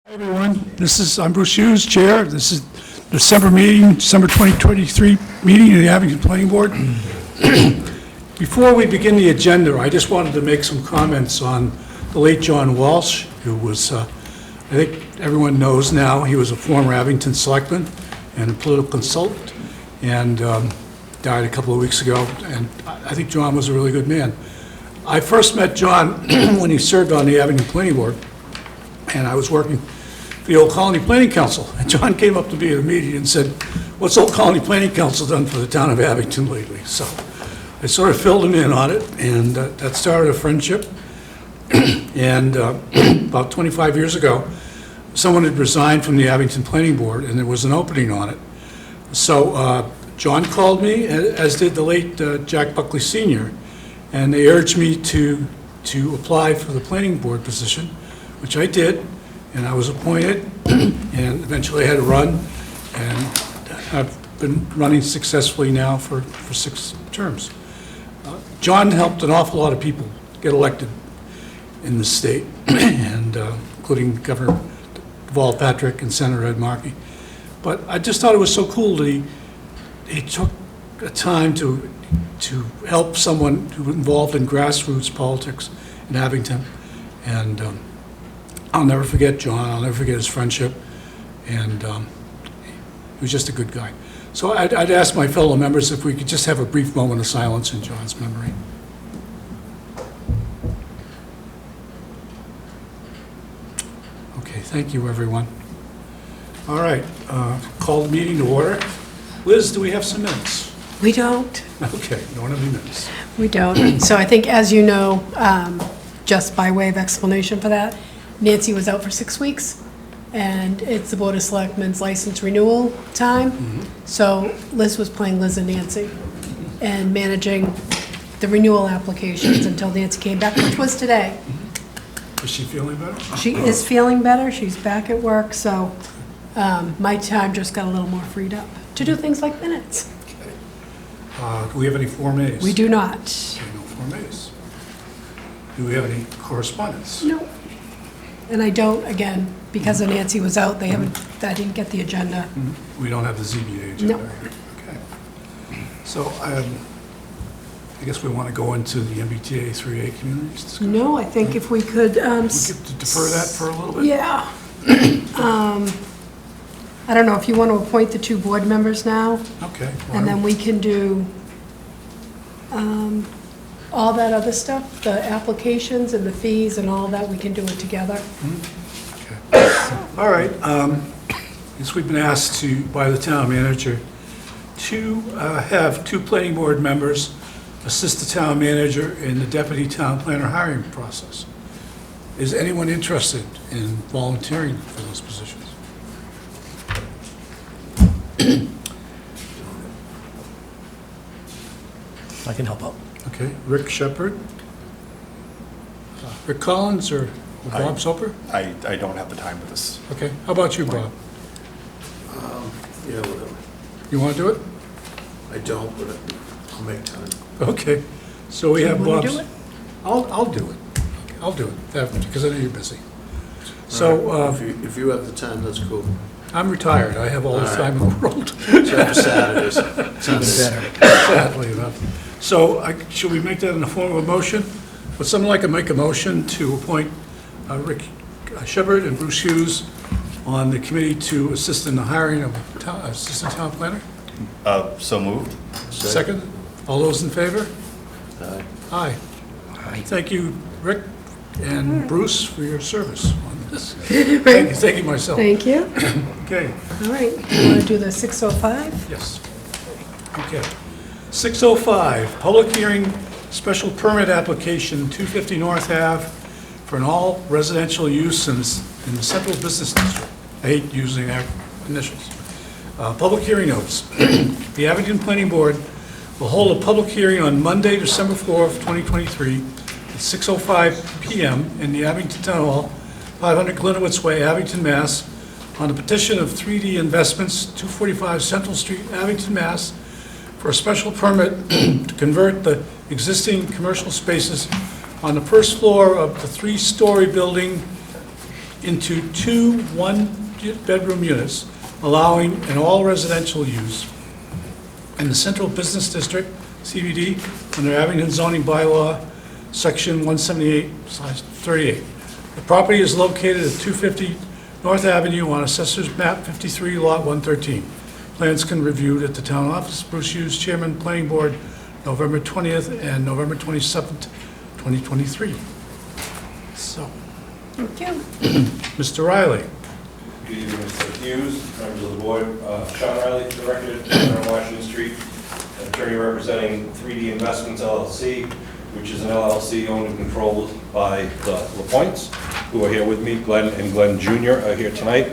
Hi, everyone. I'm Bruce Hughes, Chair. This is December 2023 meeting of the Abington Planning Board. Before we begin the agenda, I just wanted to make some comments on the late John Walsh, who was, I think everyone knows now, he was a former Abington selectman and a political consultant, and died a couple of weeks ago, and I think John was a really good man. I first met John when he served on the Abington Planning Board, and I was working for the Old Colony Planning Council. And John came up to me at a meeting and said, "What's Old Colony Planning Council done for the town of Abington lately?" So I sort of filled him in on it, and that started a friendship. And about 25 years ago, someone had resigned from the Abington Planning Board, and there was an opening on it. So John called me, as did the late Jack Buckley Sr., and they urged me to apply for the planning board position, which I did, and I was appointed, and eventually I had to run, and I've been running successfully now for 6 terms. John helped an awful lot of people get elected in the state, and including Governor Deval Patrick and Senator Ed Markey. But I just thought it was so cool that he took a time to help someone who was involved in grassroots politics in Abington, and I'll never forget John. I'll never forget his friendship, and he was just a good guy. So I'd ask my fellow members if we could just have a brief moment of silence in John's memory. Okay, thank you, everyone. All right, call the meeting to order. Liz, do we have some minutes? We don't. Okay, don't have any minutes. We don't. So I think, as you know, just by way of explanation for that, Nancy was out for 6 weeks, and it's the Board of Selectmen's license renewal time. So Liz was playing Liz and Nancy and managing the renewal applications until Nancy came back, which was today. Is she feeling better? She is feeling better. She's back at work, so my time just got a little more freed up to do things like minutes. Do we have any Form As? We do not. Okay, no Form As. Do we have any correspondence? No. And I don't, again, because of Nancy was out, I didn't get the agenda. We don't have the ZBA agenda No. here. Okay. So I guess we want to go into the MBTA 3A communities discussion. No, I think if we could, We could defer that for a little bit? yeah. I don't know if you want to appoint the 2 board members now, Okay. and then we can do all that other stuff, the applications and the fees and all that, we can do it together. All right. Guess we've been asked by the town manager to have 2 planning board members assist the town manager in the deputy town planner hiring process. Is anyone interested in volunteering for those positions? I can help out. Okay, Rick Shepherd? Rick Collins or Bob Soper? I don't have the time for this. Okay, how about you, Bob? Yeah, whatever. You want to do it? I don't, but I'll make time. Okay, so we have You wanna Bob's. do it? I'll do it. Okay, I'll do it, because I know you're busy. So, All right, if you have the time, that's cool. I'm retired, I have all the All right. time in the world, Except for Saturdays. Even better. sadly enough. So, should we make that in the form of a motion? Would someone like to make a motion to appoint Rick Shepherd and Bruce Hughes on the committee to assist in the hiring of assistant town planner? So moved. Second? All those in favor? Aye. Aye. Aye. Thank you, Rick and Bruce, for your service on this. Thank you myself. Thank you. Okay, All right, you want to do the 6:05? yes. Okay. 6:05, public hearing, special permit application, 250 North Ave, for an all residential use in the central business district. I hate using our initials. Public hearing notice. The Abington Planning Board will hold a public hearing on Monday, December 4th, 2023, at 6:05 PM in the Abington Town Hall, 500 Glenowitz Way, Abington, Mass., on the petition of 3D Investments, 245 Central Street, Abington, Mass., for a special permit to convert the existing commercial spaces on the first floor of the 3-story building into 2 one-bedroom units, allowing an all-residential use in the Central Business District, CBD, under Abington zoning bylaw, section 178/38. The property is located at 250 North Avenue on Assessor's Map 53, Lot 113. Plans can be reviewed at the town office. Bruce Hughes, Chairman, Planning Board, November 20th and November 27th, 2023. So, Thank you. Mr. Riley. Good evening, Mr. Hughes, members of the board. Sean Riley, for the record, on Washington Street, an attorney representing 3D Investments LLC, which is an LLC owned and controlled by the LaPointes, who are here with me. Glenn and Glenn Jr. are here tonight.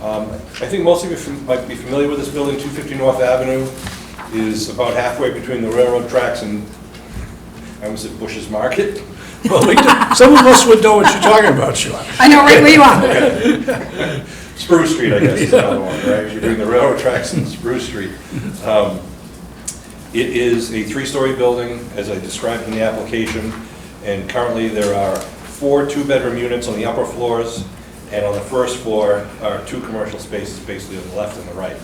I think most of you might be familiar with this building. 250 North Avenue is about halfway between the railroad tracks and, I almost said Bush's Market. Well, some of us would know what you're talking about, Sean. I know right where you are. Spruce Street, I guess, is another one, right? Between the railroad tracks and Spruce Street. It is a 3-story building, as I described in the application, and currently there are 4 two-bedroom units on the upper floors, and on the first floor are 2 commercial spaces, basically on the left and the right.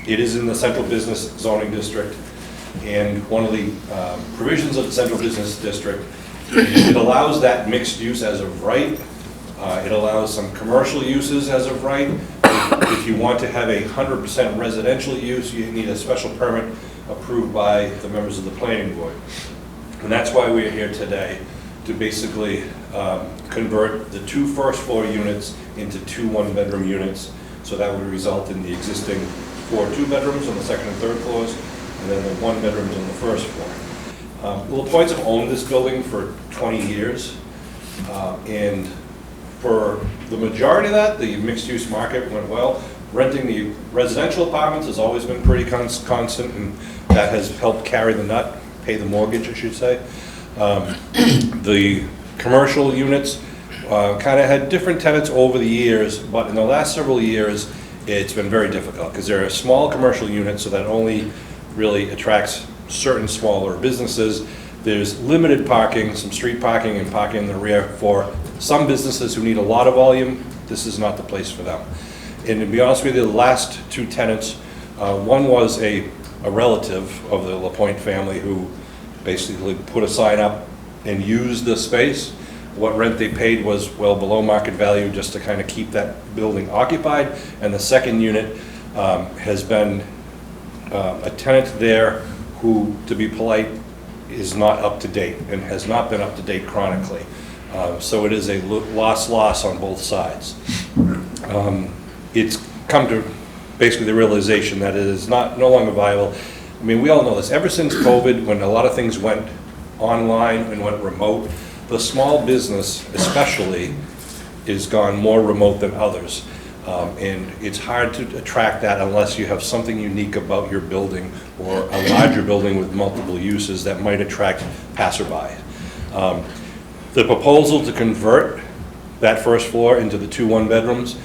It is in the Central Business Zoning District, and one of the provisions of the Central Business District, it allows that mixed use as of right. It allows some commercial uses as of right. If you want to have a 100% residential use, you need a special permit approved by the members of the planning board. And that's why we're here today, to basically convert the 2 first-floor units into 2 one-bedroom units. So that would result in the existing 4 two-bedrooms on the second and third floors, and then the 1 bedrooms on the first floor. LaPointes have owned this building for 20 years, and for the majority of that, the mixed-use market went well. Renting the residential apartments has always been pretty constant, and that has helped carry the nut, pay the mortgage, I should say. The commercial units kind of had different tenants over the years, but in the last several years, it's been very difficult, because they're a small commercial unit, so that only really attracts certain smaller businesses. There's limited parking, some street parking and parking in the rear for some businesses who need a lot of volume. This is not the place for them. And to be honest with you, the last 2 tenants, one was a relative of the LaPointe family who basically put a sign up and used the space. What rent they paid was well below market value, just to kind of keep that building occupied. And the second unit has been a tenant there who, to be polite, is not up to date and has not been up to date chronically. So it is a loss on both sides. It's come to basically the realization that it is no longer viable. I mean, we all know this. Ever since COVID, when a lot of things went online and went remote, the small business especially is gone more remote than others. And it's hard to attract that unless you have something unique about your building, or a larger building with multiple uses that might attract passerby. The proposal to convert that first floor into the 2 one-bedrooms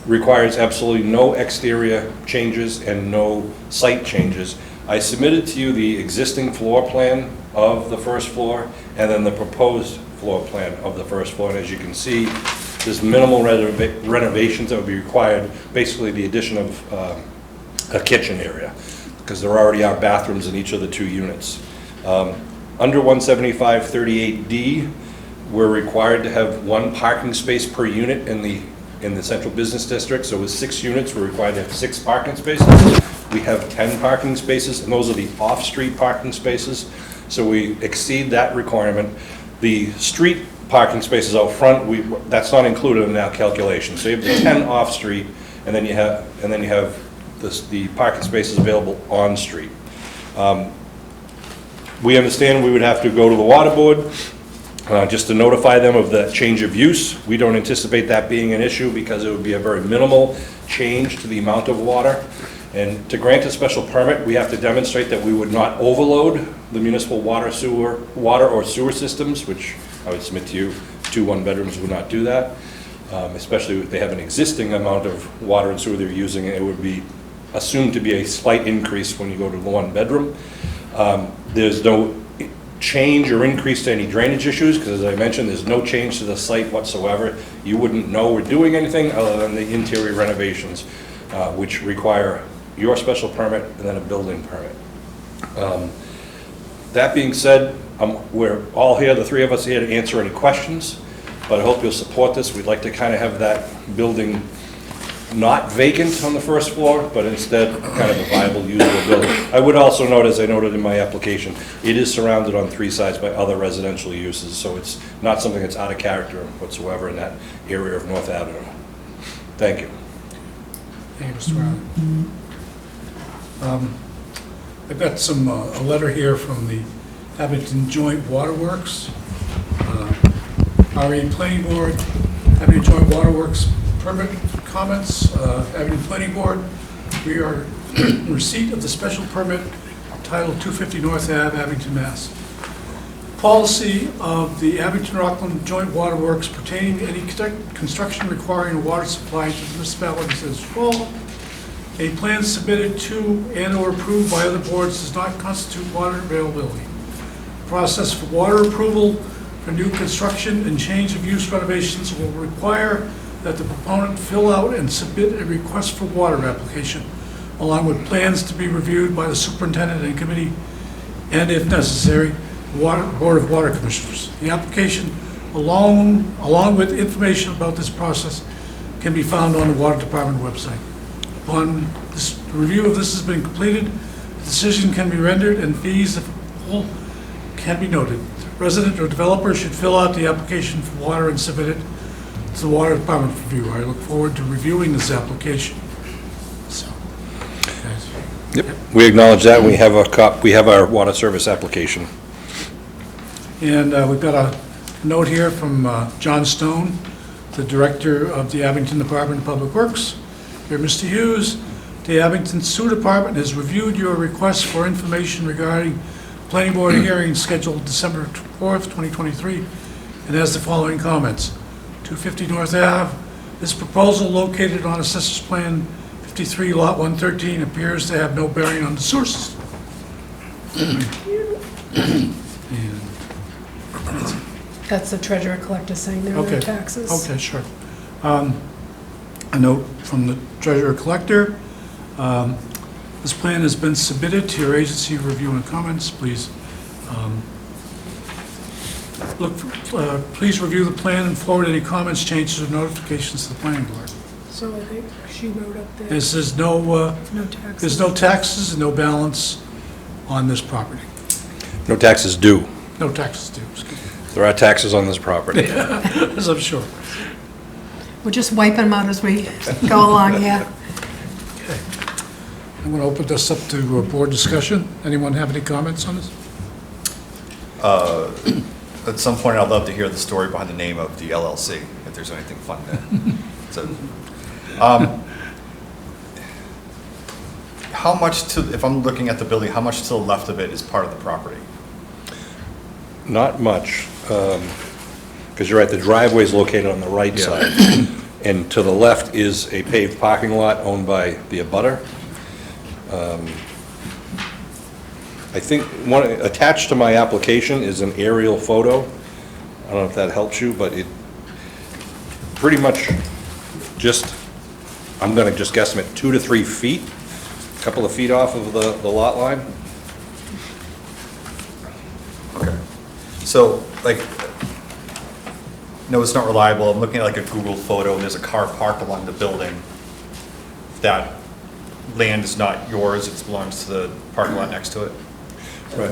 requires absolutely no exterior changes and no site changes. I submitted to you the existing floor plan of the first floor and then the proposed floor plan of the first floor. And as you can see, there's minimal renovations that would be required, basically the addition of a kitchen area, because there already are bathrooms in each of the 2 units. Under 175-38D, we're required to have 1 parking space per unit in the Central Business District. So with 6 units, we're required to have 6 parking spaces. We have 10 parking spaces, and those are the off-street parking spaces. So we exceed that requirement. The street parking spaces out front, that's not included in that calculation. So you have the 10 off-street, and then you have the parking spaces available on-street. We understand we would have to go to the water board just to notify them of the change of use. We don't anticipate that being an issue, because it would be a very minimal change to the amount of water. And to grant a special permit, we have to demonstrate that we would not overload the municipal water or sewer systems, which I would submit to you, 2 one-bedrooms would not do that. Especially if they have an existing amount of water and sewer they're using, it would be assumed to be a slight increase when you go to the 1 bedroom. There's no change or increase to any drainage issues, because as I mentioned, there's no change to the site whatsoever. You wouldn't know we're doing anything other than the interior renovations, which require your special permit and then a building permit. That being said, we're all here, the three of us here, to answer any questions, but I hope you'll support this. We'd like to kind of have that building not vacant on the first floor, but instead kind of a viable, usable building. I would also note, as I noted in my application, it is surrounded on 3 sides by other residential uses, so it's not something that's out of character whatsoever in that area of North Avenue. Thank you. Thank you, Mr. Riley. I've got a letter here from the Abington Joint Waterworks, RE Planning Board, Abington Joint Waterworks permit comments, Abington Planning Board. We are in receipt of the special permit titled 250 North Ave, Abington, Mass. Policy of the Abington Rockland Joint Waterworks pertaining to any construction requiring a water supply to the municipalities as follows. A plan submitted to and/or approved by other boards does not constitute water availability. Process for water approval for new construction and change of use renovations will require that the proponent fill out and submit a request for water application, along with plans to be reviewed by the superintendent and committee, and if necessary, Board of Water Commissioners. The application, along with information about this process, can be found on the Water Department website. Upon this review of this has been completed, a decision can be rendered and fees, if applicable, can be noted. Resident or developer should fill out the application for water and submit it to the Water Department for review. I look forward to reviewing this application. So, guys. Yep, we acknowledge that. We have we have our water service application. And we've got a note here from John Stone, the Director of the Abington Department of Public Works. Dear Mr. Hughes, the Abington Sewer Department has reviewed your request for information regarding planning board hearing scheduled December 4th, 2023, and has the following comments. 250 North Ave, this proposal located on Assessor's Plan 53, Lot 113, appears to have no bearing on the sewer system. That's the treasurer collector saying there are no Okay. taxes. Okay, sure. A note from the treasurer collector. This plan has been submitted to your agency for review and comments. Please please review the plan and forward any comments, changes, or notifications to the planning board. So I think she wrote up there, There's no taxes. there's no taxes and no balance on this property. No taxes due. No taxes due, excuse me. There are taxes on this property. As I'm sure. We're just wiping them out as we go along, yeah. Okay. I'm going to open this up to board discussion. Anyone have any comments on this? At some point, I'd love to hear the story behind the name of the LLC, if there's anything fun there. So, how much if I'm looking at the building, how much to the left of it is part of the property? Not much, because you're right, the driveway is located on the right Yeah. side. And to the left is a paved parking lot owned by the abutter. I think attached to my application is an aerial photo. I don't know if that helps you, but it pretty much just, I'm gonna just guesstimate 2 to 3 feet, a couple of feet off of the lot line. Okay. So, like, no, it's not reliable. I'm looking at like a Google photo, and there's a car parked along the building. That land is not yours, it belongs to the parking lot next to it? Right.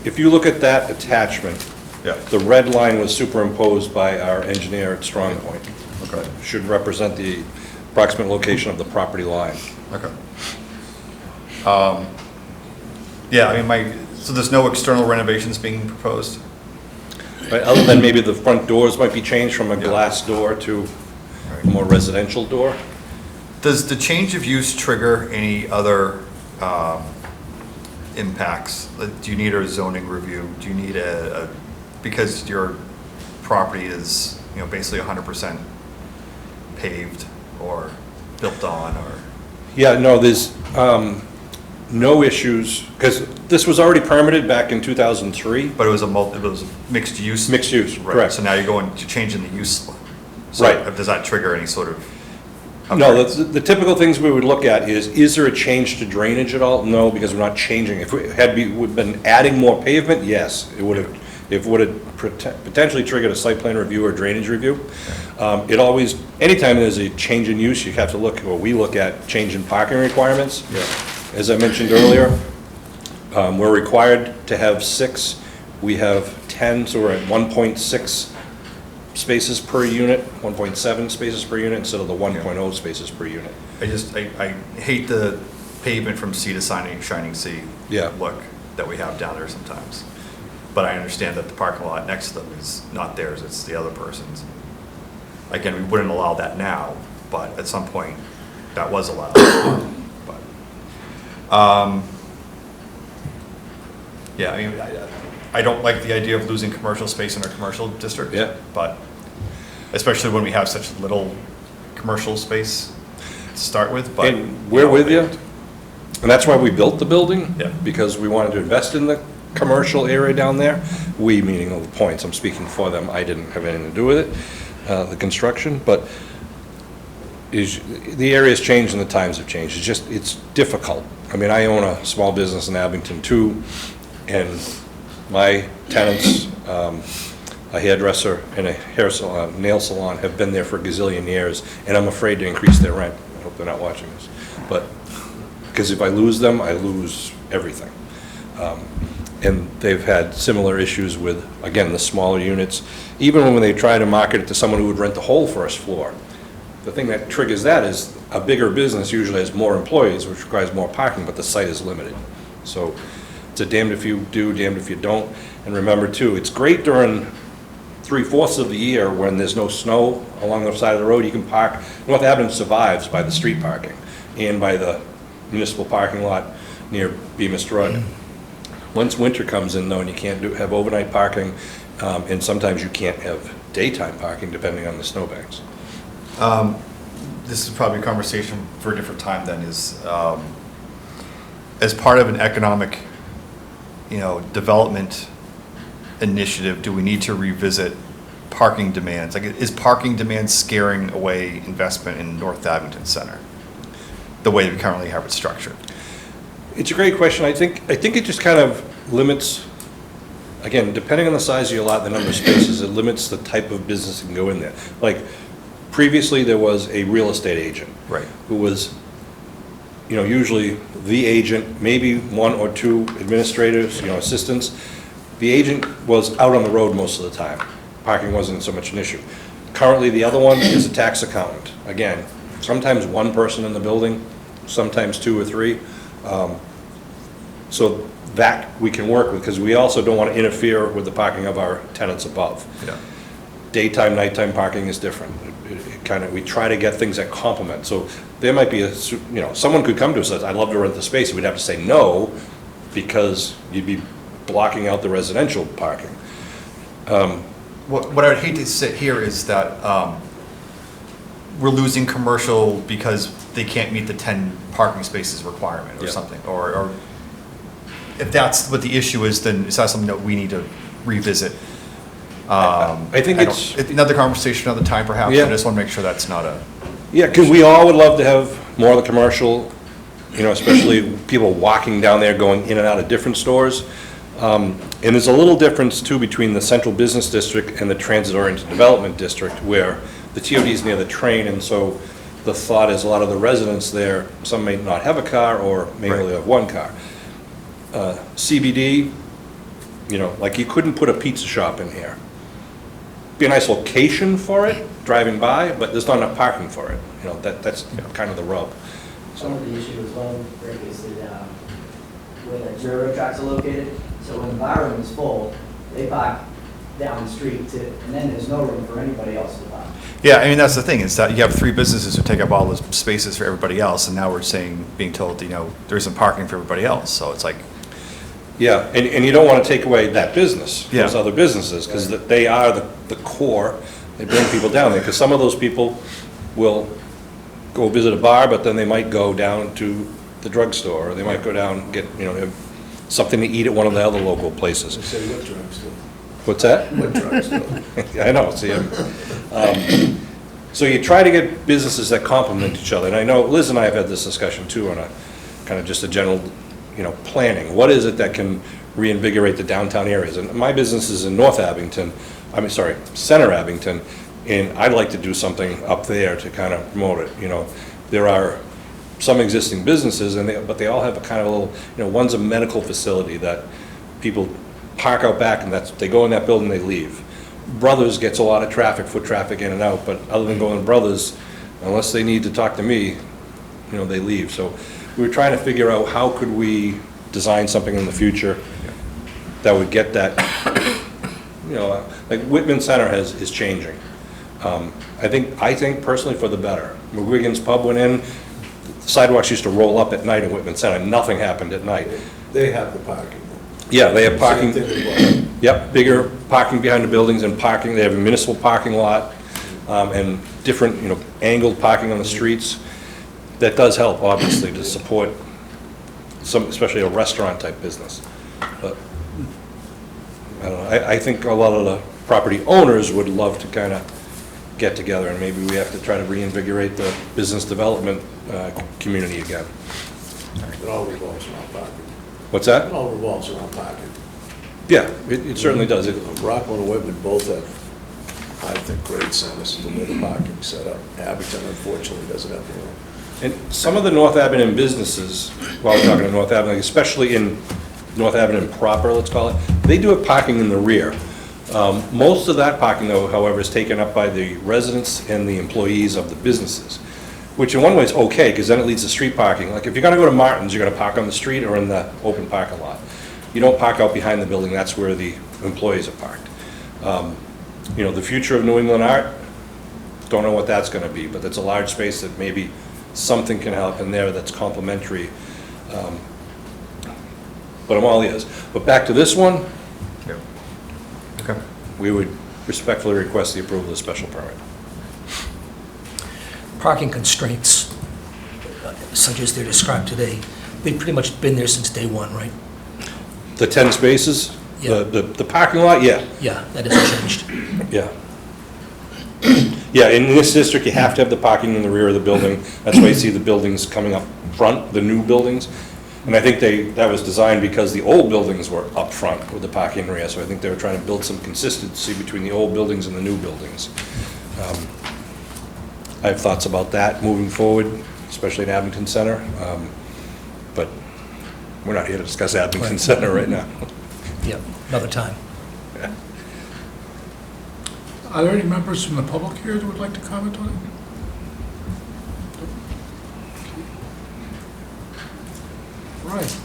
If you look at that attachment, Yeah. the red line was superimposed by our engineer at Strong Point. Okay. Should represent the approximate location of the property line. Okay. Yeah, I mean, so there's no external renovations being proposed? Right, other than maybe the front doors might be changed from a Yeah. glass door to a Right. more residential door. Does the change of use trigger any other impacts? Like, do you need a zoning review? Do you need because your property is, basically 100% paved or built on, or? Yeah, no, no issues, because this was already permitted back in 2003. But it was it was mixed use? Mixed use, Right, correct. so now you're going to changing the use. So Right. does that trigger any sort of? No, the typical things we would look at is there a change to drainage at all? No, because we're not changing. If we had we've been adding more pavement, yes, it would have potentially triggered a site plan review or drainage review. It always, anytime there's a change in use, you have to look, or we look at change in parking requirements. Yeah. As I mentioned earlier, we're required to have 6. We have 10, so we're at 1.6 spaces per unit, 1.7 spaces per unit instead of the 1.0 spaces per unit. I hate the pavement from sea to shining sea. Yeah. Look that we have down there sometimes. But I understand that the parking lot next to them is not theirs, it's the other person's. Again, we wouldn't allow that now, but at some point, that was allowed. But, yeah, I mean, I don't like the idea of losing commercial space in our commercial district. Yeah. But, especially when we have such little commercial space to start with, but. And we're with you, and that's why we built the building. Yeah. Because we wanted to invest in the commercial area down there. We, meaning all the points, I'm speaking for them, I didn't have anything to do with it, the construction, but the area's changed and the times have changed. It's difficult. I mean, I own a small business in Abington too, and my tenants, a hairdresser and a hair salon, nail salon, have been there for a gazillion years, and I'm afraid to increase their rent. I hope they're not watching this. But, because if I lose them, I lose everything. And they've had similar issues with, again, the smaller units. Even when they try to market it to someone who would rent the whole first floor, the thing that triggers that is a bigger business usually has more employees, which requires more parking, but the site is limited. So it's a damned if you do, damned if you don't. And remember too, it's great during 3/4 of the year when there's no snow along the side of the road, you can park. North Abington survives by the street parking and by the municipal parking lot near Bemis Drug. Once winter comes in though, and you can't have overnight parking, and sometimes you can't have daytime parking depending on the snowbanks. This is probably a conversation for a different time then, is, as part of an economic, development initiative, do we need to revisit parking demands? Like, is parking demand scaring away investment in North Abington Center, the way we currently have it structured? It's a great question. I think it just kind of limits, again, depending on the size of your lot, the number of spaces, it limits the type of business that can go in there. Like, previously, there was a real estate agent. Right. Who was, usually the agent, maybe 1 or 2 administrators, assistants. The agent was out on the road most of the time. Parking wasn't so much an issue. Currently, the other one is a tax accountant. Again, sometimes 1 person in the building, sometimes 2 or 3. So that we can work with, because we also don't want to interfere with the parking of our tenants above. Yeah. Daytime, nighttime parking is different. We try to get things that complement. So there might be someone could come to us and say, I'd love to rent the space. We'd have to say no, because you'd be blocking out the residential parking. What I would hate to sit here is that we're losing commercial because they can't meet the 10 parking spaces requirement or Yeah. something. Or if that's what the issue is, then it's not something that we need to revisit. I think it's... Another conversation another time perhaps, Yeah. I just want to make sure that's not a... Yeah, because we all would love to have more of the commercial, especially people walking down there going in and out of different stores. And there's a little difference too between the central business district and the transit-oriented development district, where the TOD is near the train, and so the thought is a lot of the residents there, some may not have a car or may Right. only have 1 car. CBD, like you couldn't put a pizza shop in here. Be a nice location for it, driving by, but there's not enough parking for it. That's kind of the rub. Some of the issue as well, Rick, is that where the railroad tracks are located, so when the bar room is full, they park down the street and then there's no room for anybody else to park. Yeah, I mean, that's the thing, is that you have 3 businesses who take up all the spaces for everybody else, and now we're being told, there isn't parking for everybody else, so it's like... Yeah, and you don't want to take away that business, those Yeah. other businesses, because they are the core. They bring people down there, because some of those people will go visit a bar, but then they might go down to the drugstore, or they might go down and get, something to eat at one of the other local places. I say, what drugstore? What's that? What drugstore? I know, see, so you try to get businesses that complement each other, and I know Liz and I have had this discussion too on a, kind of just a general, planning. What is it that can reinvigorate the downtown areas? And my business is in Center Abington, and I'd like to do something up there to kind of promote it, There are some existing businesses, but they all have a kind of a little, one's a medical facility that people park out back, and they go in that building, they leave. Brothers gets a lot of traffic, foot traffic in and out, but other than going to Brothers, unless they need to talk to me, they leave. So we were trying to figure out how could we design something in the future that would get that, like Whitman Center is changing. I think personally for the better. When Wiggins Pub went in, sidewalks used to roll up at night in Whitman Center, nothing happened at night. They have the parking. Yeah, they have parking. Same thing with what? Yep, bigger parking behind the buildings and parking, they have a municipal parking lot, and different, angled parking on the streets. That does help, obviously, to support some, especially a restaurant-type business. But, I don't know, I think a lot of the property owners would love to kind of get together, and maybe we have to try to reinvigorate the business development community again. It all revolves around parking. What's It that? all revolves around parking. Yeah, it certainly does. Rockland and Whitman both have, I think, great centers, the way the parking's set up. Abington unfortunately doesn't have their own. And some of the North Abington businesses, while we're talking to North Abington, especially in North Abington proper, let's call it, they do have parking in the rear. Most of that parking, though, however, is taken up by the residents and the employees of the businesses, which in one way is okay, because then it leads to street parking. Like, if you're gonna go to Martin's, you're gonna park on the street or in the open parking lot. You don't park out behind the building, that's where the employees are parked. The future of New England art, don't know what that's gonna be, but that's a large space that maybe something can happen there that's complementary. But I'm all ears. But back to this one, Okay. we would respectfully request the approval of the special permit. Parking constraints, such as they're described today, they've pretty much been there since day one, right? The 10 spaces, Yeah. the parking lot, yeah, Yeah, that hasn't changed. yeah. Yeah, in this district, you have to have the parking in the rear of the building. That's why you see the buildings coming up front, the new buildings. And I think that was designed because the old buildings were up front with the parking rear, so I think they were trying to build some consistency between the old buildings and the new buildings. I have thoughts about that moving forward, especially in Abington Center, but we're not here to discuss Abington Center right now. Yep, another time. Are there any members from the public here that would like to comment on it? Right.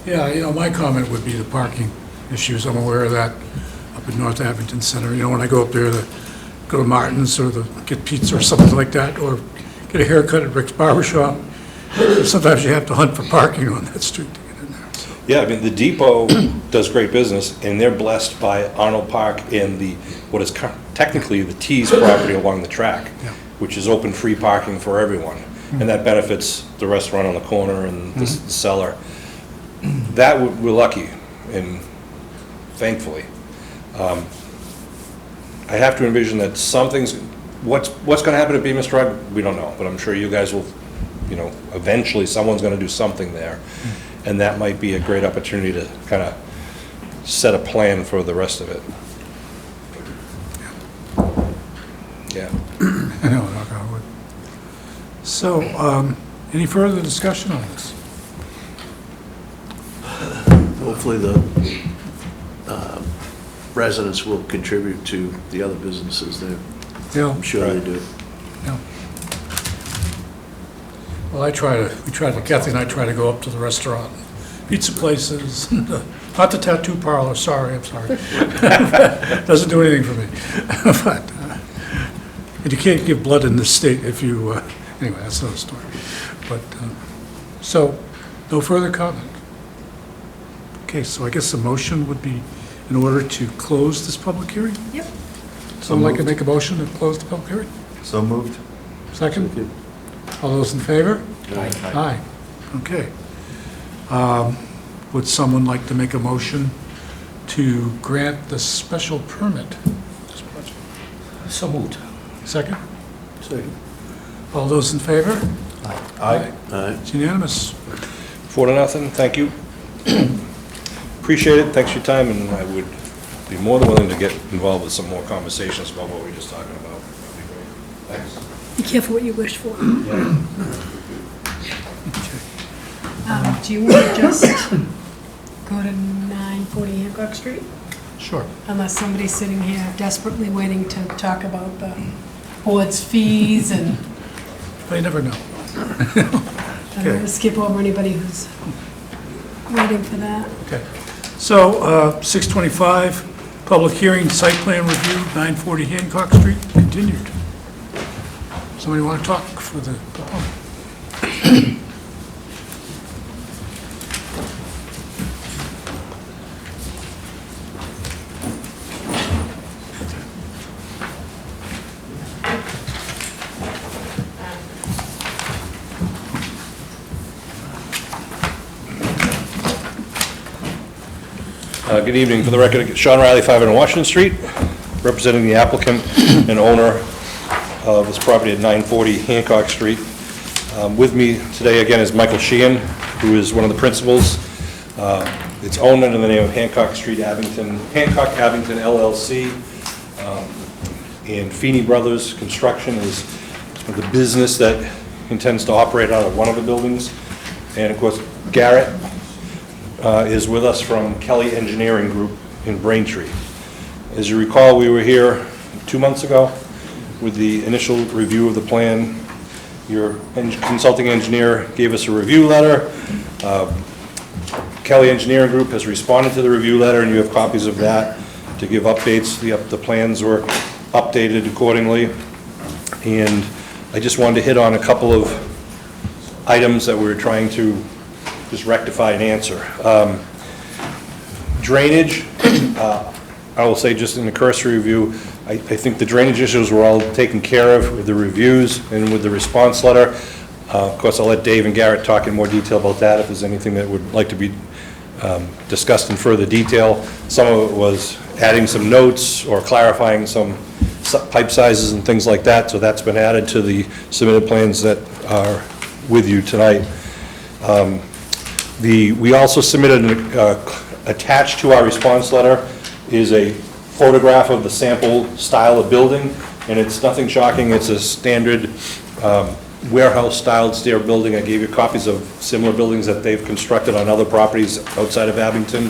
Yeah, my comment would be the parking issues. I'm aware of that up in North Abington Center. When I go up there to go to Martin's or to get pizza or something like that, or get a haircut at Rick's Barber Shop, sometimes you have to hunt for parking on that street to get in there. So, Yeah, I mean, the Depot does great business, and they're blessed by Arnold Park and what is technically the Tees property along the track, Yeah. which is open, free parking for everyone. And that benefits the restaurant on the corner and the cellar. That, we're lucky, and thankfully. I have to envision that what's gonna happen at Bemis Drug, we don't know, but I'm sure you guys will, eventually someone's gonna do something there. And that might be a great opportunity to kind of set a plan for the rest of it. Yeah. I know, knock on wood. So, any further discussion on this? Hopefully the residents will contribute to the other businesses there. Yeah. I'm sure they do. Yeah. Well, Kathy and I try to go up to the restaurant, pizza places, not the tattoo parlor, I'm sorry. Doesn't do anything for me. But, and you can't give blood in this state if you, anyway, that's another story. But, so, no further comment? Okay, so I guess the motion would be in order to close this public hearing? Yep. Someone like to make a motion to close the public hearing? So moved? Second? All those in favor? Aye. Okay. Would someone like to make a motion to grant the special permit? So moved. Second? Second. All those in favor? Aye. Aye. It's unanimous. 4-0, thank you. Appreciate it, thanks for your time, and I would be more than willing to get involved with some more conversations about what we were just talking about. That'd be great. Thanks. Be careful what you wish for. Do you want to just go to 940 Hancock Street? Sure. Unless somebody's sitting here desperately waiting to talk about the board's fees and I never know. I don't want to skip over anybody who's waiting for that. Okay. So, 6:25, public hearing, site plan review, 940 Hancock Street, continued. Somebody want to talk for the proponent? Good evening. For the record, Sean Riley, 500 Washington Street, representing the applicant and owner of this property at 940 Hancock Street. With me today again is Michael Sheehan, who is one of the principals. It's owned under the name of Hancock Abington LLC. And Feeney Brothers Construction is the business that intends to operate out of one of the buildings. And of course, Garrett is with us from Kelly Engineering Group in Braintree. As you recall, we were here 2 months ago with the initial review of the plan. Your consulting engineer gave us a review letter. Kelly Engineering Group has responded to the review letter, and you have copies of that to give updates. The plans were updated accordingly. And I just wanted to hit on a couple of items that we were trying to just rectify and answer. Drainage, I will say just in the cursory review, I think the drainage issues were all taken care of with the reviews and with the response letter. Of course, I'll let Dave and Garrett talk in more detail about that if there's anything that would like to be discussed in further detail. Some of it was adding some notes or clarifying some pipe sizes and things like that, so that's been added to the submitted plans that are with you tonight. We also submitted, attached to our response letter is a photograph of the sample style of building, and it's nothing shocking. It's a standard warehouse-styled stair building. I gave you copies of similar buildings that they've constructed on other properties outside of Abington.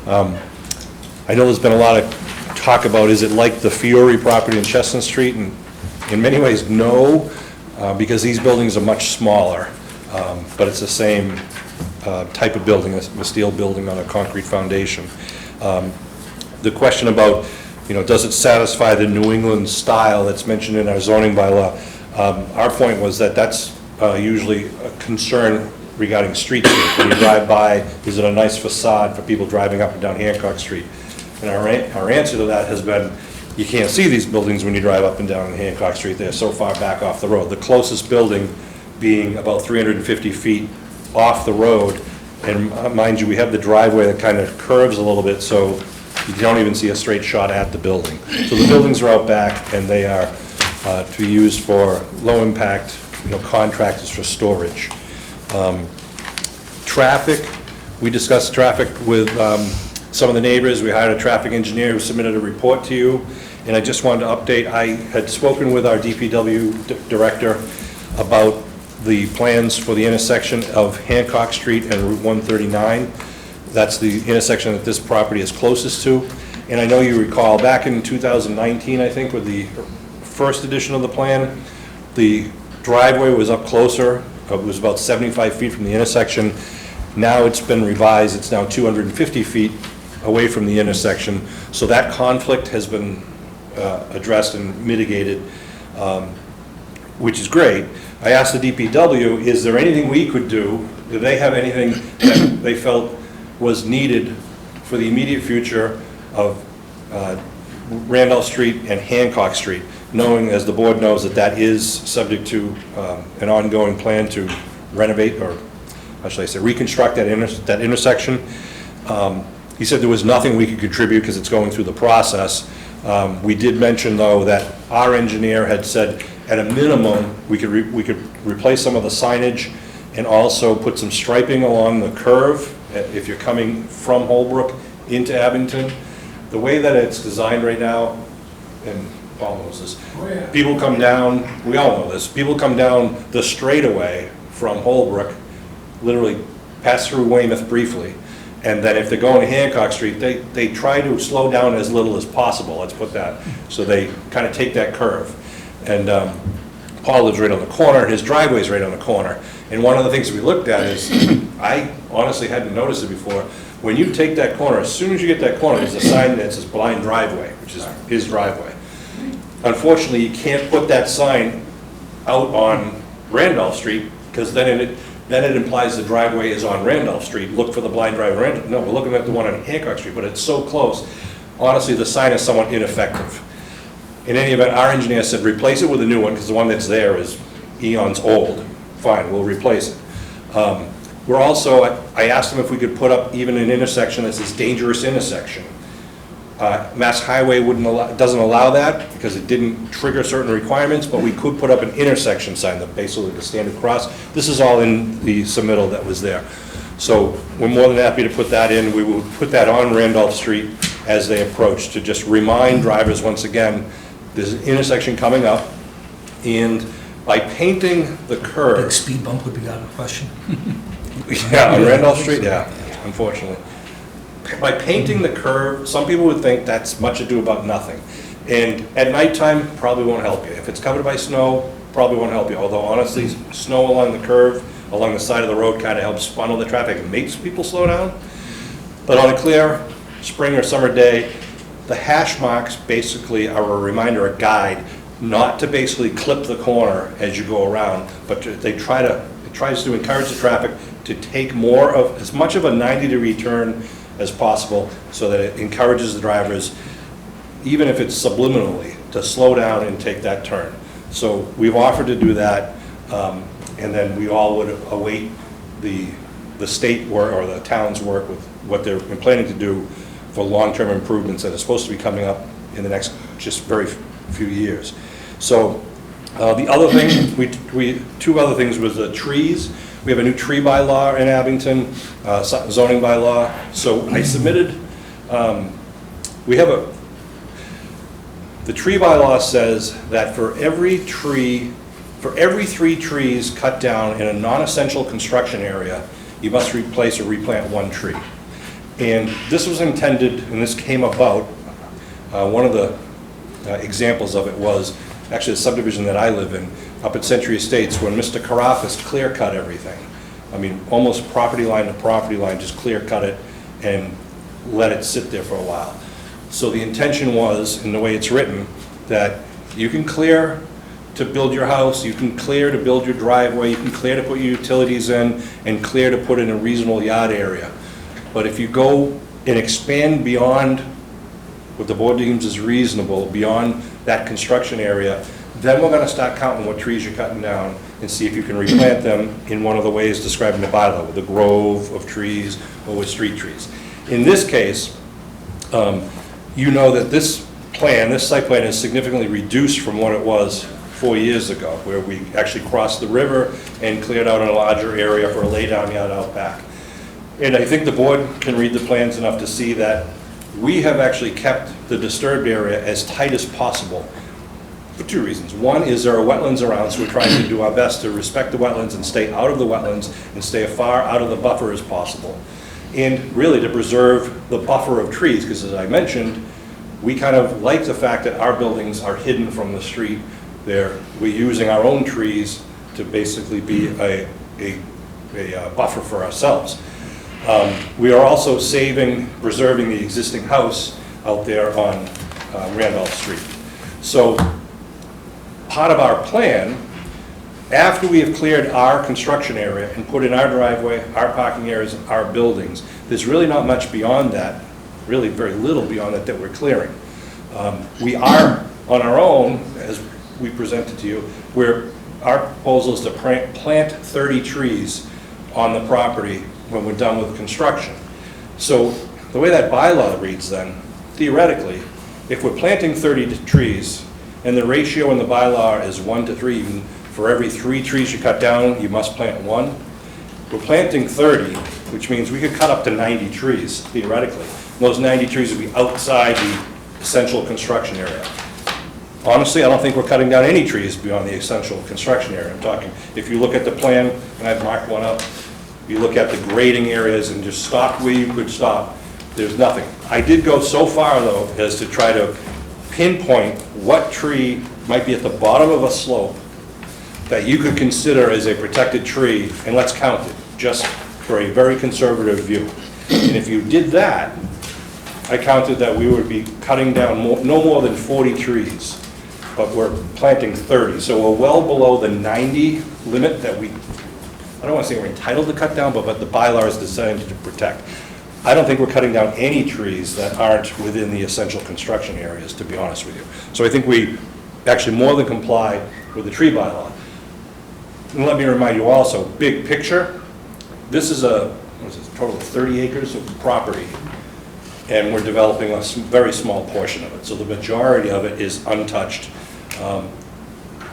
I know there's been a lot of talk about, is it like the Fiore property in Chestnut Street? And in many ways, no, because these buildings are much smaller, but it's the same type of building, a steel building on a concrete foundation. The question about, does it satisfy the New England style that's mentioned in our zoning bylaw? Our point was that that's usually a concern regarding street view. When you drive by, is it a nice facade for people driving up and down Hancock Street? And our answer to that has been, you can't see these buildings when you drive up and down Hancock Street. They're so far back off the road. The closest building being about 350 feet off the road. And mind you, we have the driveway that kind of curves a little bit, so you don't even see a straight shot at the building. So the buildings are out back, and they are to be used for low-impact, contractors for storage. Traffic, we discussed traffic with some of the neighbors. We hired a traffic engineer who submitted a report to you, and I just wanted to update. I had spoken with our DPW director about the plans for the intersection of Hancock Street and Route 139. That's the intersection that this property is closest to. And I know you recall, back in 2019, I think, with the first edition of the plan, the driveway was up closer. It was about 75 feet from the intersection. Now it's been revised. It's now 250 feet away from the intersection. So that conflict has been addressed and mitigated, which is great. I asked the DPW, is there anything we could do? Do they have anything that they felt was needed for the immediate future of Randolph Street and Hancock Street, knowing, as the board knows, that that is subject to an ongoing plan to renovate, or how should I say, reconstruct that intersection. He said there was nothing we could contribute because it's going through the process. We did mention, though, that our engineer had said, at a minimum, we could replace some of the signage and also put some striping along the curve if you're coming from Holbrook into Abington. The way that it's designed right now, and Paul knows this, people come down, we all know this, people come down the straightaway from Holbrook, literally pass through Weymouth briefly, and then if they're going to Hancock Street, they try to slow down as little as possible, let's put that, so they kind of take that curve. And Paul lives right on the corner, his driveway's right on the corner, and one of the things we looked at is, I honestly hadn't noticed it before, when you take that corner, as soon as you get that corner, there's a sign that says blind driveway, which is his driveway. Unfortunately, you can't put that sign out on Randolph Street, because then it implies the driveway is on Randolph Street. Look for the blind driveway. No, we're looking at the one on Hancock Street, but it's so close. Honestly, the sign is somewhat ineffective. In any event, our engineer said, replace it with a new one, because the one that's there is eons old. Fine, we'll replace it. We're also, I asked him if we could put up even an intersection that says dangerous intersection. Mass Highway doesn't allow that because it didn't trigger certain requirements, but we could put up an intersection sign, basically the standard cross. This is all in the submittal that was there. So we're more than happy to put that in. We will put that on Randolph Street as they approach to just remind drivers once again, there's an intersection coming up, and by painting the curve. Big speed bump would be out of question. Yeah, on Randolph Street, yeah, unfortunately. By painting the curve, some people would think that's much ado about nothing. And at nighttime, probably won't help you. If it's covered by snow, probably won't help you. Although honestly, snow along the curve, along the side of the road kind of helps funnel the traffic and makes people slow down. But on a clear spring or summer day, the hash marks basically are a reminder, a guide, not to basically clip the corner as you go around, but it tries to encourage the traffic to take more of, as much of a 90-degree turn as possible, so that it encourages the drivers, even if it's subliminally, to slow down and take that turn. So we've offered to do that, and then we all would await the state work or the town's work with what they're planning to do for long-term improvements that are supposed to be coming up in the next just very few years. So the other thing, two other things was the trees. We have a new tree bylaw in Abington, zoning bylaw. So I submitted, the tree bylaw says that for every 3 trees cut down in a non-essential construction area, you must replace or replant 1 tree. And this was intended, and this came about, one of the examples of it was actually the subdivision that I live in, up at Century Estates, when Mr. Carafas clear-cut everything. I mean, almost property line to property line, just clear-cut it and let it sit there for a while. So the intention was, in the way it's written, that you can clear to build your house, you can clear to build your driveway, you can clear to put your utilities in, and clear to put in a reasonable yard area. But if you go and expand beyond what the board deems is reasonable, beyond that construction area, then we're going to start counting what trees you're cutting down and see if you can replant them in one of the ways described in the bylaw, with a grove of trees or with street trees. In this case, you know that this site plan is significantly reduced from what it was 4 years ago, where we actually crossed the river and cleared out a larger area for a laydown yard out back. And I think the board can read the plans enough to see that we have actually kept the disturbed area as tight as possible for 2 reasons. One is there are wetlands around, so we're trying to do our best to respect the wetlands and stay out of the wetlands and stay as far out of the buffer as possible. And really to preserve the buffer of trees, because as I mentioned, we kind of like the fact that our buildings are hidden from the street. We're using our own trees to basically be a buffer for ourselves. We are also preserving the existing house out there on Randolph Street. So part of our plan, after we have cleared our construction area and put in our driveway, our parking areas, our buildings, there's really not much beyond that, really very little beyond that we're clearing. We are on our own, as we presented to you, we're our proposal is to plant 30 trees on the property when we're done with construction. So the way that bylaw reads then, theoretically, if we're planting 30 trees and the ratio in the bylaw is 1 to 3, even for every 3 trees you cut down, you must plant 1. We're planting 30, which means we could cut up to 90 trees theoretically. And those 90 trees would be outside the essential construction area. Honestly, I don't think we're cutting down any trees beyond the essential construction area. I'm talking, if you look at the plan, and I've marked one up, you look at the grading areas and just stop where you could stop, there's nothing. I did go so far, though, as to try to pinpoint what tree might be at the bottom of a slope that you could consider as a protected tree, and let's count it, just for a very conservative view. And if you did that, I counted that we would be cutting down no more than 40 trees, but we're planting 30. So we're well below the 90 limit that I don't want to say we're entitled to cut down, but the bylaw is designed to protect. I don't think we're cutting down any trees that aren't within the essential construction areas, to be honest with you. So I think we actually more than comply with the tree bylaw. And let me remind you also, big picture, this is a total of 30 acres of property, and we're developing a very small portion of it. So the majority of it is untouched.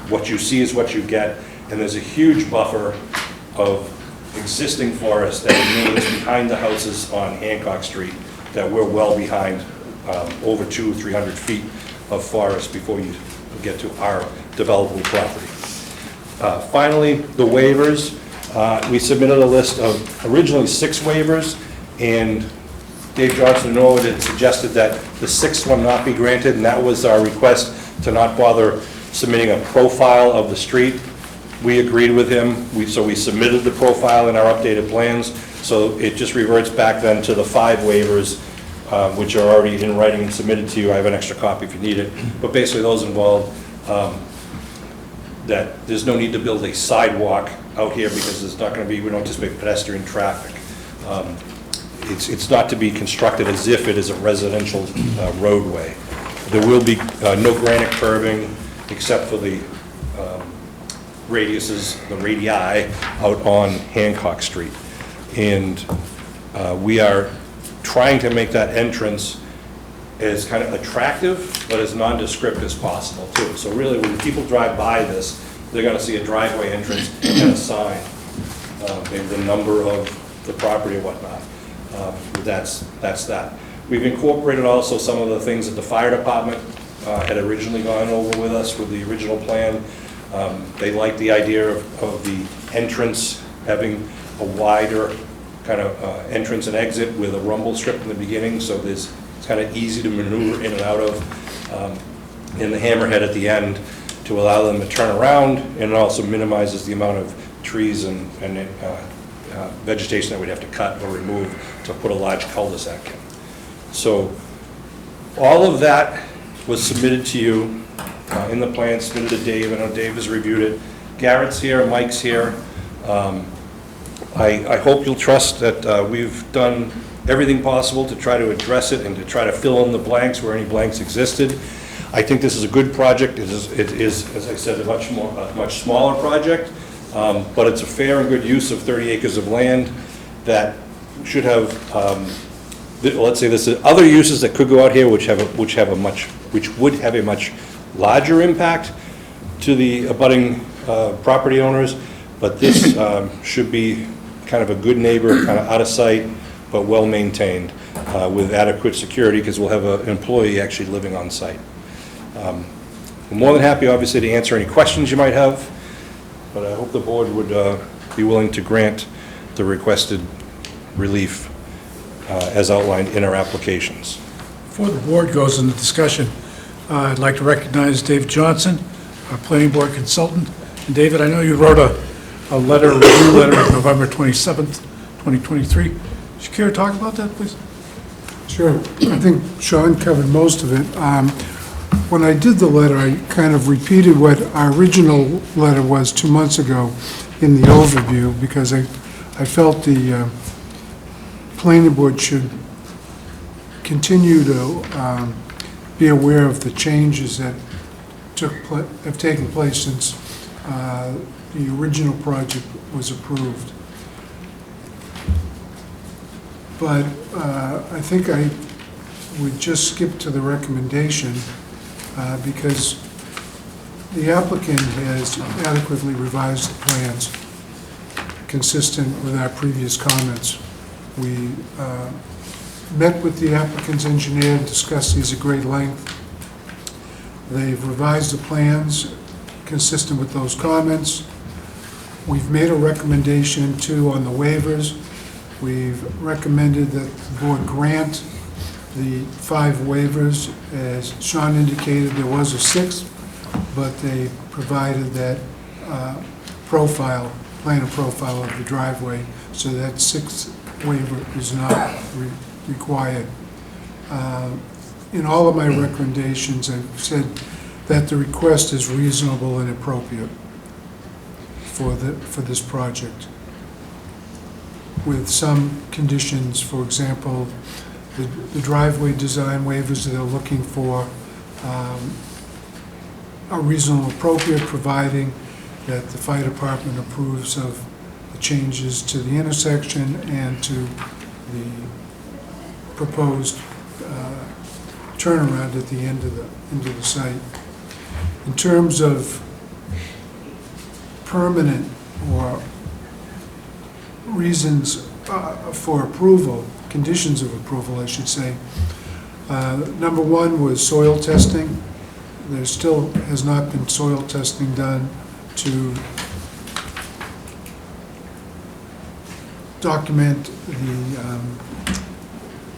What you see is what you get, and there's a huge buffer of existing forest that remains behind the houses on Hancock Street that we're well behind, over 200-300 feet of forest before you get to our developable property. Finally, the waivers. We submitted a list of originally 6 waivers, and Dave Johnson and Norwood had suggested that the 6th one not be granted, and that was our request to not bother submitting a profile of the street. We agreed with him, so we submitted the profile in our updated plans, so it just reverts back then to the 5 waivers, which are already in writing and submitted to you. I have an extra copy if you need it, but basically those involve that there's no need to build a sidewalk out here because there's not going to be, we don't anticipate pedestrian traffic. It's not to be constructed as if it is a residential roadway. There will be no granite curbing except for the radiuses, the radii out on Hancock Street. And we are trying to make that entrance as kind of attractive, but as nondescript as possible too. So really, when people drive by this, they're gonna see a driveway entrance and a sign, maybe the number of the property or whatnot. That's that. We've incorporated also some of the things that the fire department had originally gone over with us with the original plan. They liked the idea of the entrance having a wider kind of entrance and exit with a rumble strip in the beginning, so it's kind of easy to maneuver in and out of, in the hammerhead at the end to allow them to turn around, and it also minimizes the amount of trees and vegetation that we'd have to cut or remove to put a large cul-de-sac in. So all of that was submitted to you in the plan, submitted to Dave. I know Dave has reviewed it. Garrett's here, Mike's here. I hope you'll trust that we've done everything possible to try to address it and to try to fill in the blanks where any blanks existed. I think this is a good project. It is, as I said, a much smaller project, but it's a fair and good use of 30 acres of land that should have, let's say there's other uses that could go out here which would have a much larger impact to the abutting property owners, but this should be kind of a good neighbor, kind of out of sight, but well maintained with adequate security, because we'll have an employee actually living on site. I'm more than happy, obviously, to answer any questions you might have, but I hope the board would be willing to grant the requested relief as outlined in our applications. Before the board goes into discussion, I'd like to recognize Dave Johnson, our planning board consultant. And David, I know you wrote a review letter of November 27th, 2023. Would you care to talk about that, please? Sure. I think Sean covered most of it. When I did the letter, I kind of repeated what our original letter was 2 months ago in the overview, because I felt the planning board should continue to be aware of the changes that have taken place since the original project was approved. But I think I would just skip to the recommendation because the applicant has adequately revised the plans consistent with our previous comments. We met with the applicant's engineer and discussed these at great length. They've revised the plans consistent with those comments. We've made a recommendation too on the waivers. We've recommended that the board grant the 5 waivers. As Sean indicated, there was a 6th, but they provided that plan and profile of the driveway, so that 6th waiver is not required. In all of my recommendations, I've said that the request is reasonable and appropriate for this project, with some conditions. For example, the driveway design waivers that they're looking for are reasonable and appropriate, providing that the fire department approves of the changes to the intersection and to the proposed turnaround at the end of the site. In terms of permanent or reasons for approval, conditions of approval, I should say, number 1 was soil testing. There still has not been soil testing done to document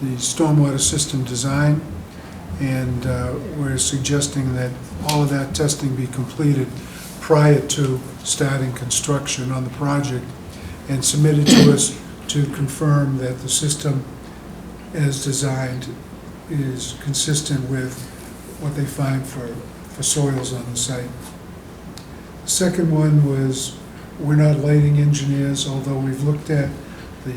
the stormwater system design, and we're suggesting that all of that testing be completed prior to starting construction on the project and submitted to us to confirm that the system as designed is consistent with what they find for soils on the site. The second one was, we're not lighting engineers, although we've looked at the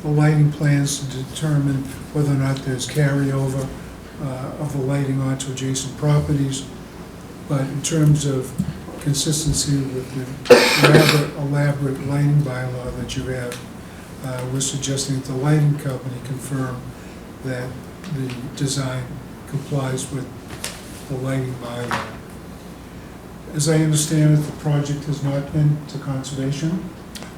lighting plans to determine whether or not there's carryover of the lighting onto adjacent properties. But in terms of consistency with the rather elaborate lighting bylaw that you have, we're suggesting that the lighting company confirm that the design complies with the lighting bylaw. As I understand it, the project has not been to conservation.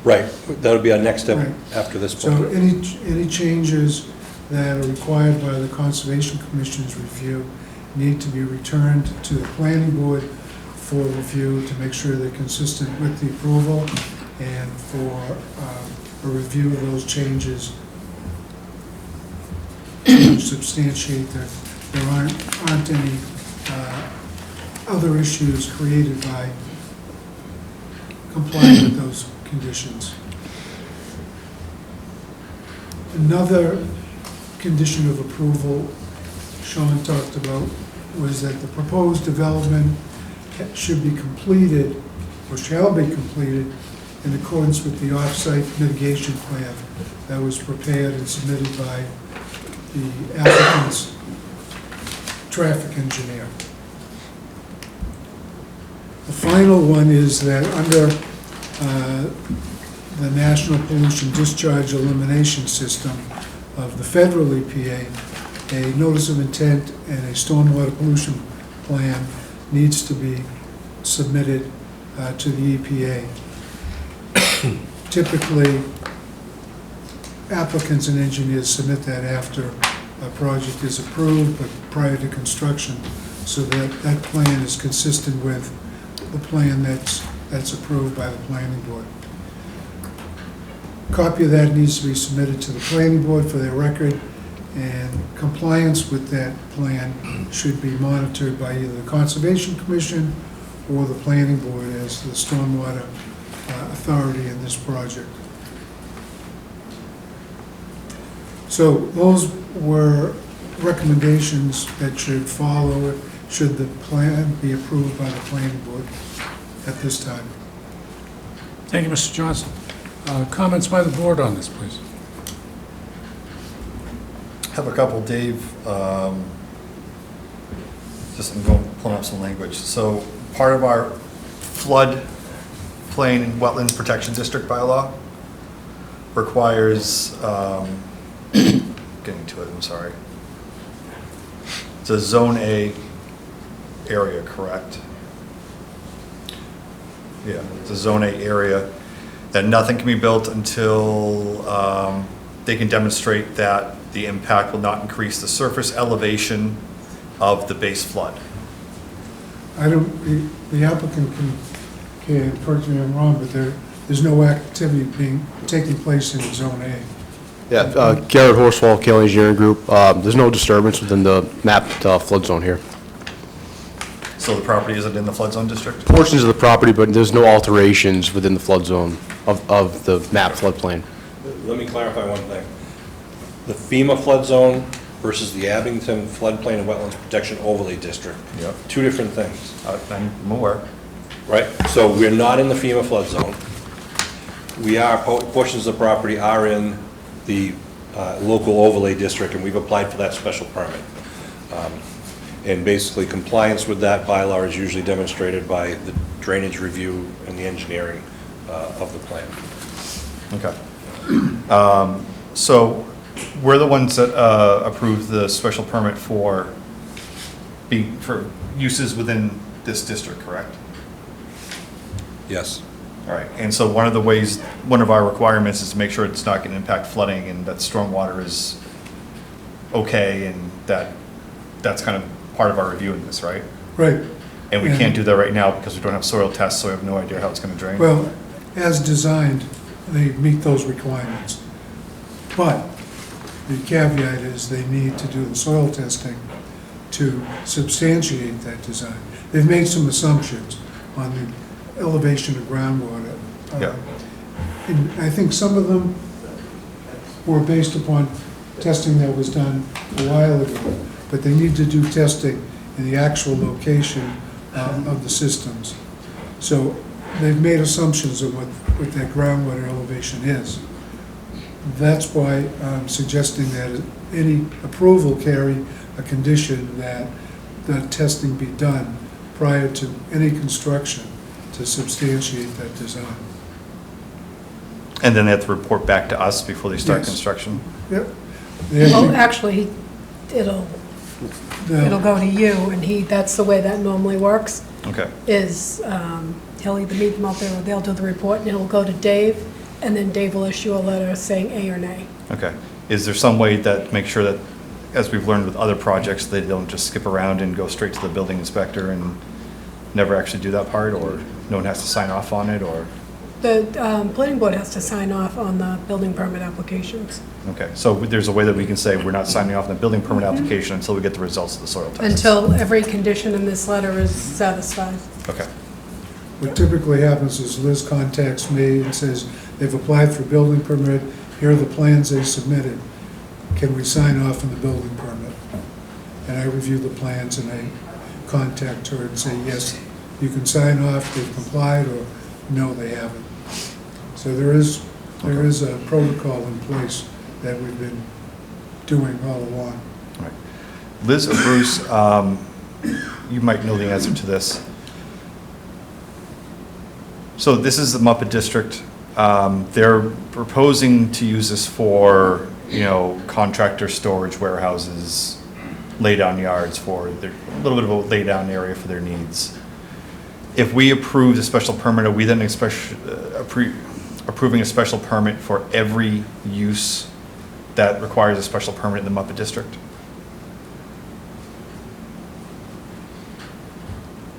Right, that would be our next step Right. after this So point. any changes that are required by the Conservation Commission's review need to be returned to the planning board for review to make sure they're consistent with the approval, and for a review of those changes to substantiate that there aren't any other issues created by complying with those conditions. Another condition of approval Sean talked about was that the proposed development should be completed, or shall be completed, in accordance with the off-site mitigation plan that was prepared and submitted by the applicant's traffic engineer. The final one is that under the National Pollution Discharge Elimination System of the federal EPA, a notice of intent and a stormwater pollution plan needs to be submitted to the EPA. Typically, applicants and engineers submit that after a project is approved, but prior to construction, so that that plan is consistent with the plan that's approved by the planning board. A copy of that needs to be submitted to the planning board for their record, and compliance with that plan should be monitored by either the Conservation Commission or the planning board as the stormwater authority in this project. So those were recommendations that should follow should the plan be approved by the planning board at this time. Thank you, Mr. Johnson. Comments by the board on this, please. Have a couple, Dave. Just I'm pulling up some language. So part of our flood plain and wetlands protection district bylaw requires, getting to it, I'm sorry. It's a Zone A area, correct? Yeah, it's a Zone A area, that nothing can be built until they can demonstrate that the impact will not increase the surface elevation of the base flood. I don't, the applicant can correct me if I'm wrong, but there's no activity taking place in Zone A. Yeah, Garrett Horsfall, Kelly Engineering Group. There's no disturbance within the mapped flood zone here. So the property isn't in the flood zone district? Portions of the property, but there's no alterations within the flood zone of the mapped floodplain. Let me clarify one thing. The FEMA flood zone versus the Abington Floodplain and Wetlands Protection Overlay District. Yep. Two different things, I'm aware. right? So we're not in the FEMA flood zone. We are, portions of the property are in the local overlay district, and we've applied for that special permit. And basically, compliance with that bylaw is usually demonstrated by the drainage review and the engineering of the plan. Okay. So we're the ones that approved the special permit for uses within this district, correct? Yes. All right, and so one of our requirements is to make sure it's not going to impact flooding and that stormwater is okay, and that's kind of part of our review in this, right? Right. And we can't do that right now because we don't have soil tests, so we have no idea how it's going to drain. Well, as designed, they meet those requirements. But the caveat is they need to do the soil testing to substantiate that design. They've made some assumptions on the elevation of groundwater. Yeah. And I think some of them were based upon testing that was done a while ago, but they need to do testing in the actual location of the systems. So they've made assumptions of what that groundwater elevation is. That's why I'm suggesting that any approval carry a condition that that testing be done prior to any construction to substantiate that design. And then they have to report back to us before they start Yes. construction? Yep. Oh, actually, it'll go to you, and that's the way that normally works, Okay. is he'll either meet them out there, or they'll do the report, and it'll go to Dave, and then Dave will issue a letter saying A or nay. Okay. Is there some way that, make sure that, as we've learned with other projects, they don't just skip around and go straight to the building inspector and never actually do that part, or no one has to sign off on it, or? The planning board has to sign off on the building permit applications Okay, so there's a way that we can say we're not signing off on the building permit application until we get the results of the soil test? until every condition in this letter is satisfied. Okay, What typically happens is Liz contacts me and says, they've applied for building permit, here are the plans they submitted. Can we sign off on the building permit? And I review the plans and I contact her and say, yes, you can sign off, they've complied, or no, they haven't. So there is a protocol in place that we've been doing all along. all right. Liz or Bruce, you might know the answer to this. So this is the Muppet District. They're proposing to use this for, contractor storage warehouses, lay-down yards for a little bit of a lay-down area for their needs. If we approve the special permit, are we then approving a special permit for every use that requires a special permit in the Muppet District?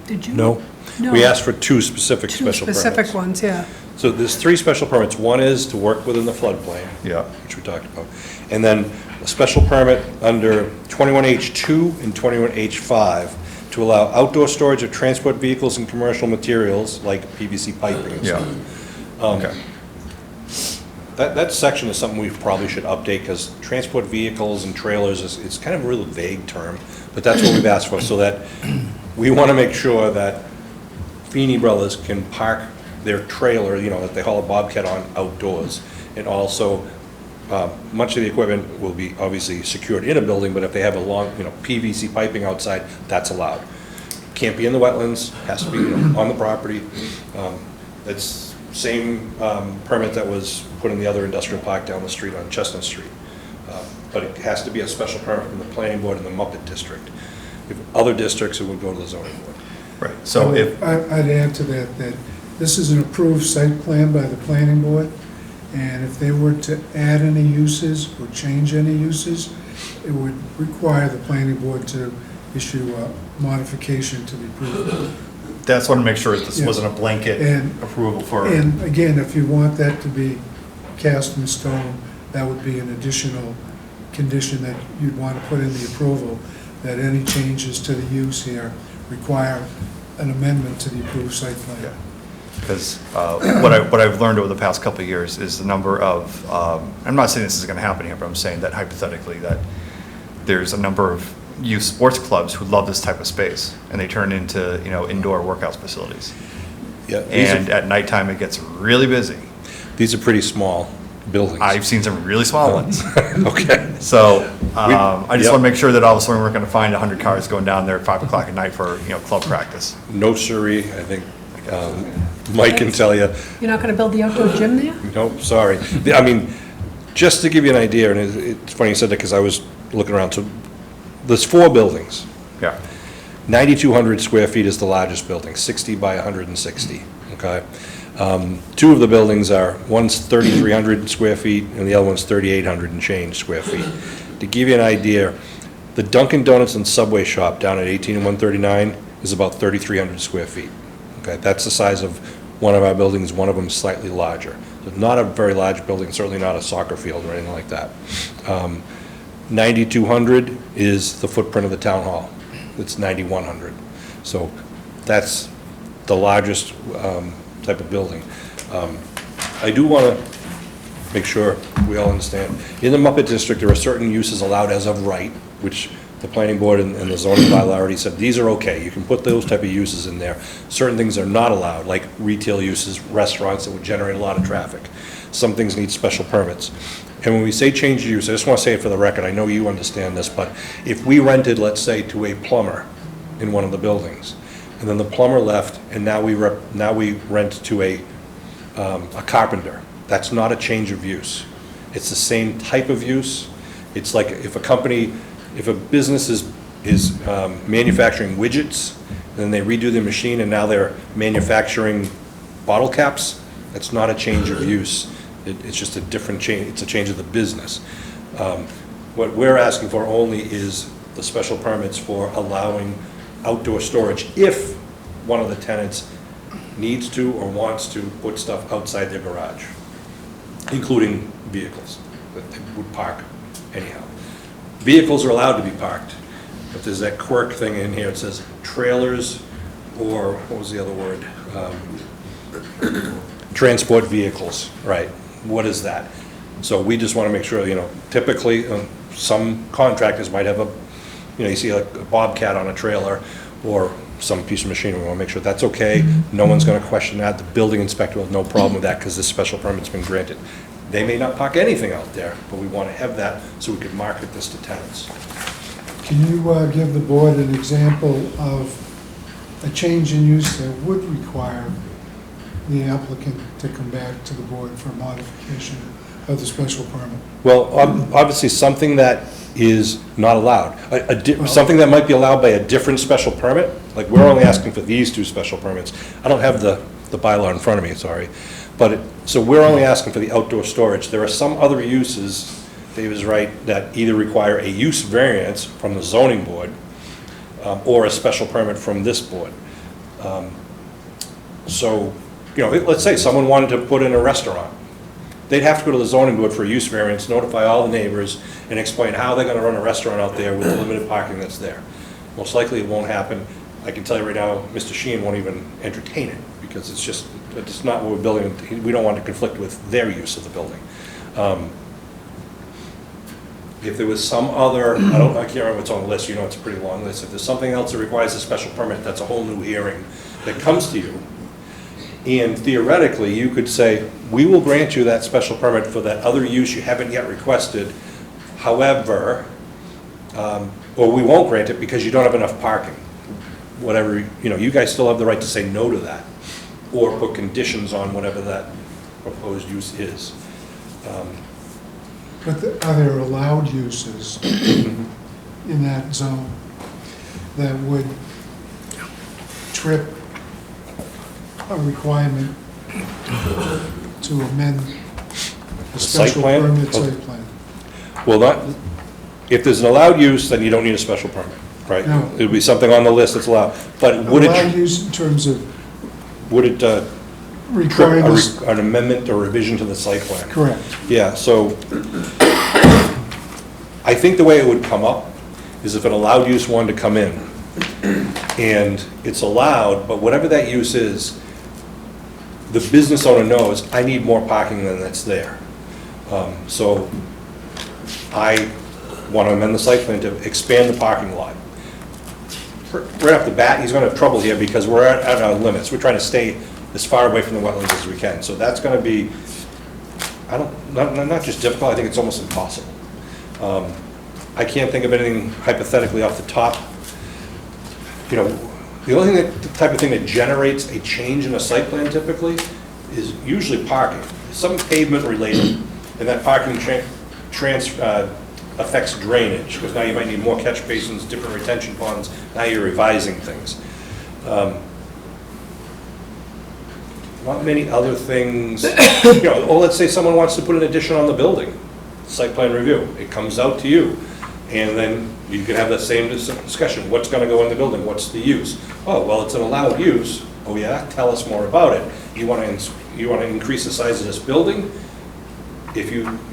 Did you? No. No. We asked for two specific Two special permits. specific ones, yeah. So there's three special permits. One is to work within the floodplain. Yeah. Which we talked about. And then a special permit under 21H2 and 21H5 to allow outdoor storage of transport vehicles and commercial materials like PVC piping and Yeah. stuff. Okay. That section is something we probably should update, because transport vehicles and trailers it's kind of a really vague term, but that's what we've asked for, so that we want to make sure that Feeney Brothers can park their trailer, that they haul a Bobcat on outdoors. And also, much of the equipment will be obviously secured in a building, but if they have a long, PVC piping outside, that's allowed. can't be in the wetlands, has to be, on the property. It's same permit that was put in the other industrial park down the street on Chestnut Street. But it has to be a special permit from the planning board in the Muppet district. If other districts, it would go to the zoning board. Right, so if, I'd add to that, that this is an approved site plan by the planning board, and if they were to add any uses or change any uses, it would require the planning board to issue a modification to the approval. that's what I make sure this Yeah. wasn't a blanket And- approval for. And again, if you want that to be cast in stone, that would be an additional condition that you'd want to put in the approval, that any changes to the use here require an amendment to the approved site plan. Because what I've learned over the past couple of years is the number of, I'm not saying this is going to happen here, but I'm saying that hypothetically, that there's a number of youth sports clubs who love this type of space, and they turn into, indoor workout facilities. Yeah, And at nighttime, it gets really busy. these are pretty small buildings. I've seen some really small ones. Okay. So I just Yep. want to make sure that all of a sudden we're going to find 100 cars going down there at 5 o'clock at night for, club practice. No siree, I think Mike can tell you. You're not going to build the outdoor gym there? Nope, sorry. I mean, just to give you an idea, and it's funny you said that because I was looking around, so there's 4 buildings. Yeah. 9,200 square feet is the largest building, 60 by 160, okay? 2 of the buildings are, one's 3,300 square feet and the other one's 3,800 and change square feet. To give you an idea, the Dunkin' Donuts and Subway shop down at 18 and 139 is about 3,300 square feet. Okay, that's the size of one of our buildings, one of them is slightly larger. So not a very large building, certainly not a soccer field or anything like that. 9,200 is the footprint of the town hall. It's 9,100. So that's the largest type of building. I do want to make sure we all understand. In the Muppet District, there are certain uses allowed as of right, which the planning board and the zoning bylaw already said, these are okay. You can put those type of uses in there. Certain things are not allowed, like retail uses, restaurants that would generate a lot of traffic. Some things need special permits. And when we say change of use, I just want to say it for the record, I know you understand this, but if we rented, let's say, to a plumber in one of the buildings, and then the plumber left, and now we rent to a carpenter, that's not a change of use. It's the same type of use. It's like if a business is manufacturing widgets, then they redo the machine and now they're manufacturing bottle caps, that's not a change of use. It's just a different change, it's a change of the business. What we're asking for only is the special permits for allowing outdoor storage if one of the tenants needs to or wants to put stuff outside their garage, including vehicles that they would park anyhow. Vehicles are allowed to be parked, but there's that quirk thing in here, it says trailers, or what was the other word? Transport vehicles, right, what is that? So we just want to make sure, typically, some contractors might have you see like a Bobcat on a trailer, or some piece of machinery, we want to make sure that's okay, no one's going to question that, the building inspector will have no problem with that, because this special permit's been granted. They may not park anything out there, but we want to have that so we could market this to tenants. Can you give the board an example of a change in use that would require the applicant to come back to the board for modification of the special permit? Well, obviously, something that is not allowed, something that might be allowed by a different special permit, like we're only asking for these 2 special permits. I don't have the bylaw in front of me, sorry. But, so we're only asking for the outdoor storage. There are some other uses, Dave is right, that either require a use variance from the zoning board or a special permit from this board. So, let's say someone wanted to put in a restaurant. They'd have to go to the zoning board for a use variance, notify all the neighbors, and explain how they're going to run a restaurant out there with the limited parking that's there. Most likely it won't happen. I can tell you right now, Mr. Sheehan won't even entertain it, because it's not what we're building. We don't want to conflict with their use of the building. If there was some other, I can't remember what's on the list, it's a pretty long list. If there's something else that requires a special permit, that's a whole new hearing that comes to you. And theoretically, you could say, we will grant you that special permit for that other use you haven't yet requested. However, or we won't grant it because you don't have enough parking. whatever, you guys still have the right to say no to that, or put conditions on whatever that proposed use is. But are there allowed uses in that zone that would trip a requirement to amend the Site special plan? permit site plan? Well, if there's an allowed use, then you don't need a special permit, right? No. It'll be something on the list that's allowed, but would Allowed it, use in terms of trip requiring this, an amendment or revision to the site plan? correct. Yeah, so I think the way it would come up is if an allowed use wanted to come in, and it's allowed, but whatever that use is, the business owner knows, I need more parking than that's there. So I want to amend the site plan to expand the parking lot. Right off the bat, he's going to have trouble here because we're at our limits. We're trying to stay as far away from the wetlands as we can. So that's going to be, not just difficult, I think it's almost impossible. I can't think of anything hypothetically off the top. The only thing the type of thing that generates a change in a site plan typically is usually parking. Some pavement related, and that parking affects drainage, because now you might need more catch basins, different retention ponds, now you're revising things. Not many other things, let's say someone wants to put an addition on the building, site plan review, it comes out to you, and then you can have that same discussion, what's gonna go in the building, what's the use? Oh, well, it's an allowed use, oh yeah, tell us more about it. You wanna increase the size of this building?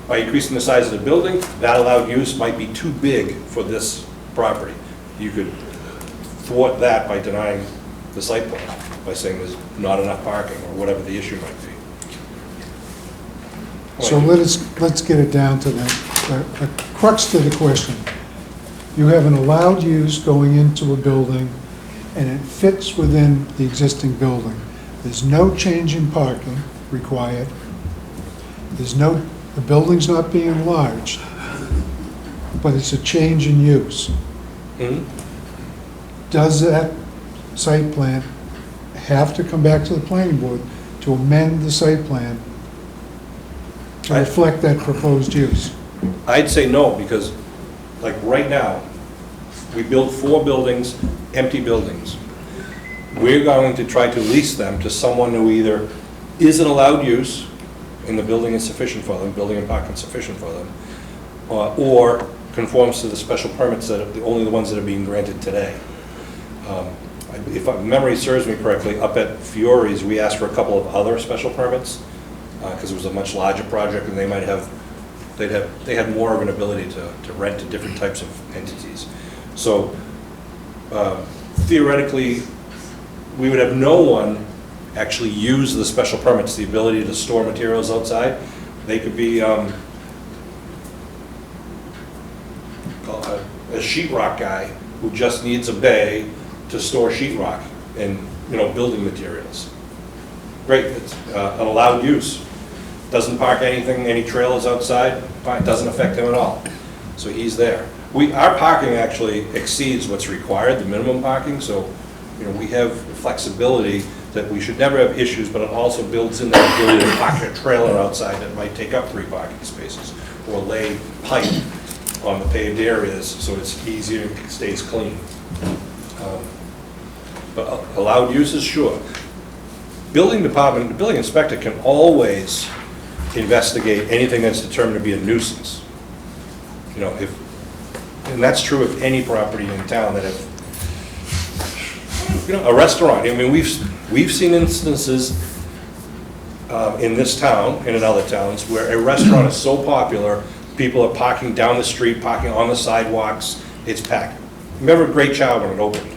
By increasing the size of the building, that allowed use might be too big for this property. You could thwart that by denying the site plan, by saying there's not enough parking, or whatever the issue might be. So let's get it down to the crux to the question. You have an allowed use going into a building, and it fits within the existing building. There's no change in parking required. The building's not being enlarged, but it's a change in use. Mhm. Does that site plan have to come back to the planning board to amend the site plan to reflect that proposed use? I'd say no, because like right now, we build 4 buildings, empty buildings. We're going to try to lease them to someone who either is an allowed use, and the building is sufficient for them, building and parking is sufficient for them, or conforms to the special permits that are only the ones that are being granted today. If memory serves me correctly, up at Fiore's, we asked for a couple of other special permits, because it was a much larger project, and they had more of an ability to rent to different types of entities. So theoretically, we would have no one actually use the special permits, the ability to store materials outside. They could be a sheetrock guy who just needs a bay to store sheetrock and, building materials. Great, it's an allowed use. Doesn't park anything, any trailers outside, fine, doesn't affect him at all. So he's there. Our parking actually exceeds what's required, the minimum parking, so, we have flexibility that we should never have issues, but it also builds in that ability to park a trailer outside that might take up 3 parking spaces, or lay pipe on the paved areas so it's easier and stays clean. But allowed uses, sure. Building department, the building inspector can always investigate anything that's determined to be a nuisance. And that's true of any property in town that have, a restaurant, we've seen instances in this town and in other towns where a restaurant is so popular, people are parking down the street, parking on the sidewalks, it's packed. Remember Great Chow when it opened?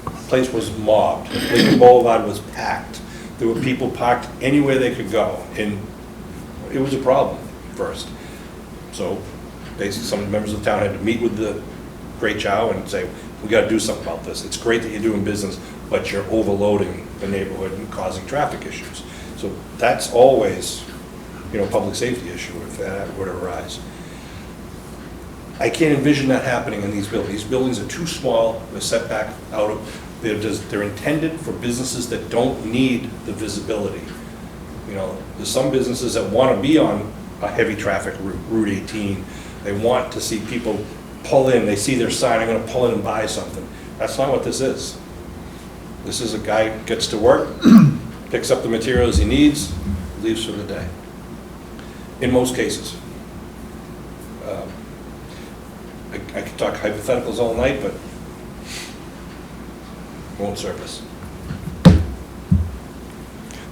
The place was mobbed, Lincoln Boulevard was packed. There were people parked anywhere they could go, and it was a problem first. So basically, some members of the town had to meet with the Great Chow and say, we gotta do something about this. It's great that you're doing business, but you're overloading the neighborhood and causing traffic issues. So that's always, a public safety issue if that were to arise. I can't envision that happening in these buildings. These buildings are too small, they're set back out of They're intended for businesses that don't need the visibility. You know, there's some businesses that want to be on a heavy traffic Route 18. They want to see people pull in, they see their sign, I'm going to pull in and buy something. That's not what this is. This is a guy gets to work, picks up the materials he needs, leaves for the day. In most cases. I could talk hypotheticals all night, but won't serve us.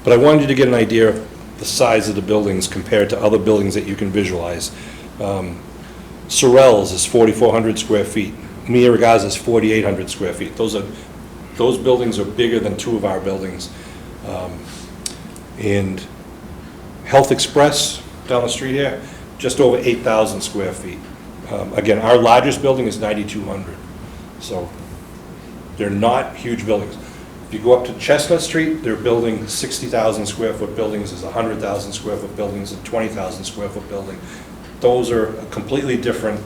But I wanted you to get an idea of the size of the buildings compared to other buildings that you can visualize. Sorrells is 4,400 square feet. Mia Ragazza is 4,800 square feet. Those buildings are bigger than two of our buildings. And Health Express down the street here, just over 8,000 square feet. Again, our largest building is 9,200. So they're not huge buildings. If you go up to Chestnut Street, they're building 60,000 square foot buildings, there's 100,000 square foot buildings, and 20,000 square foot building. Those are a completely different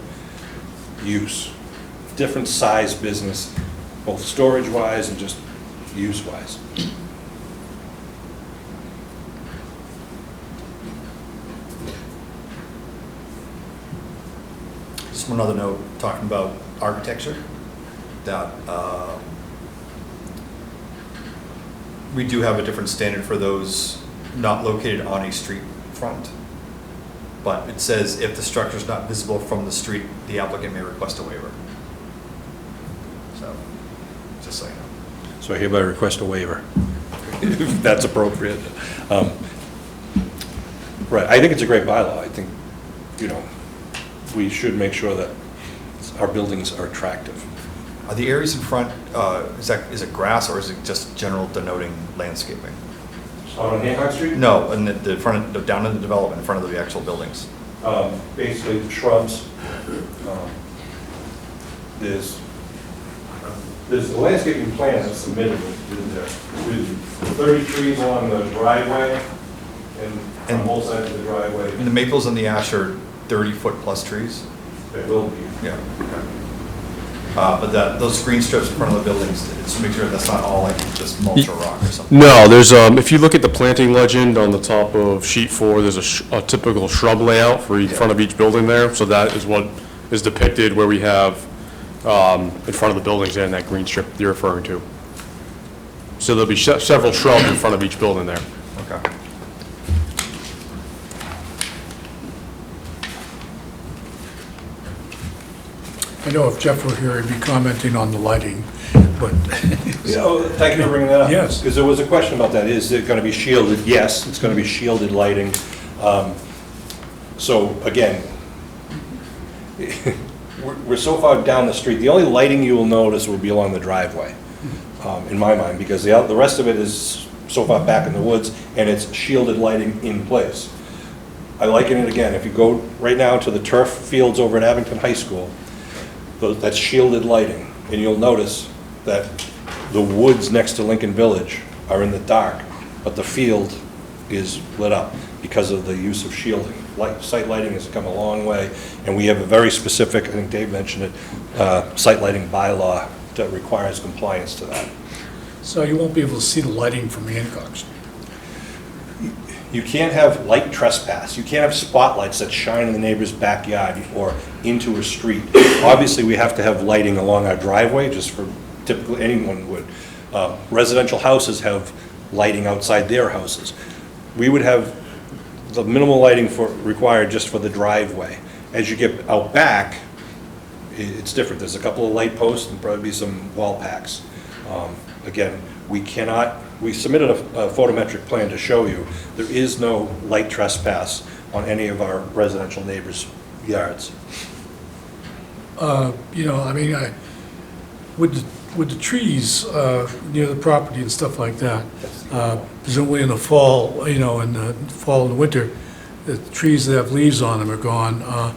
use, different size business, both storage-wise and just use-wise. Just one other note, talking about architecture, that we do have a different standard for those not located on a street front. But it says if the structure is not visible from the street, the applicant may request a waiver. So, just so you know. So I hereby request a waiver, if that's appropriate. Right, I think it's a great bylaw. I think, you know, we should make sure that our buildings are attractive. Are the areas in front, is it grass or is it just general denoting landscaping? On Hancock Street? No, in the front, down in the development, in front of the actual buildings. Basically shrubs. There's the landscaping plan that's submitted with 30 trees along the driveway and on both sides of the driveway. And the maples and the ash are 30-foot plus trees? There will be. Yeah. But those green strips in front of the buildings, just make sure that's not all like just mulch or rock or something. No, there's, if you look at the planting legend on the top of sheet 4, there's a typical shrub layout for each front of each building there. So that is what is depicted where we have in front of the buildings and that green strip you're referring to. So there'll be several shrubs in front of each building there. Okay. I know if Jeff were here, he'd be commenting on the lighting, but Thank you for bringing that up. Yes. Because there was a question about that. Is it going to be shielded? Yes, it's going to be shielded lighting. So again, we're so far down the street. The only lighting you will notice will be along the driveway, in my mind, because the rest of it is so far back in the woods, and it's shielded lighting in place. I liken it again. If you go right now to the turf fields over at Abington High School, that's shielded lighting, and you'll notice that the woods next to Lincoln Village are in the dark, but the field is lit up because of the use of shielding. Site lighting has come a long way, and we have a very specific, I think Dave mentioned it, site lighting bylaw that requires compliance to that. so you won't be able to see the lighting from Hancock Street. You can't have light trespass. You can't have spotlights that shine in the neighbor's backyard or into a street. Obviously, we have to have lighting along our driveway, just for typically anyone would. Residential houses have lighting outside their houses. We would have the minimal lighting required just for the driveway. As you get out back, it's different. There's a couple of light posts and probably be some wall packs. Again, we submitted a photometric plan to show you, there is no light trespass on any of our residential neighbors' yards. You know, I mean, with the trees near the property and stuff like that, presumably in the fall, you know, in the fall and the winter, the trees that have leaves on them are gone.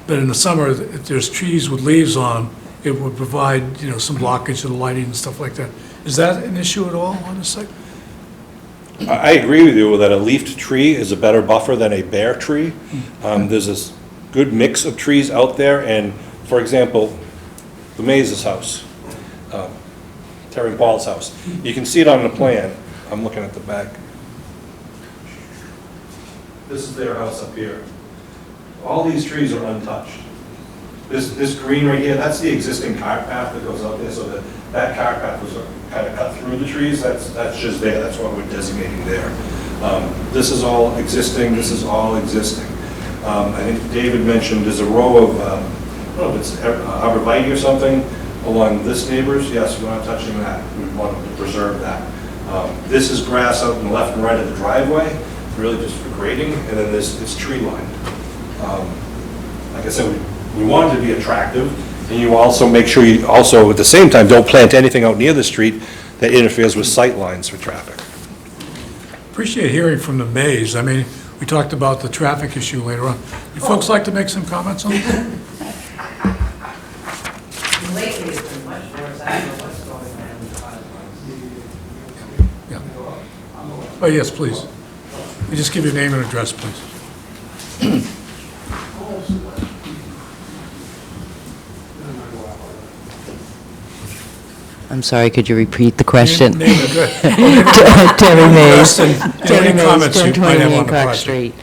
But in the summer, if there's trees with leaves on them, it would provide, you know, some blockage to the lighting and stuff like that. Is that an issue at all on the site? I agree with you that a leafed tree is a better buffer than a bare tree. There's this good mix of trees out there, and for example, the Maze's house. Terry and Paul's house. You can see it on the plan. I'm looking at the back. This is their house up here. All these trees are untouched. This green right here, that's the existing cart path that goes out there, so that cart path was kind of cut through the trees. That's just there. That's what we're designating there. This is all existing. This is all existing. I think David mentioned there's a row of, I don't know if it's arborvitae or something along this neighbor's. Yes, we're not touching that. We want to preserve that. This is grass out on the left and right of the driveway, really just for grading, and then this tree line. Like I said, we want it to be attractive, and you also make sure you also, at the same time, don't plant anything out near the street that interferes with sight lines for traffic. Appreciate hearing from the Mays. I mean, we talked about the traffic issue later on. You folks like to make some comments on it? Lately, it's been much worse. I don't know what's going on with the Yeah. Oh, yes, please. You just give your name and address, please. I'm sorry, could you repeat the question? Name and address. Terry Mays. Any comments you might have on the Hancock project? Street.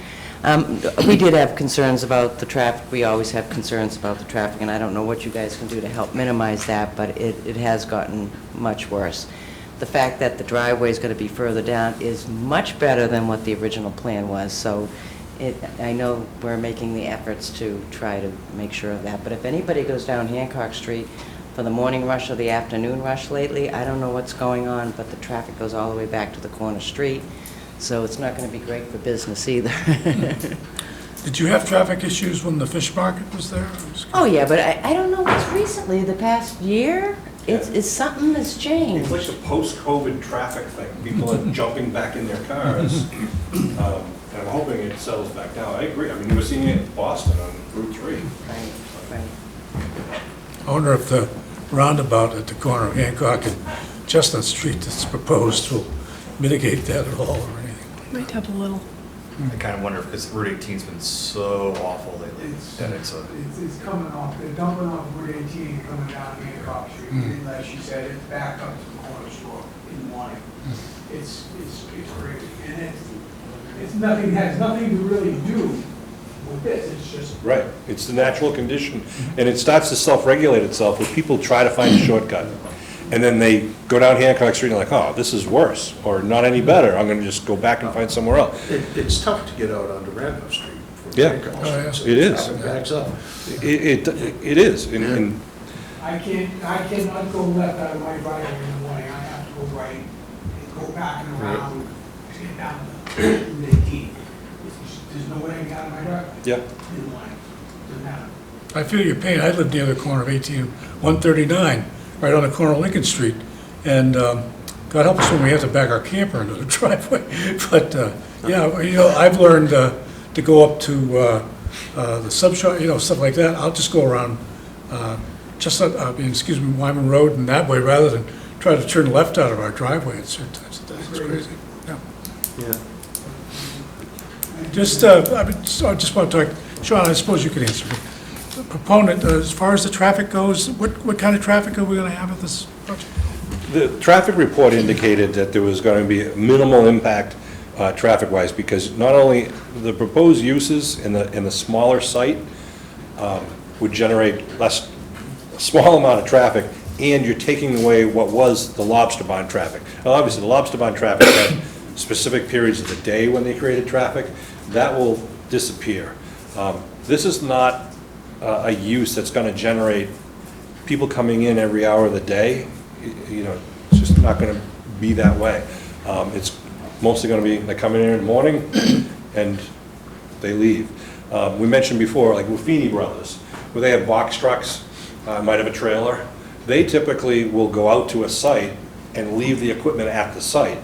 We did have concerns about the traffic. We always have concerns about the traffic, and I don't know what you guys can do to help minimize that, but it has gotten much worse. The fact that the driveway is going to be further down is much better than what the original plan was, so I know we're making the efforts to try to make sure of that, but if anybody goes down Hancock Street for the morning rush or the afternoon rush lately, I don't know what's going on, but the traffic goes all the way back to the corner street, so it's not going to be great for business either. Did you have traffic issues when the fish market was there? Oh, yeah, but I don't know what's recently, the past year, it's something that's It's changed. like a post-COVID traffic thing. People are jumping back in their cars. And I'm hoping it settles back down. I agree. I mean, you were seeing it in Boston on Route 3. Right, right. I wonder if the roundabout at the corner of Hancock and Chestnut Street that's proposed will mitigate that at all or anything. Might help a little. I kind of wonder, because Route 18's been so awful lately, that it's a, It's coming off, they're dumping off Route 18, coming down Hancock Street, and like she said, it's back up to the corner store in the morning. It's crazy, and it's nothing, has nothing to really do with this, it's just. Right. It's the natural condition. And it starts to self-regulate itself when people try to find a shortcut. And then they go down Hancock Street and like, oh, this is worse, or not any better. I'm going to just go back and find somewhere else. It's tough to get out onto Randolph Street. from Yeah. Hancock Oh, yeah. Street. It is. Traffic backs up. It is. And I cannot go left out of my driveway in the morning, I have to go right, and go back and around, to get down to Route 18. There's no way I can get out of my driveway yeah. in the morning, doesn't happen. I feel your pain. I live near the corner of 18 and 139, right on the corner of Lincoln Street. And God help us when we have to back our camper into the driveway. But, yeah, you know, I've learned to go up to the sub shop, you know, stuff like that. I'll just go around Wyman Road and that way rather than try to turn left out of our driveway at certain times of the day. It's crazy. Yeah. Yeah. Just, I just want to talk, Sean, I suppose you could answer me. The proponent, as far as the traffic goes, what kind of traffic are we going to have at this project? The traffic report indicated that there was going to be minimal impact traffic-wise, because not only the proposed uses in the smaller site would generate a small amount of traffic, and you're taking away what was the Lobster Bond traffic. Now, obviously, the Lobster Bond traffic had specific periods of the day when they created traffic. That will disappear. This is not a use that's going to generate people coming in every hour of the day. You know, it's just not going to be that way. It's mostly going to be, they come in here in the morning and they leave. We mentioned before, like Ruffini Brothers, where they have box trucks, might have a trailer. They typically will go out to a site and leave the equipment at the site.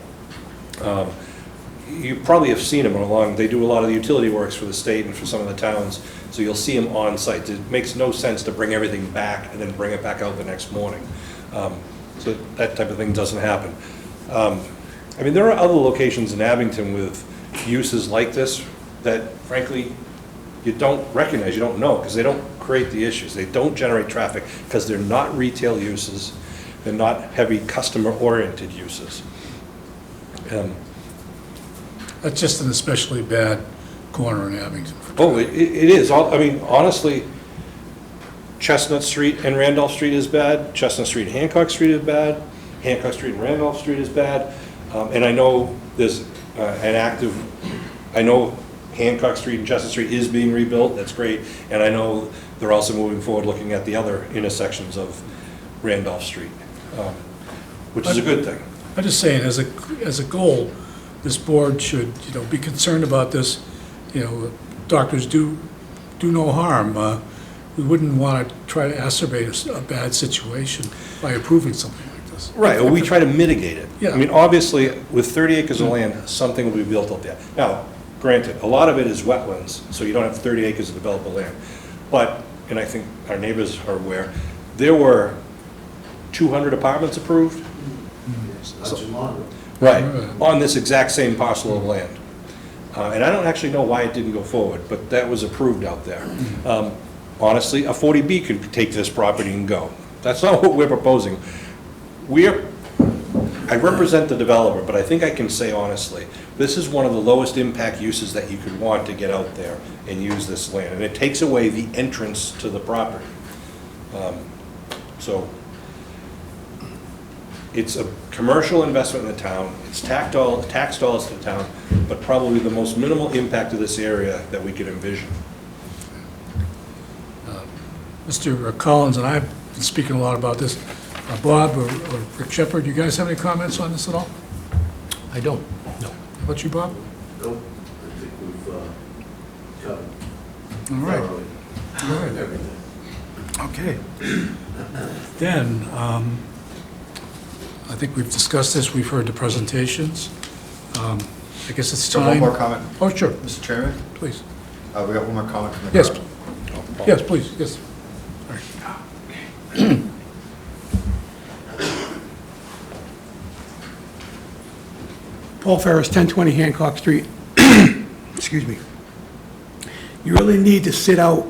You probably have seen them along, they do a lot of the utility works for the state and for some of the towns, so you'll see them on site. It makes no sense to bring everything back and then bring it back out the next morning. So that type of thing doesn't happen. I mean, there are other locations in Abington with uses like this that frankly you don't recognize, you don't know, because they don't create the issues. They don't generate traffic because they're not retail uses. They're not heavy customer-oriented uses. That's just an especially bad corner in Abington. Oh, it is. I mean, honestly, Chestnut Street and Randolph Street is bad. Chestnut Street and Hancock Street is bad. Hancock Street and Randolph Street is bad. And I know there's I know Hancock Street and Chestnut Street is being rebuilt. That's great. And I know they're also moving forward looking at the other intersections of Randolph Street, which is a good thing. I'm just saying, as a goal, this board should, be concerned about this. Doctors do no harm. We wouldn't want to try to exacerbate a bad situation by approving something like this. Right, or we try to mitigate it. Yeah. I mean, obviously, with 30 acres of land, something will be built up there. Now, granted, a lot of it is wetlands, so you don't have 30 acres of developable land. But, and I think our neighbors are aware, there were 200 apartments approved. Right, on this exact same parcel of land. And I don't actually know why it didn't go forward, but that was approved out there. Honestly, a 40B could take this property and go. That's not what we're proposing. I represent the developer, but I think I can say honestly, this is one of the lowest impact uses that you could want to get out there and use this land. And it takes away the entrance to the property. So it's a commercial investment in the town. It's tax dollars to the town, but probably the most minimal impact to this area that we could envision. Mr. Collins and I have been speaking a lot about this. Bob or Rick Shepherd, you guys have any comments on this at all? I don't. No. How about you, Bob? Nope, I think we've covered All right. thoroughly All right. everything. Okay. Then, I think we've discussed this, we've heard the presentations. I guess it's So time. one more comment, Oh, sure, Mr. Chairman? please. We got one more comment from the Yes, crowd. yes, please, yes. Paul Ferris, 1020 Hancock Street. Excuse me. You really need to sit out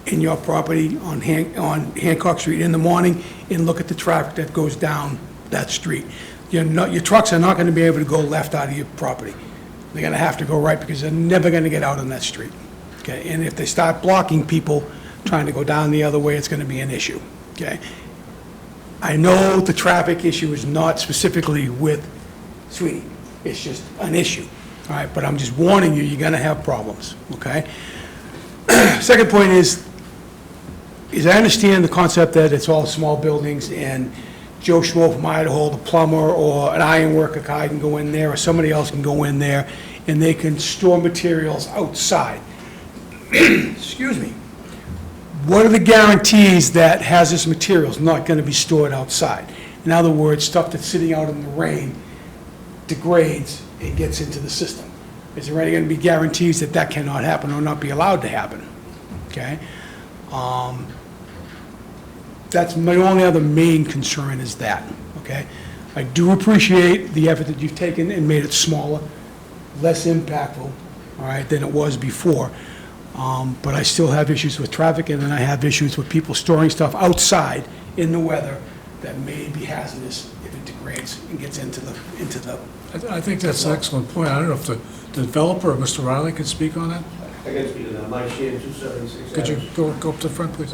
in your property on Hancock Street in the morning and look at the traffic that goes down that street. Your trucks are not going to be able to go left out of your property. They're going to have to go right because they're never going to get out on that street. Okay, and if they start blocking people trying to go down the other way, it's going to be an issue. Okay? I know the traffic issue is not specifically with Sweeney. It's just an issue, all right? But I'm just warning you, you're gonna have problems, okay? Second point is I understand the concept that it's all small buildings and Joe Schmo from Idaho, the plumber, or an iron worker guy can go in there, or somebody else can go in there, and they can store materials outside. Excuse me. What are the guarantees that hazardous material is not gonna be stored outside? In other words, stuff that's sitting out in the rain degrades and gets into the system. Is there any going to be guarantees that that cannot happen or not be allowed to happen? Okay? That's my only other main concern is that, okay? I do appreciate the effort that you've taken and made it smaller, less impactful, all right, than it was before. But I still have issues with traffic, and then I have issues with people storing stuff outside in the weather that may be hazardous if it degrades and gets into the I think that's an excellent point. I don't know if the developer or Mr. Riley could speak on that? I can speak to that, Mike Sheehan, 276. Could you go up to the front, please?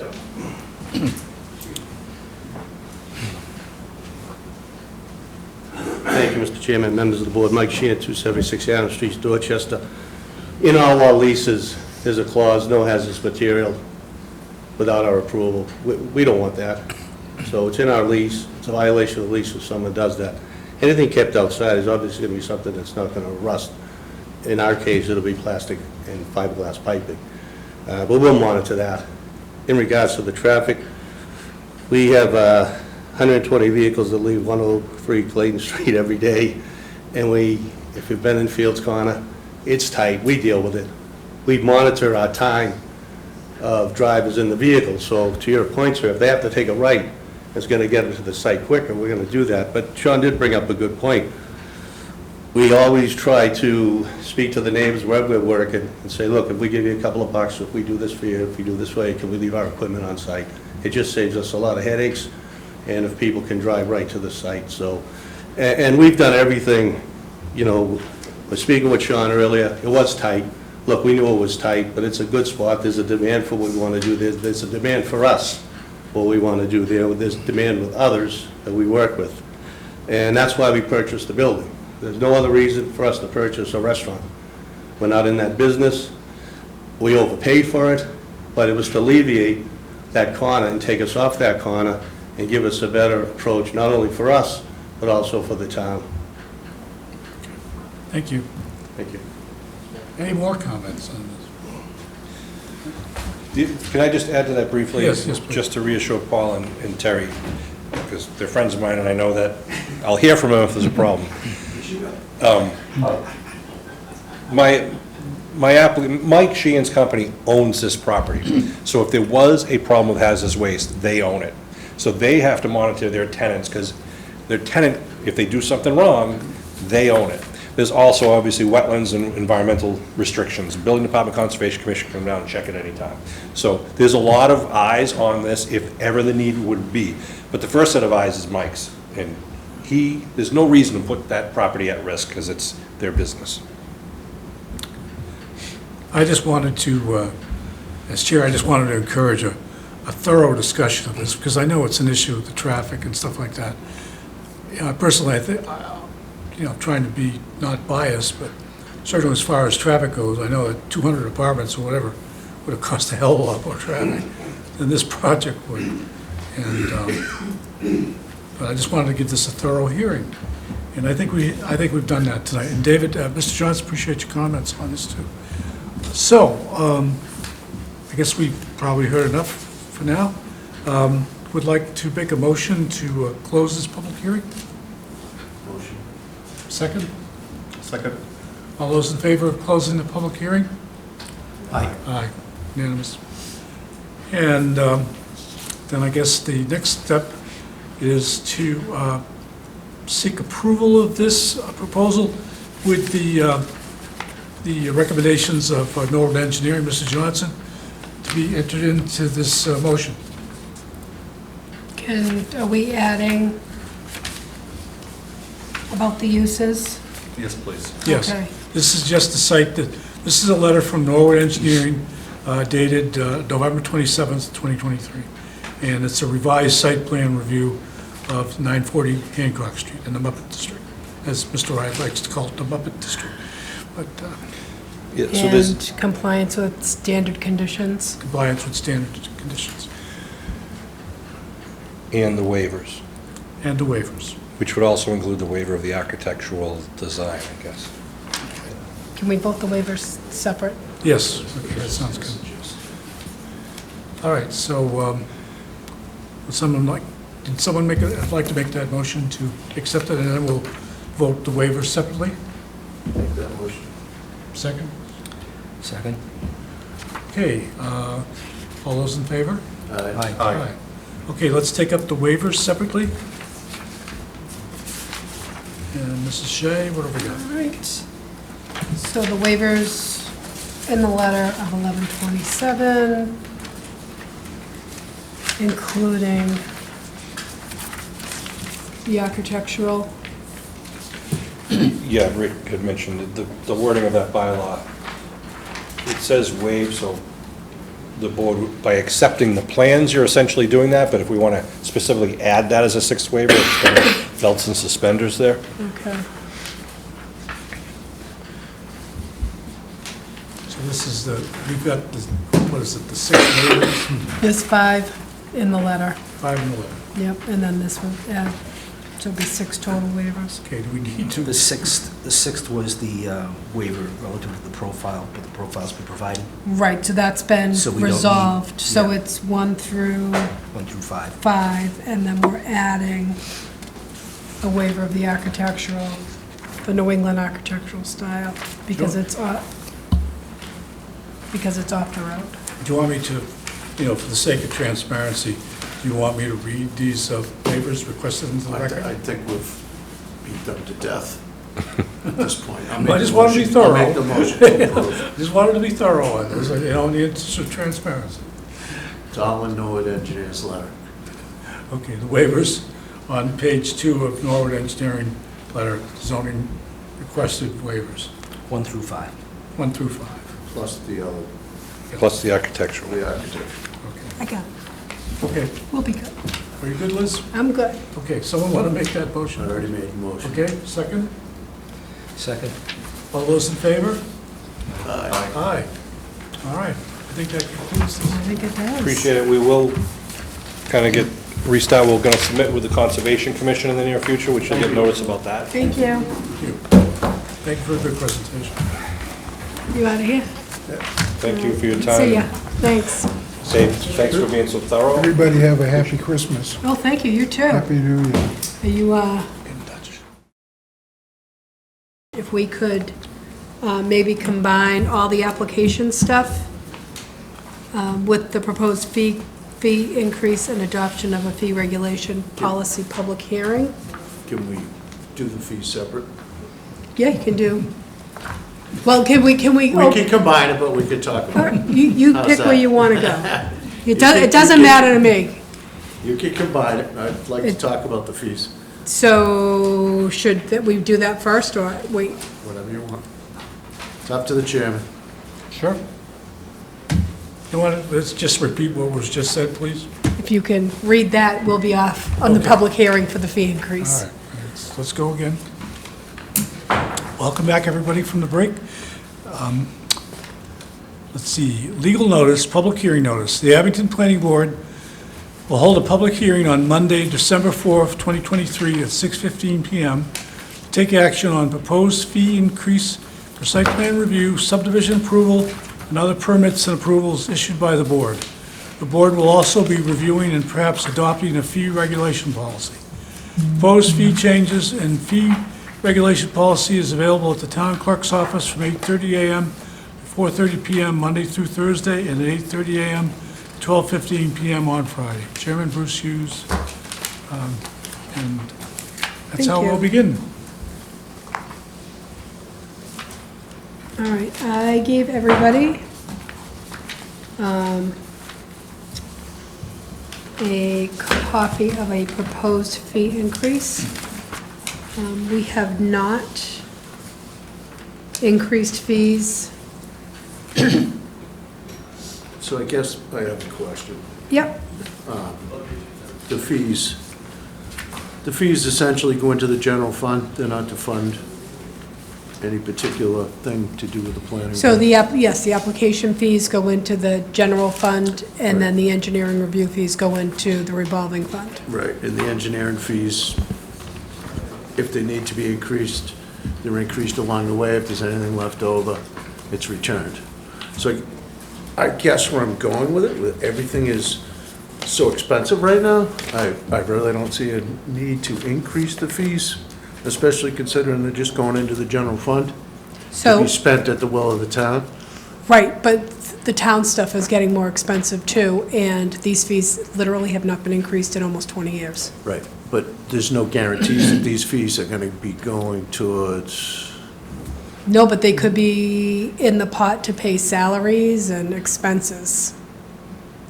Thank you, Mr. Chairman, members of the board. Mike Sheehan, 276 Adams Street, Dorchester. In all our leases, there's a clause, no hazardous material without our approval. We don't want that. So it's in our lease. It's a violation of the lease if someone does that. Anything kept outside is obviously going to be something that's not going to rust. In our case, it'll be plastic and fiberglass piping. But we'll monitor that. In regards to the traffic, we have 120 vehicles that leave 103 Clayton Street every day. And if you've been in Fields Corner, it's tight. We deal with it. We monitor our time of drivers in the vehicle. So to your point, sir, if they have to take a right, it's going to get them to the site quicker, we're going to do that. But Sean did bring up a good point. We always try to speak to the neighbors wherever we're working and say, look, if we give you a couple of bucks, if we do this for you, if we do this way, can we leave our equipment on site? It just saves us a lot of headaches, and if people can drive right to the site, so. And we've done everything, you know, I was speaking with Sean earlier, it was tight. Look, we knew it was tight, but it's a good spot, there's a demand for what we want to do, there's a demand for us, what we want to do there, there's demand with others that we work with. And that's why we purchased the building. There's no other reason for us to purchase a restaurant. We're not in that business, we overpaid for it, but it was to alleviate that corner and take us off that corner and give us a better approach, not only for us, but also for the town. Thank you. Thank you. Any more comments on this? Can I just add to that briefly? Yes, yes, please. Just to reassure Paul and Terry, because they're friends of mine, and I know that I'll hear from them if there's a problem. Mike Sheehan's company owns this property. So if there was a problem with hazardous waste, they own it. So they have to monitor their tenants, because their tenant, if they do something wrong, they own it. There's also obviously wetlands and environmental restrictions. Building Department, Conservation Commission come down and check it anytime. So there's a lot of eyes on this if ever the need would be. But the first set of eyes is Mike's. And there's no reason to put that property at risk because it's their business. I just wanted to, as chair, I just wanted to encourage a thorough discussion of this, because I know it's an issue with the traffic and stuff like that. Personally, I think, I'm trying to be not biased, but certainly as far as traffic goes, I know that 200 apartments or whatever would have cost a hell of a lot more traffic than this project would. And, but I just wanted to give this a thorough hearing. And I think we've done that tonight. And David, Mr. Johnson, appreciate your comments on this too. So, I guess we've probably heard enough for now. Would like to make a motion to close this public hearing? Motion. Second? Second? All those in favor of closing the public hearing? Aye. Aye, unanimous. And then I guess the next step is to seek approval of this proposal with the recommendations of Norwood Engineering, Mr. Johnson, to be entered into this motion. Are we adding about the uses? Yes, please. Yes. Okay. This is just the site that, this is a letter from Norwood Engineering dated November 27th, 2023. And it's a revised site plan review of 940 Hancock Street in the Muppet District, as Mr. Wright likes to call it, the Muppet District. But Yeah, so there's, And compliance with standard conditions? compliance with standard conditions and the waivers, and the waivers. which would also include the waiver of the architectural design, I guess. Can we vote the waivers separate? Yes, okay, that sounds good. All right, so would someone did someone like to make that motion to accept it, and then we'll vote the waivers separately? Make that motion. Second? Second? Okay, all those in favor? Aye. Aye. Okay, let's take up the waivers separately. And Mrs. Shea, what have we got? All right. So the waivers in the letter of 1127, including the architectural. Yeah, Rick had mentioned the wording of that bylaw. It says waive, so the board, by accepting the plans, you're essentially doing that, but if we want to specifically add that as a sixth waiver, it's kind of belts and suspenders there. Okay. So this is we've got, what is it, the 6 waivers? There's 5 in the letter. 5 and 11. Yep, and then this one, so it'll be 6 total waivers. Okay, do we need to? The sixth was the waiver relative to the profile, but the profile's been provided, Right, so that's been So we don't need- resolved. So yeah. it's 1 through 1 through 5. 5, and then we're adding a waiver of the architectural, the New England architectural style, because Sure. it's off the road. Do you want me to, for the sake of transparency, do you want me to read these waivers requested into the I record? think we've beat them to death at this point. I just want to be thorough. I'll make the motion to approve. Just wanted to be thorough on this, in the interest of transparency. Darwin Norwood Engineers letter. Okay, the waivers on page 2 of Norwood Engineering letter, zoning requested waivers, 1 through 5. 1 through 5. Plus the other, Plus the architectural. the architecture. I got it. Okay, We'll be good. are you good, Liz? I'm good. Okay, someone want to make that motion? I already made the motion. Okay, second? Second. All those in favor? Aye. Aye. All right, I think that concludes I this. think it does. Appreciate it. We will kind of get, restart, we're going to submit with the Conservation Commission in the near future, which you'll get notice about that. Thank you. Thank you. Thank you for a good presentation. You out of here? Thank you for your time. See ya. Thanks. Dave, thanks for being so thorough. Everybody have a happy Christmas. Oh, thank you. You too. Happy New Year. Are you, In touch. if we could maybe combine all the application stuff with the proposed fee increase and adoption of a fee regulation policy public hearing? Can we do the fees separate? Yeah, you can do. Well, can we? We can combine it, but we could talk about it. You How's pick where that? you want to go. It doesn't matter to me. You can combine it. I'd like to talk about the fees, So should we do that first or wait? whatever you want. It's up to the chairman. Sure. You want to, let's just repeat what was just said, please? If you can read that, we'll be off on the Okay. public hearing for the fee All increase. right, let's go again. Welcome back, everybody, from the break. Let's see, legal notice, public hearing notice. The Abington Planning Board will hold a public hearing on Monday, December 4th, 2023, at 6:15 PM. to Take action on proposed fee increase for site plan review, subdivision approval, and other permits and approvals issued by the board. The board will also be reviewing and perhaps adopting a fee regulation policy. Proposed fee changes and fee regulation policy is available at the town clerk's office from 8:30 a.m. to 4:30 p.m. Monday through Thursday, and at 8:30 a.m. to 12:15 p.m. on Friday. Chairman Bruce Hughes, and that's Thank how you. we'll begin. All right, I gave everybody a copy of a proposed fee increase. We have not increased fees. So I guess I have a question. Yep, The fees essentially go into the general fund, they're not to fund any particular thing to do with the planning. so board? yes, the application fees go into the general fund, and then the engineering review fees go into the revolving fund. Right, and the engineering fees, if they need to be increased, they're increased along the way. If there's anything left over, it's returned. So I guess where I'm going with it, with everything is so expensive right now, I really don't see a need to increase the fees, especially considering they're just going into the general fund to So, be spent at the will of the town. right, but the town stuff is getting more expensive too, and these fees literally have not been increased in almost 20 years. Right, but there's no guarantees that these fees are gonna be going towards, No, but they could be in the pot to pay salaries and expenses.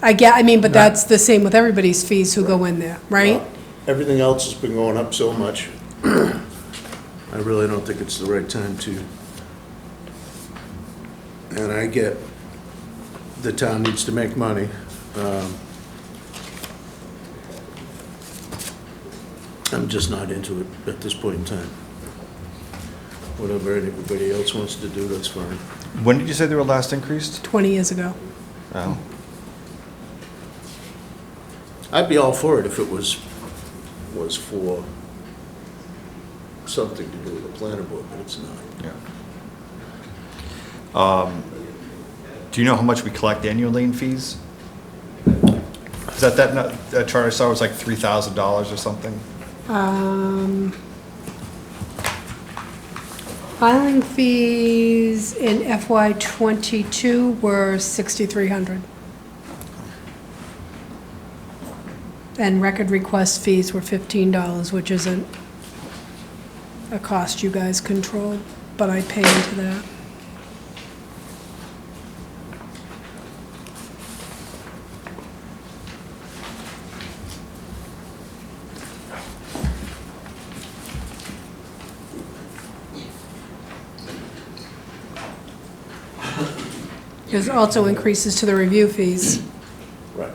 But that's the same with everybody's fees who go in there, right? everything else has been going up so much. I really don't think it's the right time to. And I get the town needs to make money. I'm just not into it at this point in time. Whatever everybody else wants to do, that's fine. When did you say they were last increased? 20 years ago. Oh. I'd be all for it if it was for something to do with the planning board, but it's not. Yeah. Do you know how much we collect annually in fees? Is that chart I saw was like $3,000 or something? Filing fees in FY '22 were $6,300. And record request fees were $15, which isn't a cost you guys control, but I pay into that. There's also increases to the review fees. Right.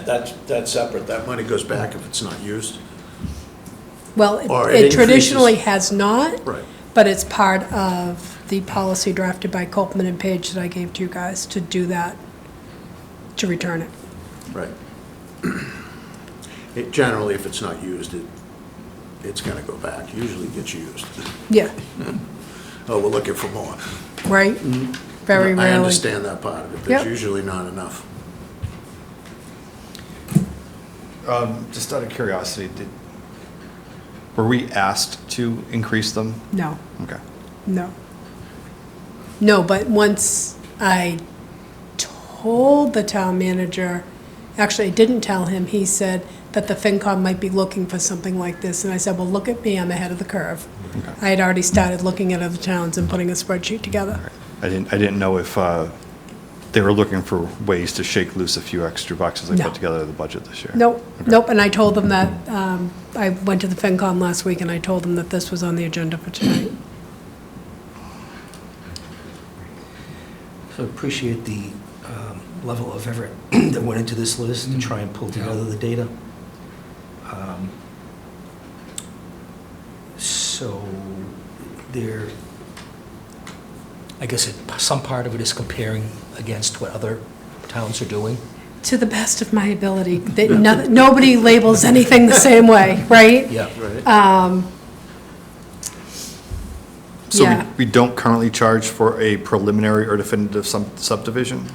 That's separate. That money goes back if it's not used. Well, Or it it traditionally increases. has not. Right. But it's part of the policy drafted by Copman and Page that I gave to you guys to do that, to return it. Right. Generally, if it's not used, it's gonna go back. Usually gets used. Yeah, Oh, we're looking for more. right? Very I rarely. understand that part of it. There's Yep. usually not enough. Just out of curiosity, were we asked to increase them? No, Okay. no. No, but once I told the town manager, actually, I didn't tell him, he said that the FinCom might be looking for something like this, and I said, well, look at me, I'm ahead of the curve. I had already started looking at other towns and putting a spreadsheet together. I didn't know if they were looking for ways to shake loose a few extra bucks as they No. put together the budget this year. Nope, Okay. nope, and I told them that, I went to the FinCom last week, and I told them that this was on the agenda for tonight. So I appreciate the level of effort that went into this list to try and pull together the data. So there, I guess some part of it is comparing against what other towns are doing. To the best of my ability, nobody labels anything the same way, right? Yeah. Right. So Yeah. we don't currently charge for a preliminary or definitive subdivision?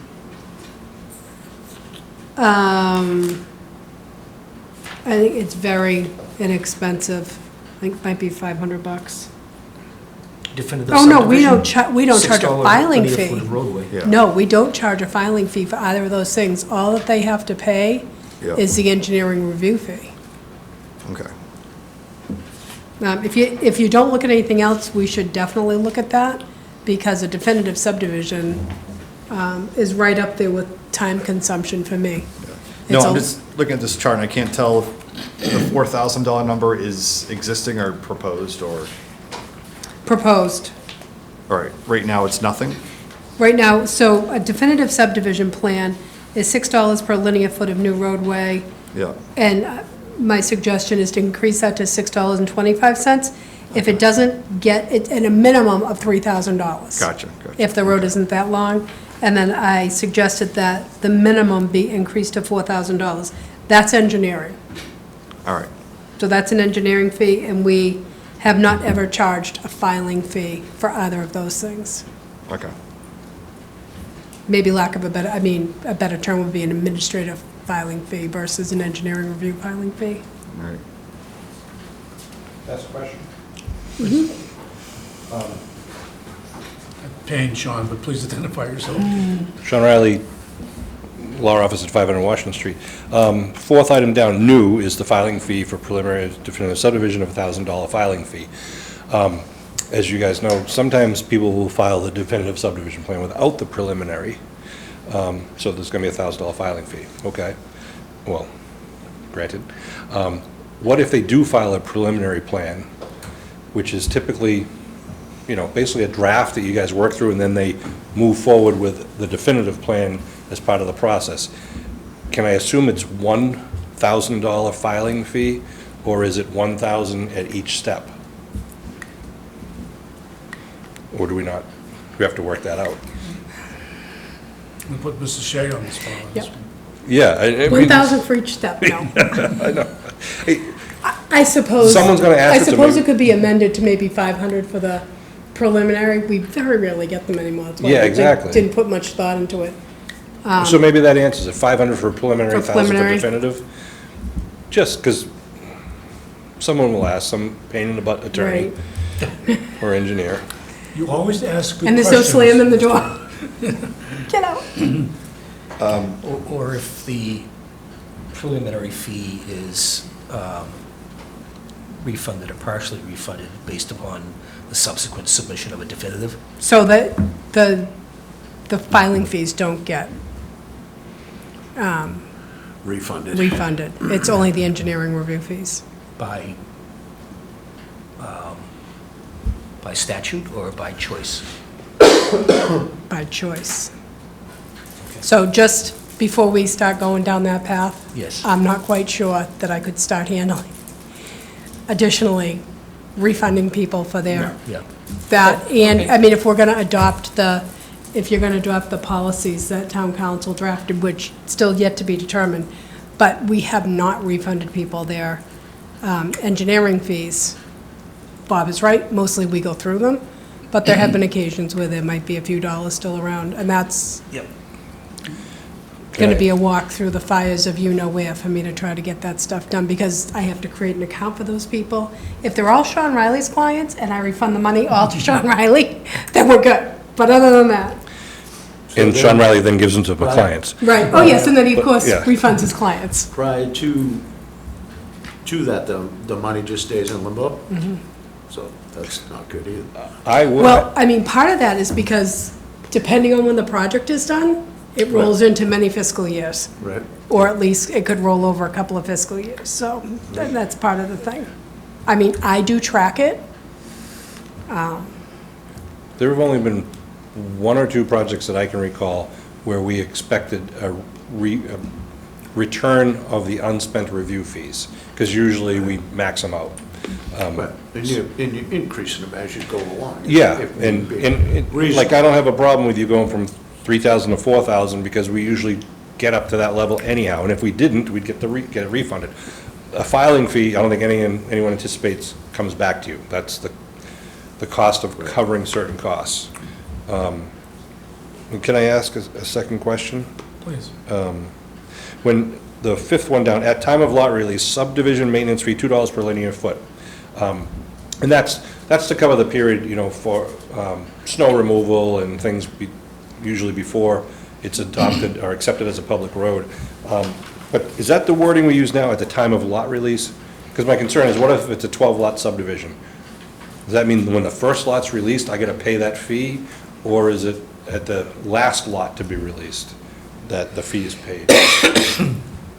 I think it's very inexpensive. I think it might be $500. Definitive Oh, no, we subdivision, don't charge a $6 filing linear fee. foot of roadway. Yeah. No, we don't charge a filing fee for either of those things. All that they have to pay Yeah. is the engineering review fee. Okay. If you don't look at anything else, we should definitely look at that, because a definitive subdivision is right up there with time consumption for me. No, It's I'm a- just looking at this chart and I can't tell if the $4,000 number is existing or proposed or, Proposed. all right, right now it's nothing? Right now, so a definitive subdivision plan is $6 per linear foot of new roadway, Yeah. and my suggestion is to increase that to $6.25. If it doesn't get, it's at a minimum of $3,000. Gotcha. If the road isn't that long. And then I suggested that the minimum be increased to $4,000. That's engineering. All right. So that's an engineering fee, and we have not ever charged a filing fee for either of those things. Okay. Maybe lack of a better term would be an administrative filing fee versus an engineering review filing fee. All right. That's a question. Paying Sean, but please identify yourself. Sean Riley, Law Office at 500 Washington Street. Fourth item down, new, is the filing fee for preliminary definitive subdivision of $1,000 filing fee. As you guys know, sometimes people will file the definitive subdivision plan without the preliminary, so there's going to be a $1,000 filing fee. Okay, well, granted. What if they do file a preliminary plan, which is typically, basically a draft that you guys work through, and then they move forward with the definitive plan as part of the process? Can I assume it's $1,000 filing fee, or is it $1,000 at each step? Or do we not? We have to work that out. We'll put Mrs. Shea on the spot on this Yep. one. Yeah. I mean, 1,000 for each step, no. I know. Hey, I suppose. Someone's gonna ask us to I suppose maybe- it could be amended to maybe 500 for the preliminary. We very rarely get them anymore. That's why Yeah, I exactly. didn't put much thought into it. So maybe that answers it, 500 for preliminary, For 1,000 for preliminary. definitive? Just because someone will ask, some pain in the butt attorney or engineer. You always ask good questions. And there's no slam in the door. Get out. Or if the preliminary fee is refunded or partially refunded based upon the subsequent submission of a definitive. So that the filing fees don't get Refunded. refunded. It's only the engineering review fees. By statute or by choice? by choice. So just before we start going down that path. Yes. I'm not quite sure that I could start handling additionally refunding people for their, Yeah. that, and, Okay. I mean, if we're gonna adopt if you're gonna adopt the policies that town council drafted, which still yet to be determined, but we have not refunded people their engineering fees. Bob is right, mostly we go through them, but there have been occasions where there might be a few dollars still around, and that's Yep. gonna be a walk through the fires of you-know-where for me to try to get that stuff done, because I have to create an account for those people. If they're all Sean Riley's clients, and I refund the money all to Sean Riley, then we're good. But other than that, And Sean Riley then gives them to the clients. right, oh yes, and then he, of course, Yeah. refunds his clients. Prior to that, the money just stays in limbo? So that's not good either. I would. Well, I mean, part of that is because depending on when the project is done, it rolls into many fiscal years. Right. Or at least it could roll over a couple of fiscal years, so that's part of the thing. I mean, I do track it. There have only been one or two projects that I can recall where we expected a return of the unspent review fees, because usually we max them out. But, and you increase them as you go along. Yeah, if need and, be. and, like, I don't have a problem with you going from 3,000 to 4,000, because we usually get up to that level anyhow, and if we didn't, we'd get it refunded. A filing fee, I don't think anyone anticipates comes back to you. That's the cost of covering certain costs. And can I ask a second question? Please. When the fifth one down, at time of lot release, subdivision maintenance fee, $2 per linear foot. And that's to cover the period, for snow removal and things usually before it's adopted or accepted as a public road. But is that the wording we use now, at the time of lot release? Because my concern is, what if it's a 12-lot subdivision? Does that mean when the first lot's released, I gotta pay that fee? Or is it at the last lot to be released that the fee is paid?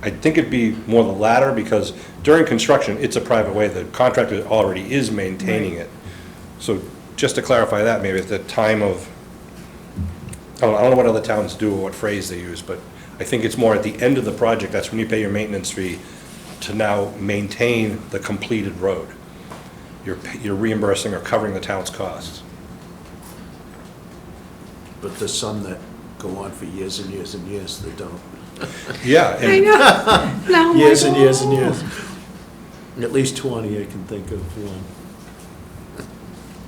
I think it'd be more the latter, because during construction, it's a private way. The contractor already is maintaining it. So just to clarify that, maybe at the time of, I don't know what other towns do or what phrase they use, but I think it's more at the end of the project, that's when you pay your maintenance fee to now maintain the completed road. You're reimbursing or covering the town's costs. But there's some that go on for years and years and years that don't. Yeah. I know. No, Years my and years and God. years. At least 20 I can think of one.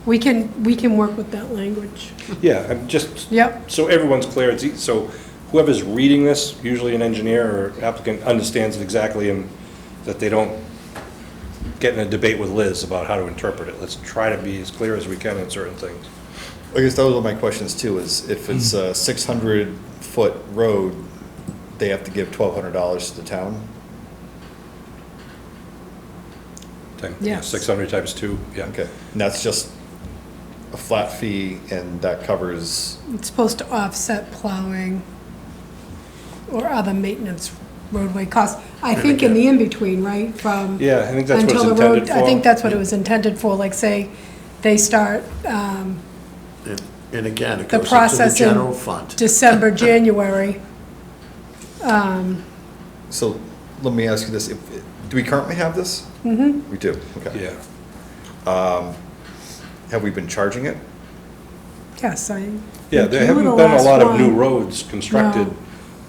We can work with that language. Yeah, I'm just, Yep. so everyone's clear, so whoever's reading this, usually an engineer or applicant, understands it exactly, and that they don't get in a debate with Liz about how to interpret it. Let's try to be as clear as we can in certain things. I guess that was one of my questions too, is if it's a 600-foot road, they have to give $1,200 to the town? Yes. 600 times 2, yeah. Okay, and that's just a flat fee, and that covers, It's supposed to offset plowing or other maintenance roadway costs. I think in the in-between, right, from. Yeah, I think that's what it's until the road- intended for. I think that's what it was intended for, like, say, they start And again, it the goes into the process general in fund. December, January. so let me ask you this, do we currently have this? Mm-hmm. We do, okay. Yeah. Have we been charging it? Yes, I. Yeah, there think you were haven't the been a last lot of new one. roads constructed No.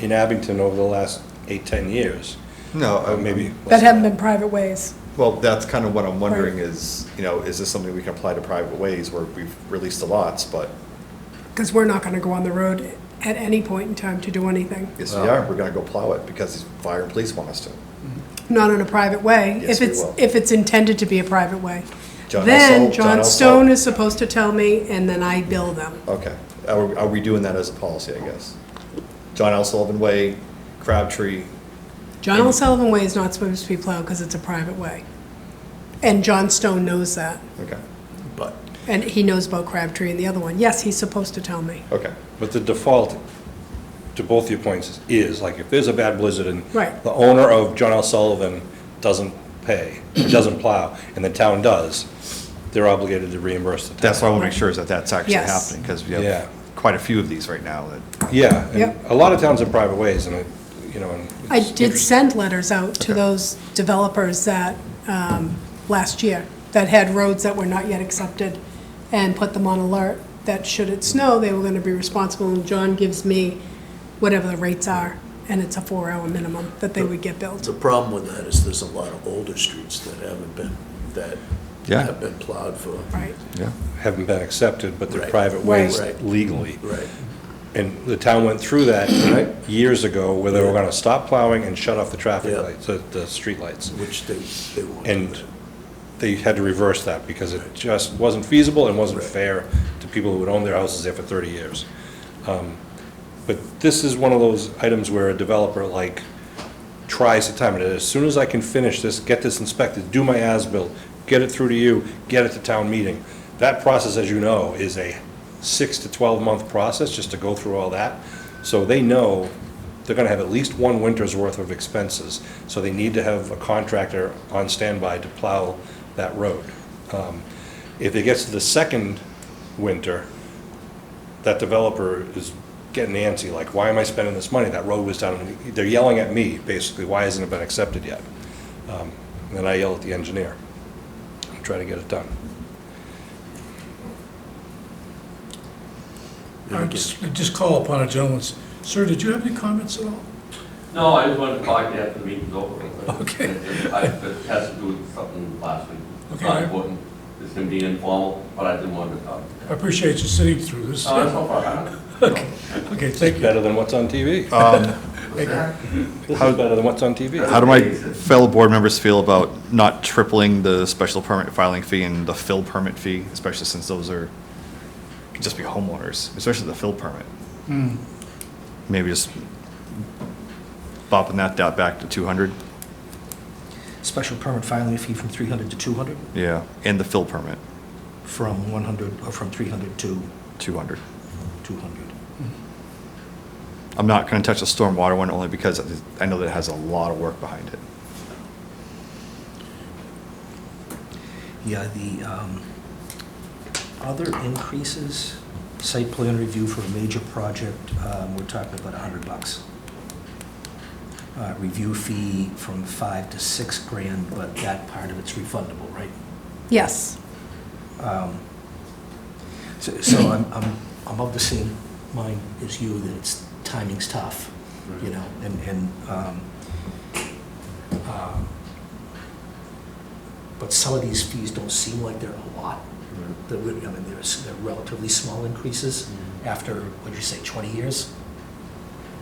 in Abington over the last 8-10 years. No, Maybe. That haven't been private ways. Well, that's kind of what I'm wondering Right. is, is this something we can apply to private ways where we've released the lots, but Because we're not gonna go on the road at any point in time to do anything. yes, we are, we're gonna go plow it because fire and police want us to. Not in a private way. Yes, we will. If it's intended to be a private way. John Then L. John Sol- Stone is supposed to tell me, and then I bill them. Okay, are we doing that as a policy, I guess? John L. Sullivan Way, Crabtree, John L. Sullivan Way is not supposed to be plowed because it's a private way. And John Stone knows that. okay, But And he knows about Crabtree and the other one. Yes, he's supposed to tell me. okay. But the default, to both your points, is, like, if there's a bad blizzard and Right. the owner of John L. Sullivan doesn't pay, doesn't plow, and the town does, they're obligated to reimburse the town. That's what I want to make sure is that that's actually Yes. happening, because we have Yeah. quite a few of these right now that, Yeah, and Yep. a lot of towns are private ways, and, you know, and. I it's did interesting. send letters out to those developers that, last year, that had roads that were not yet accepted, and put them on alert that should it snow, they were gonna be responsible, and John gives me whatever the rates are, and it's a 4-hour minimum that they would get billed. The problem with that is there's a lot of older streets that haven't been, that Yeah. have been plowed for. Right. yeah. Haven't been accepted, but they're Right. private ways Right. legally. Right. And the town went through that years ago, where they were gonna stop plowing and shut off the traffic Yeah. lights, the street lights. Which they won't. And do. they had to reverse that, because it just wasn't feasible and wasn't Right. fair to people who had owned their houses there for 30 years. But this is one of those items where a developer, like, tries to time it. As soon as I can finish this, get this inspected, do my as-built, get it through to you, get it to town meeting. That process, as you know, is a 6 to 12-month process, just to go through all that. So they know they're gonna have at least one winter's worth of expenses, so they need to have a contractor on standby to plow that road. If it gets to the second winter, that developer is getting antsy, like, why am I spending this money? That road was done, they're yelling at me, basically, why hasn't it been accepted yet? And then I yell at the engineer and try to get it done. I just call upon a gentleman. Sir, did you have any comments at all? No, I just wanted to talk to you after the meeting's over. Okay. It has to do with something last week. It's Okay. not important. It's going to be informal, but I did want to talk. I appreciate you sitting through this. No, it's no problem. Okay, thank you. Better than what's on TV. This How- is better than what's on TV. How do my fellow board members feel about not tripling the special permit filing fee and the fill permit fee, especially since those are, could just be homeowners, especially the fill permit? Maybe just bopping that back to 200? Special permit filing fee from 300 to 200, Yeah, and the fill permit, from 100, or from 300 to 200. 200. I'm not gonna touch the stormwater one only because I know that it has a lot of work behind it. Yeah, the other increases, site plan review for a major project, we're talking about $100. Review fee from $5 to $6 grand, but that part of it's refundable, right? Yes. So I'm of the same mind as you, that it's, timing's tough, you know, but some of these fees don't seem like they're a lot. I mean, they're relatively small increases after, what'd you say, 20 years?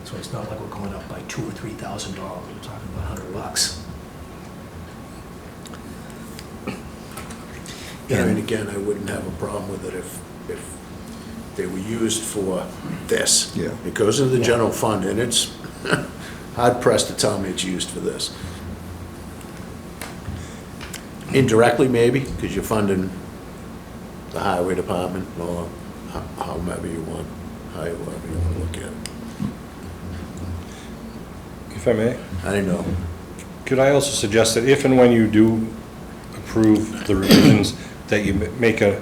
So it's not like we're going up by $2,000 or $3,000, we're talking about $100. And again, I wouldn't have a problem with it if they were used for this. Yeah. It goes into the general fund, and it's hard pressed to tell me it's used for this. Indirectly, maybe, because you're funding the highway department, or however you want to look at it. If I may, I don't know. could I also suggest that if and when you do approve the revisions, that you make an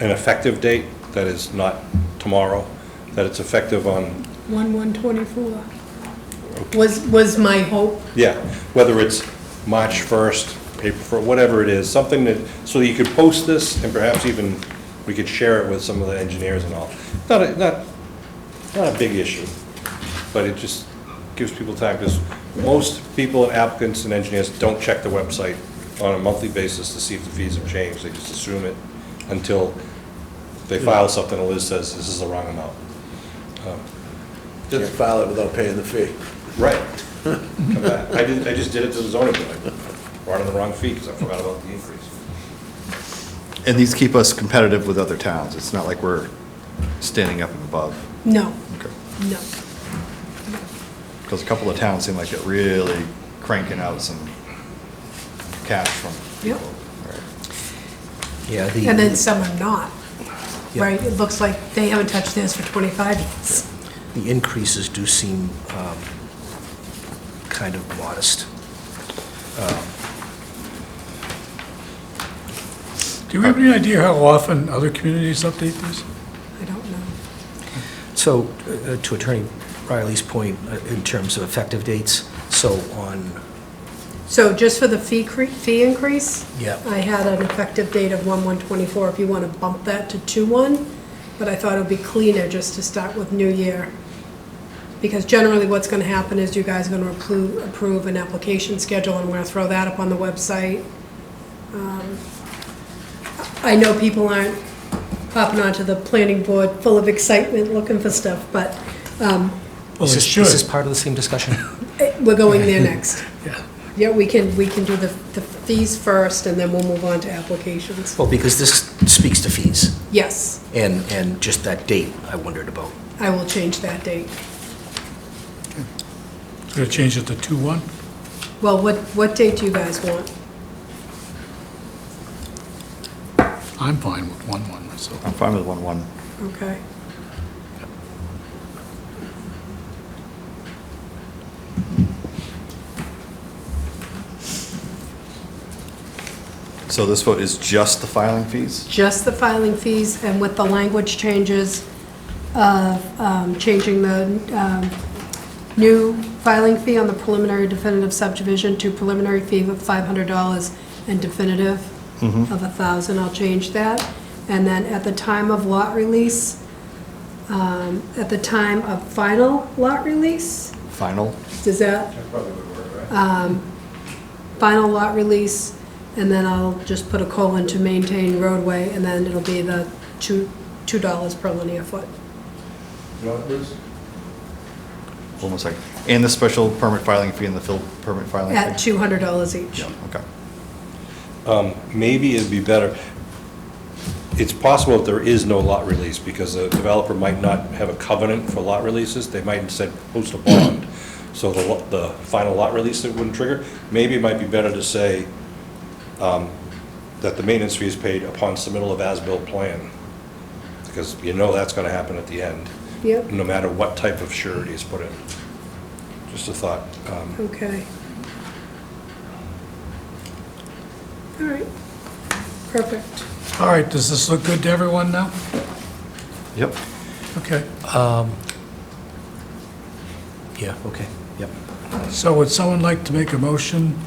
effective date that is not tomorrow, that it's effective on, 1/1/24 was my hope. yeah, whether it's March 1st, April 1st, whatever it is, something that, so that you could post this, and perhaps even we could share it with some of the engineers and all. Not a big issue, but it just gives people time, because most people, applicants and engineers, don't check the website on a monthly basis to see if the fees have changed. They just assume it until they file something and Liz says, this is the wrong amount. Just file it without paying the fee. Right. Come back. I just did it to the zoning board. Brought in the wrong fee because I forgot about the increase. And these keep us competitive with other towns. It's not like we're standing up and above. No, Okay. no. Because a couple of towns seem like they're really cranking out some cash from Yep. people. Right. Yeah, And then some are not, Yeah. right? It looks like they haven't touched theirs for 25 years. the increases do seem kind of modest. Do you have any idea how often other communities update this? I don't know. So, to Attorney Riley's point, in terms of effective dates, so on, So just for the fee increase? Yeah. I had an effective date of 1/1/24, if you want to bump that to 2/1, but I thought it would be cleaner just to start with New Year. Because generally what's going to happen is you guys are going to approve an application schedule, and we're going to throw that up on the website. I know people aren't popping onto the planning board full of excitement looking for stuff, but Well, is it this should. part of the same discussion? we're going there next. Yeah. Yeah, we can do the fees first, and then we'll move on to applications. Well, because this speaks to fees, Yes, and just that date I wondered about. I will change that date. Going to change it to 2/1? Well, what date do you guys want? I'm fine with 1/1 myself. I'm fine with 1/1. Okay. So this vote is just the filing fees? Just the filing fees, and with the language changes of changing the new filing fee on the preliminary definitive subdivision to preliminary fee of $500 and definitive of $1,000, I'll change that. And then at the time of lot release, at the time of final lot release, Final? does that? Final lot release, and then I'll just put a colon to maintain roadway, and then it'll be the $2 per linear foot. You know what, Bruce? Hold on a second. And the special permit filing fee and the fill permit filing fee? At $200 each. Yeah, okay. Maybe it'd be better, it's possible that there is no lot release, because the developer might not have a covenant for lot releases, they might instead post a bond, so the final lot release it wouldn't trigger. Maybe it might be better to say that the maintenance fee is paid upon submittal of as-built plan, because you know that's gonna happen at the end, Yep, no matter what type of surety is put in. Just a thought. okay. All right, perfect. All right, does this look good to everyone now? Yep. Okay. Yeah, okay, yep. So would someone like to make a motion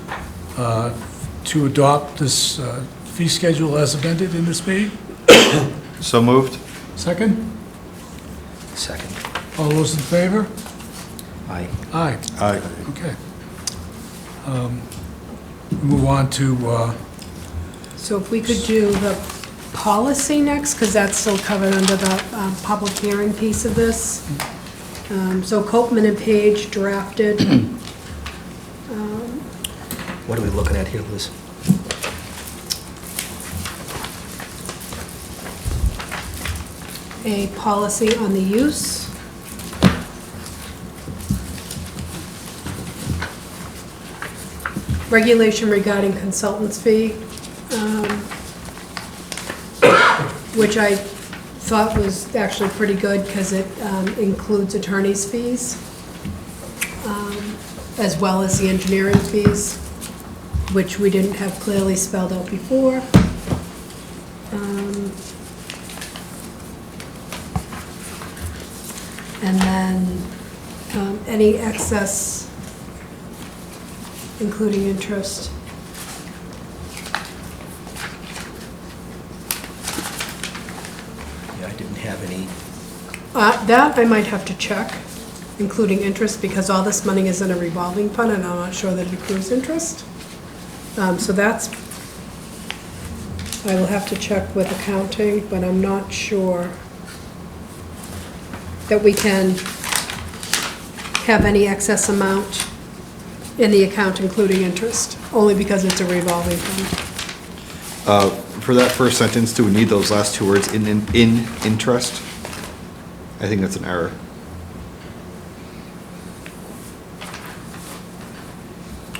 to adopt this fee schedule as amended in this meeting? So moved? Second? Second. All those in favor? Aye. Aye. Aye. Okay. Move on to, So if we could do the policy next, because that's still covered under the public hearing piece of this. So Copman and Page drafted What are we looking at here, Liz? a policy on the use. Regulation regarding consultant's fee, which I thought was actually pretty good because it includes attorney's fees, as well as the engineering fees, which we didn't have clearly spelled out before. And then any excess, including interest. Yeah, I didn't have any, That I might have to check, including interest, because all this money is in a revolving fund, and I'm not sure that it accrues interest. So that's, I will have to check with accounting, but I'm not sure that we can have any excess amount in the account, including interest, only because it's a revolving fund. For that first sentence, do we need those last two words, in interest? I think that's an error.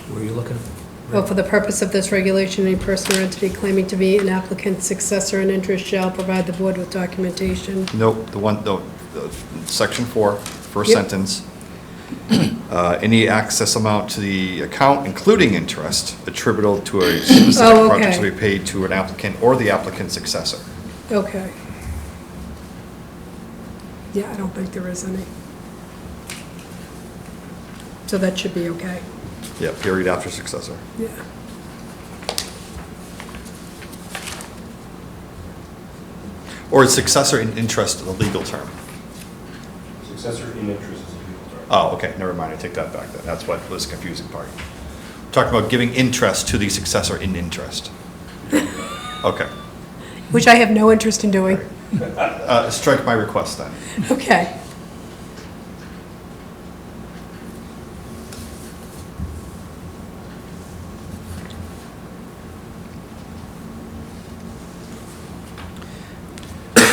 where are you looking? Well, for the purpose of this regulation, any person or entity claiming to be an applicant's successor in interest shall provide the board with documentation. Nope, section 4, first Yep. sentence. Any access amount to the account, including interest, attributable to a specific Oh, project okay. shall be paid to an applicant or the applicant's successor. Okay. Yeah, I don't think there is any. So that should be okay. Yeah, period after successor. Yeah. Or is successor in interest a legal term? Successor in interest is a legal term. Oh, okay, never mind, I take that back then. That's what was the confusing part. Talking about giving interest to the successor in interest. Okay. Which I have no interest in doing. Strike my request then. Okay.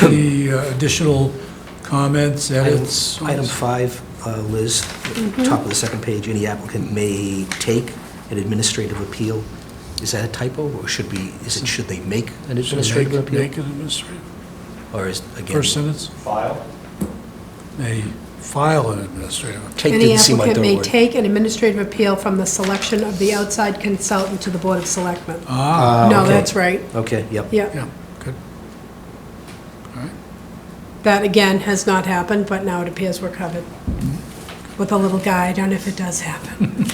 Any additional comments, edits? Item 5, Liz, top of the second page, any applicant may take an administrative appeal. Is that a typo, or should they make an administrative appeal? Make an administrative. Or is, again? First sentence, File? may file an administrative. Take Any didn't seem like applicant the may word. take an administrative appeal from the selection of the outside consultant to the Board of Selectmen. Ah, No, okay. that's right. Okay, yep. Yeah. yeah, good. All right. That, again, has not happened, but now it appears we're covered with a little guide on if it does happen.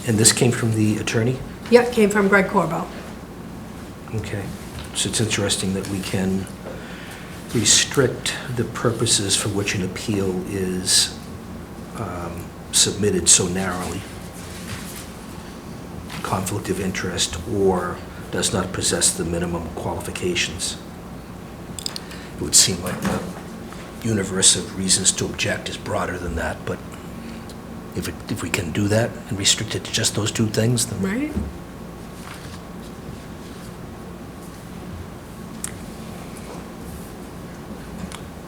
And this came from the attorney? Yep, came from Greg Corbo. Okay. So it's interesting that we can restrict the purposes for which an appeal is submitted so narrowly. Conflict of interest or does not possess the minimum qualifications. It would seem like the universe of reasons to object is broader than that, but if we can do that and restrict it to just those two things, then Right?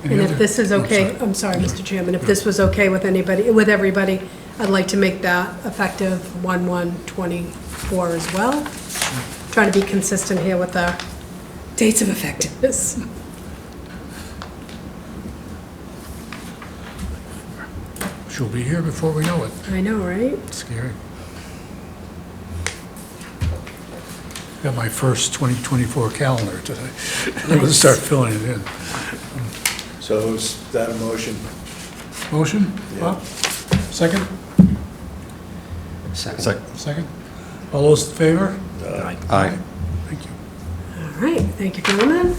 Any And if other- this is I'm okay, sorry. I'm sorry, Mr. Chairman, if this was okay with anybody, with everybody, I'd like to make that effective 1/1/24 as well. Trying to be consistent here with the dates of effectiveness. She'll be here before we know it. I know, right? Scary. Got my first 2024 calendar today. I'm going to start filling it in. So is that a motion? Motion? Bob? Second? second. Second? All those in favor? Aye. Thank you. All right, thank you, gentlemen.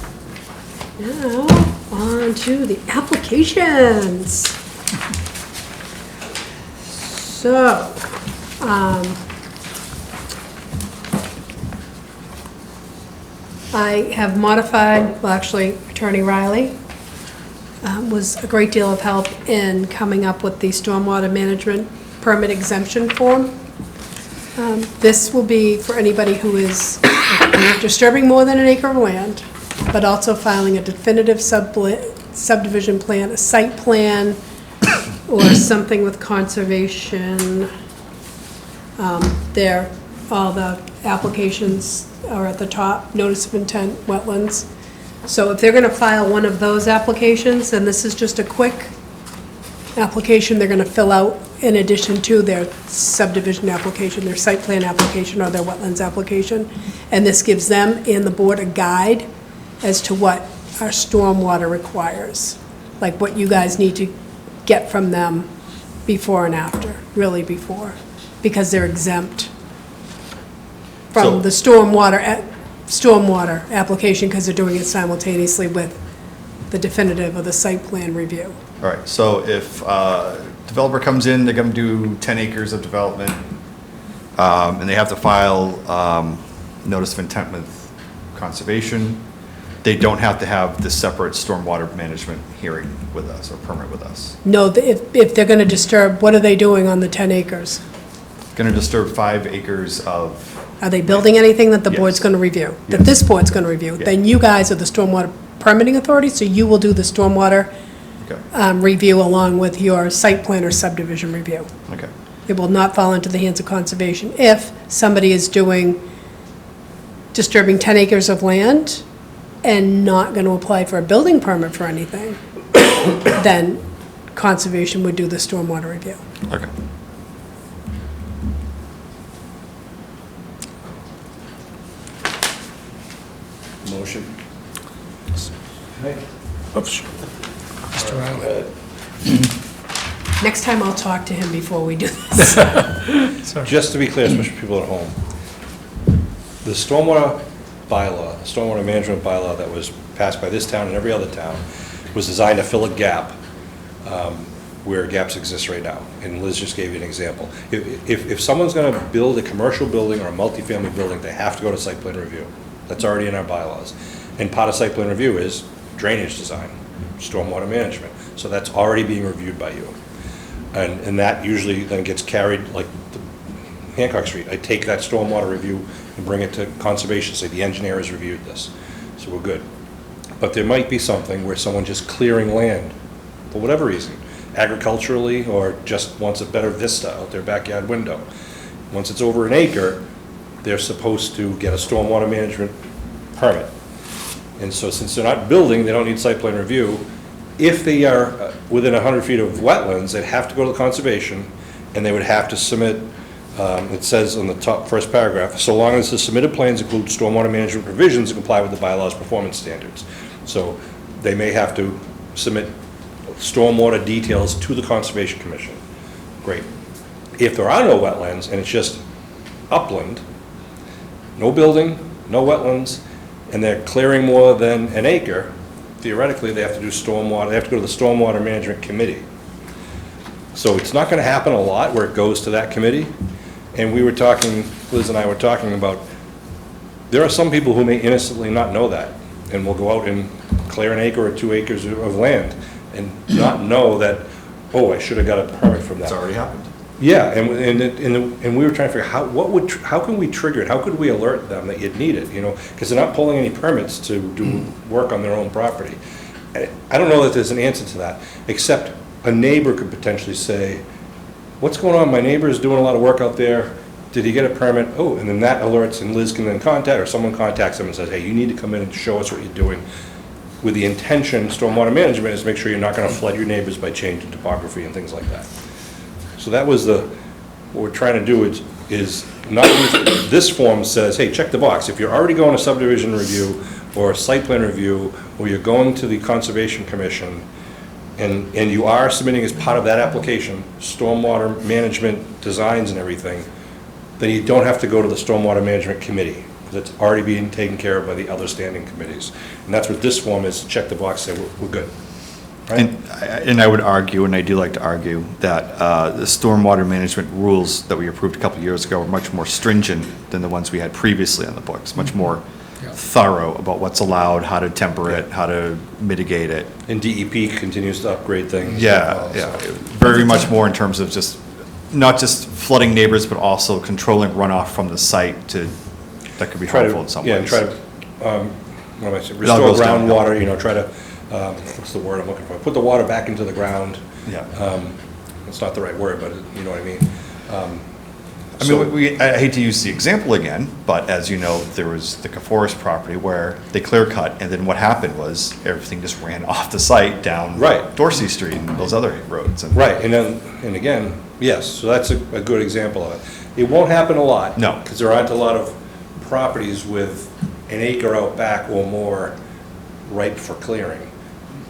Now, on to the applications. So, I have modified, well, actually, Attorney Riley was a great deal of help in coming up with the stormwater management permit exemption form. This will be for anybody who is disturbing more than an acre of land, but also filing a definitive subdivision plan, a site plan, or something with conservation. There, all the applications are at the top, notice of intent, wetlands. So if they're gonna file one of those applications, then this is just a quick application they're gonna fill out in addition to their subdivision application, their site plan application, or their wetlands application. And this gives them and the board a guide as to what our stormwater requires, like what you guys need to get from them before and after, really before, because they're exempt So- from the stormwater application, because they're doing it simultaneously with the definitive of the site plan review. All right, so if developer comes in, they're gonna do 10 acres of development, and they have to file notice of intent with conservation, they don't have to have this separate stormwater management hearing with us, or permit with us. No, if they're gonna disturb, what are they doing on the 10 acres? Gonna disturb 5 acres of, Are they building anything that the board's Yes. gonna review? That Yes. this board's gonna review? Yeah. Then you guys are the stormwater permitting authority, so you will do the stormwater okay, review along with your site plan or subdivision review. okay. It will not fall into the hands of conservation. If somebody is disturbing 10 acres of land and not going to apply for a building permit for anything, then conservation would do the stormwater review. Okay. Motion. Oops. Mr. Riley. Next time I'll talk to him before we do this. Just to be clear, especially people at home, the stormwater bylaw, the stormwater management bylaw that was passed by this town and every other town was designed to fill a gap where gaps exist right now. And Liz just gave you an example. If someone's going to build a commercial building or a multifamily building, they have to go to site plan review. That's already in our bylaws. And part of site plan review is drainage design, stormwater management. So that's already being reviewed by you. And that usually then gets carried, like Hancock Street. I take that stormwater review and bring it to conservation, say the engineer has reviewed this, so we're good. But there might be something where someone just clearing land, for whatever reason, agriculturally, or just wants a better vista out their backyard window. Once it's over an acre, they're supposed to get a stormwater management permit. And so since they're not building, they don't need site plan review. If they are within 100 feet of wetlands, they'd have to go to the conservation, and they would have to submit, it says on the top first paragraph, so long as the submitted plans include stormwater management provisions and comply with the bylaws performance standards. So they may have to submit stormwater details to the Conservation Commission. Great. If there are no wetlands, and it's just upland, no building, no wetlands, and they're clearing more than an acre, theoretically, they have to do stormwater, they have to go to the Stormwater Management Committee. So it's not gonna happen a lot where it goes to that committee. And we were talking, Liz and I were talking about, there are some people who may innocently not know that, and will go out and clear an acre or 2 acres of land, and not know that, oh, I should have got a permit from that. It's already happened. Yeah, and we were trying to figure out how can we trigger it? How could we alert them that you'd need it, you know? Because they're not pulling any permits to do work on their own property. I don't know that there's an answer to that, except a neighbor could potentially say, what's going on? My neighbor is doing a lot of work out there. Did he get a permit? Oh, and then that alerts, and Liz can then contact, or someone contacts them and says, hey, you need to come in and show us what you're doing. With the intention, stormwater management is make sure you're not going to flood your neighbors by changing topography and things like that. So that was what we're trying to do is not, this form says, hey, check the box. If you're already going to subdivision review or site plan review, or you're going to the Conservation Commission, and you are submitting as part of that application, stormwater management designs and everything, then you don't have to go to the Stormwater Management Committee, because it's already being taken care of by the other standing committees. And that's what this form is, check the box, say we're good. Right? And I would argue, and I do like to argue, that the stormwater management rules that we approved a couple of years ago are much more stringent than the ones we had previously on the books, much more thorough about what's allowed, how to temper it, how to mitigate it. And DEP continues to upgrade things. Yeah, yeah, very much more in terms of just, not just flooding neighbors, but also controlling runoff from the site that could be harmful in some ways. Yeah, and try to, what am I saying, It all restore goes downhill. groundwater, you know, try to, what's the word I'm looking for? Put the water back into the ground. Yeah. It's not the right word, but you know what I mean. I mean, I hate to use the example again, but as you know, there was the Forest property where they clear cut, and then what happened was everything just ran off the site down Right. Dorsey Street and those other roads. And Right, and again, yes, so that's a good example of it. It won't happen a lot. No. Because there aren't a lot of properties with an acre out back or more ripe for clearing.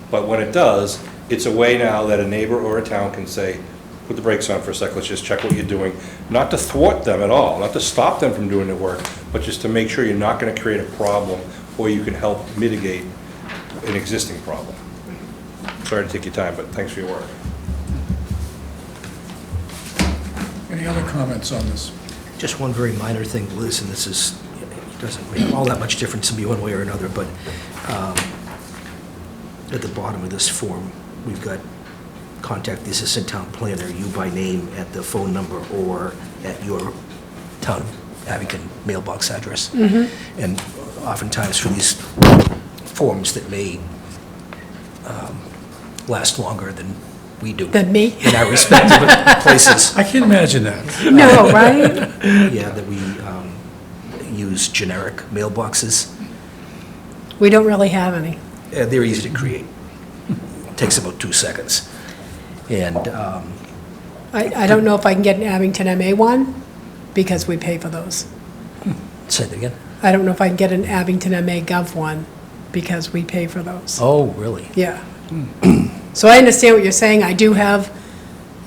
But when it does, it's a way now that a neighbor or a town can say, put the brakes on for a sec, let's just check what you're doing. Not to thwart them at all, not to stop them from doing their work, but just to make sure you're not gonna create a problem, or you can help mitigate an existing problem. Sorry to take your time, but thanks for your work. Any other comments on this? Just one very minor thing, Liz, and this is, it doesn't make all that much difference to me one way or another, but at the bottom of this form, we've got contact the assistant town planner, you by name, at the phone number or at your town Abington mailbox address. And oftentimes for these forms that may last longer than we do. Than me? In our respective places. I can't imagine that. No, right? Yeah, that we use generic mailboxes. We don't really have any. They're easy to create. Takes about 2 seconds. And I don't know if I can get an Abington MA one, because we pay for those. say that again. I don't know if I can get an Abington MA Gov one, because we pay for those. Oh, really? Yeah. So I understand what you're saying. I do have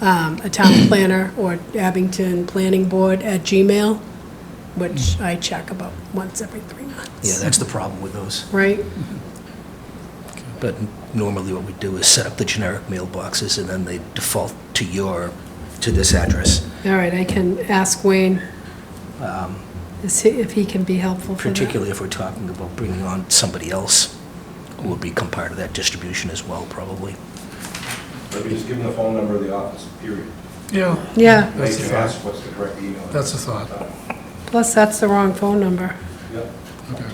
a town planner or Abington Planning Board at Gmail, which I check about once every 3 months. Yeah, that's the problem with those. Right? But normally what we do is set up the generic mailboxes, and then they default to this address. All right, I can ask Wayne if he can be helpful for that. Particularly if we're talking about bringing on somebody else who will become part of that distribution as well, probably. Maybe just give them the phone number of the office, period. Yeah, Yeah, They can ask what's the correct email. that's a thought. plus that's the wrong phone number. Yep. Okay.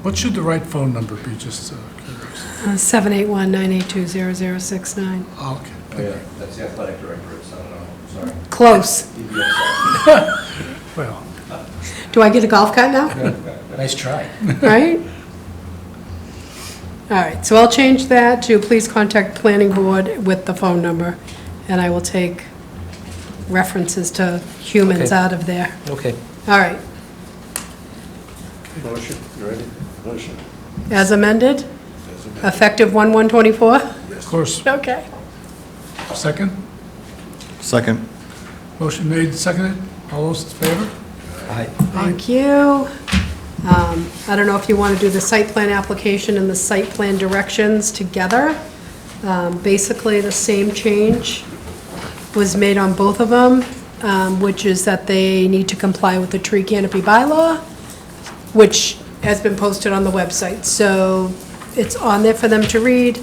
What should the right phone number be, just curious? 781-982-0069. Oh, okay. Oh, yeah, that's the athletic director, it's, I don't know, sorry. Close. He'd be upset. Well, Do I get a golf cart now? Nice try. Right? All right, so I'll change that to please contact planning board with the phone number, and I will take references to humans Okay. out of there. Okay. All right, Motion, you ready? Motion. as amended, effective 1/1/24? of course. Okay. Second? Second. Motion made, seconded. All those in favor? Aye. Thank you. I don't know if you want to do the site plan application and the site plan directions together. Basically, the same change was made on both of them, which is that they need to comply with the tree canopy bylaw, which has been posted on the website. So it's on there for them to read,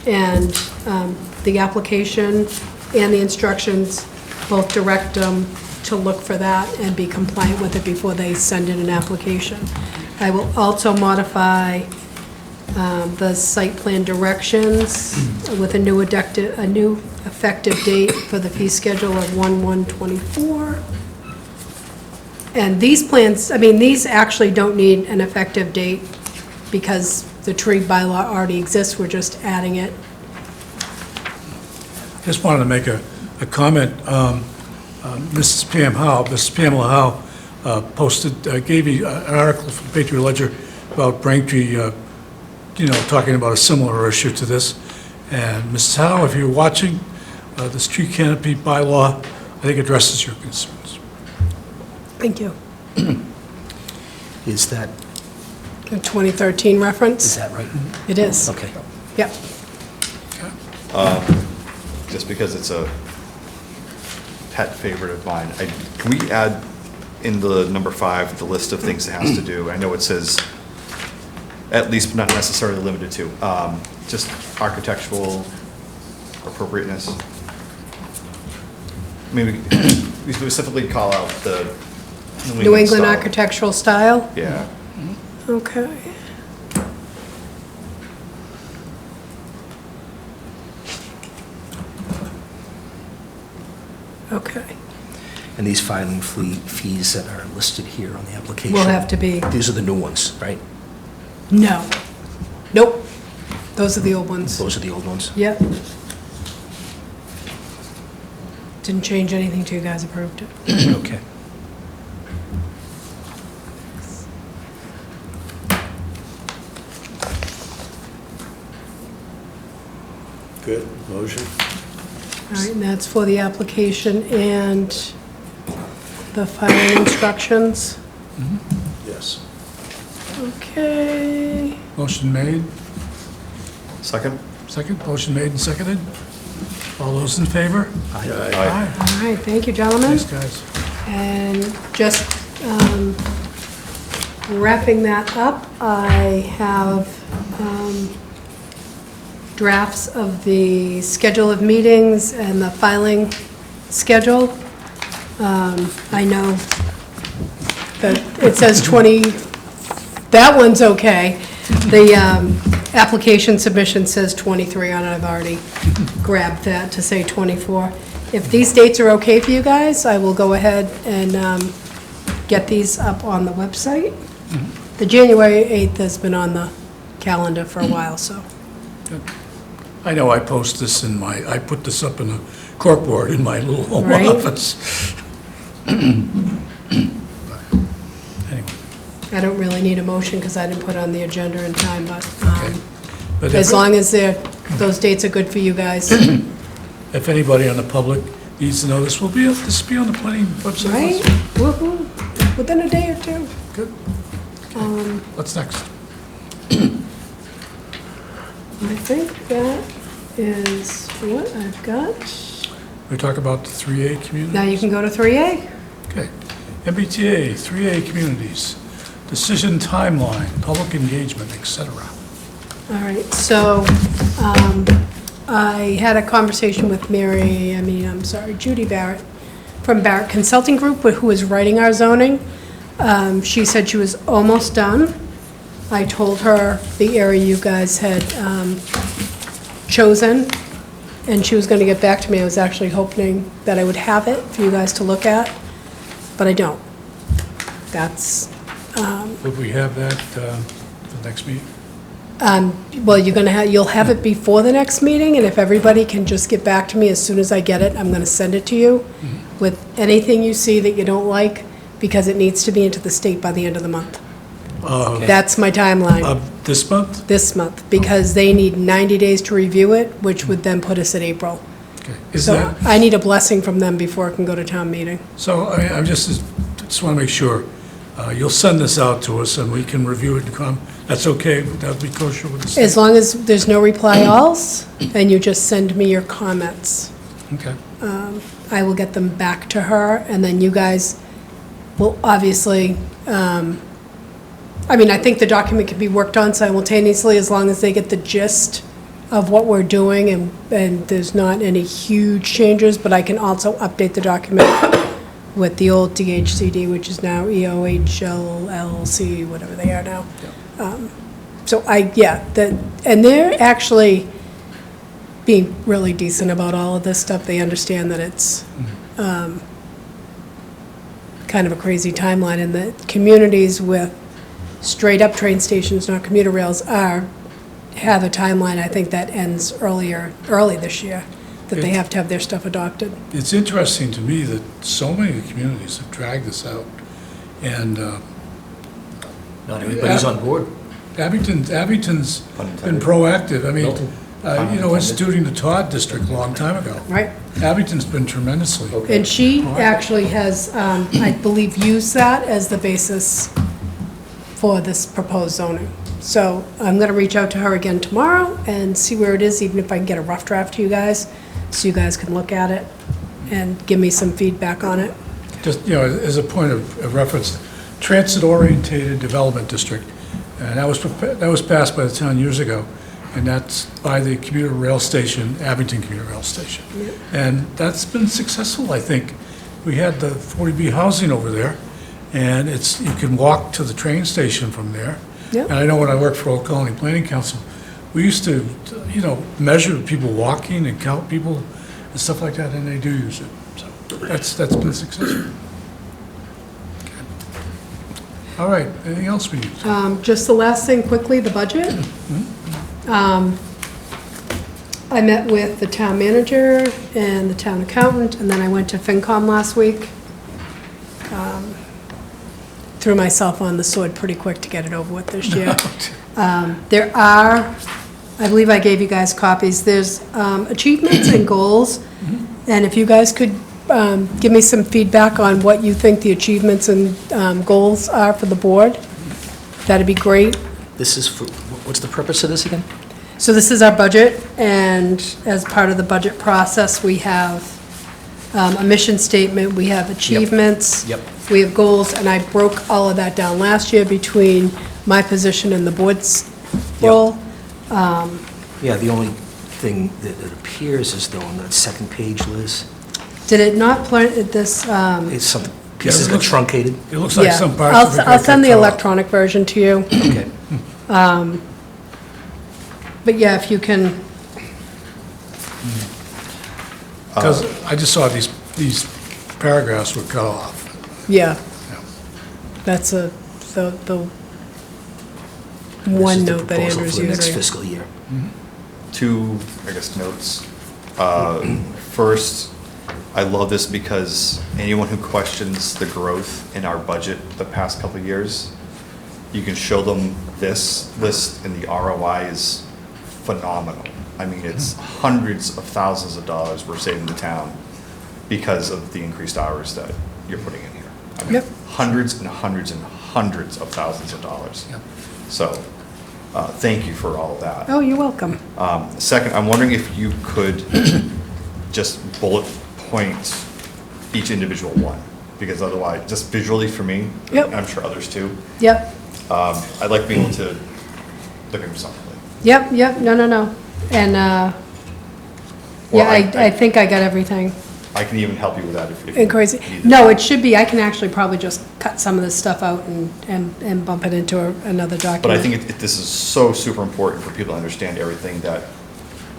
and the application and the instructions both direct them to look for that and be compliant with it before they send in an application. I will also modify the site plan directions with a new effective date for the fee schedule of 1/1/24. And these plans, I mean, these actually don't need an effective date because the tree bylaw already exists, we're just adding it. Just wanted to make a comment. Mrs. Pamela Howe gave me an article from Patriot Ledger about Braintree, talking about a similar issue to this. And Mrs. Howe, if you're watching, this tree canopy bylaw, I think addresses your concerns. Thank you. Is that A 2013 reference? right? It is. Okay. Yep. Just because it's a pet favorite of mine, can we add in the number 5, the list of things it has to do? I know it says at least, but not necessarily limited to, just architectural appropriateness. I mean, we specifically call out the New England style. architectural style? Yeah. Okay. Okay. And these filing fees that are listed here on the application? Will have to be, These are the new ones, right? no. Nope. Those are the old ones. Those are the old ones? Yep. Didn't change anything till you guys approved it. Okay. Good, motion. All right, and that's for the application and the filing instructions. Yes. Okay. Motion made, Second? second. Motion made and seconded. All those in favor? Aye. All right, thank you, gentlemen. Thanks, guys. And just wrapping that up, I have drafts of the schedule of meetings and the filing schedule. I know that it says 20, that one's okay. The application submission says 23 on it, I've already grabbed that to say 24. If these dates are okay for you guys, I will go ahead and get these up on the website. The January 8th has been on the calendar for a while, so. I know I post this I put this up in a corkboard in my little home Right. office. Anyway, I don't really need a motion because I didn't put it on the agenda in time, but But as if- long as those dates are good for you guys, If anybody on the public needs to know, this will be on the planning website. right? Woo-hoo. Within a day or two. Good. What's next? I think that is what I've got. We talk about the 3A community? Now you can go to 3A. Okay. MBTA, 3A communities, decision timeline, public engagement, et cetera. All right, so I had a conversation with Judy Barrett from Barrett Consulting Group, who is writing our zoning. She said she was almost done. I told her the area you guys had chosen, and she was going to get back to me. I was actually hoping that I would have it for you guys to look at, but I don't. That's, Would we have that the next meeting? well, you'll have it before the next meeting, and if everybody can just get back to me as soon as I get it, I'm going to send it to you with anything you see that you don't like, because it needs to be into the state by the end of the month. That's my timeline. Of this month? This month, because they need 90 days to review it, which would then put us at April. Okay. Is So that, I need a blessing from them before it can go to town meeting. so I just want to make sure, you'll send this out to us and we can review it and that's okay? That would be kosher with the state? As long as there's no reply alls, and you just send me your comments. Okay. I will get them back to her, and then you guys will obviously, I think the document can be worked on simultaneously as long as they get the gist of what we're doing and there's not any huge changes, but I can also update the document with the old DHCD, which is now EOHLLC, whatever they are now. So and they're actually being really decent about all of this stuff. They understand that it's kind of a crazy timeline, and the communities with straight-up train stations, not commuter rails, have a timeline, I think, that ends early this year, that they have to have their stuff adopted. It's interesting to me that so many communities have dragged this out, and Not everybody's on board. Abington's been proactive. Instituting the Todd District a long time ago. Right. Abington's been tremendously. And she actually has, I believe, used that as the basis for this proposed zoning. So I'm going to reach out to her again tomorrow and see where it is, even if I can get a rough draft to you guys, so you guys can look at it and give me some feedback on it. Just, as a point of reference, transit-orientated development district, and that was passed by the town years ago, and that's by the commuter rail station, Abington Commuter Rail Station. Yep. And that's been successful, I think. We had the 40B housing over there, and you can walk to the train station from there. Yep. And I know when I worked for Old Colony Planning Council, we used to, measure people walking and count people and stuff like that, and they do use it. So that's been successful. Okay. All right, anything else we need? Just the last thing quickly, the budget. I met with the town manager and the town accountant, and then I went to FinCom last week. Threw myself on the sword pretty quick to get it over with this year. There are, I believe I gave you guys copies, there's achievements and goals, and if you guys could give me some feedback on what you think the achievements and goals are for the board, that'd be great. This is for, what's the purpose of this again? So this is our budget, and as part of the budget process, we have a mission statement, we have achievements. Yep. We have goals, and I broke all of that down last year between my position and the board's role. Yeah, the only thing that it appears as though on that second page, Liz, Did it not play this? it's some pieces got truncated. It looks like Yeah. some parts of it got I'll send the cut off. electronic version to you. Okay. But yeah, if you can, Because I just saw these paragraphs were cut off. yeah. Yeah. That's the This one is the note that proposal Andrew's for the next using. fiscal year. Two, notes. First, I love this because anyone who questions the growth in our budget the past couple of years, you can show them this list, and the ROI is phenomenal. I mean, it's hundreds of thousands of dollars we're saving the town because of the increased hours that you're putting in here. I mean, Yep. hundreds and hundreds and hundreds of thousands of dollars. Yep. So, thank you for all of that. Oh, you're welcome. Second, I'm wondering if you could just bullet point each individual one, because otherwise, just visually for me, Yep. and I'm sure others too, Yep, I'd like to be able to look at them separately. yep, no. And, Well, yeah, I think I got everything. I can even help you with that if you Crazy. need it. No, it should be, I can actually probably just cut some of this stuff out and bump it into another document. But I think this is so super important for people to understand everything that,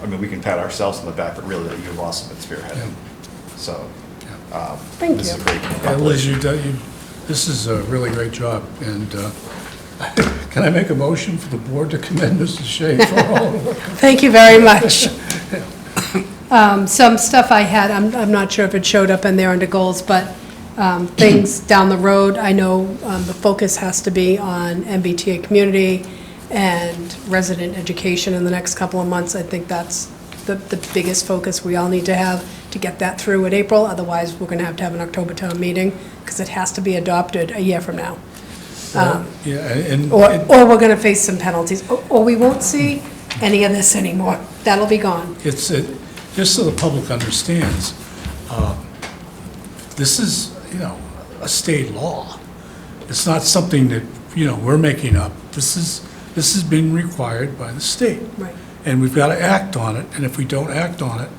I mean, we can pat ourselves on the back, but really that you've also been spearheading. So, Thank this is you. a great Yeah, Liz, this is a really great job, and can I make a motion for the board to commend Mrs. Shea for all the work? Thank you very much. Some stuff I had, I'm not sure if it showed up in there under goals, but things down the road, I know the focus has to be on MBTA community and resident education in the next couple of months. I think that's the biggest focus we all need to have to get that through in April. Otherwise, we're going to have an October town meeting because it has to be adopted a year from now. Yeah, and. Or we're going to face some penalties, or we won't see any of this anymore. That'll be gone. It's, just so the public understands, this is, a state law. It's not something that, we're making up. This is being required by the state. Right. And we've got to act on it, and if we don't act on it,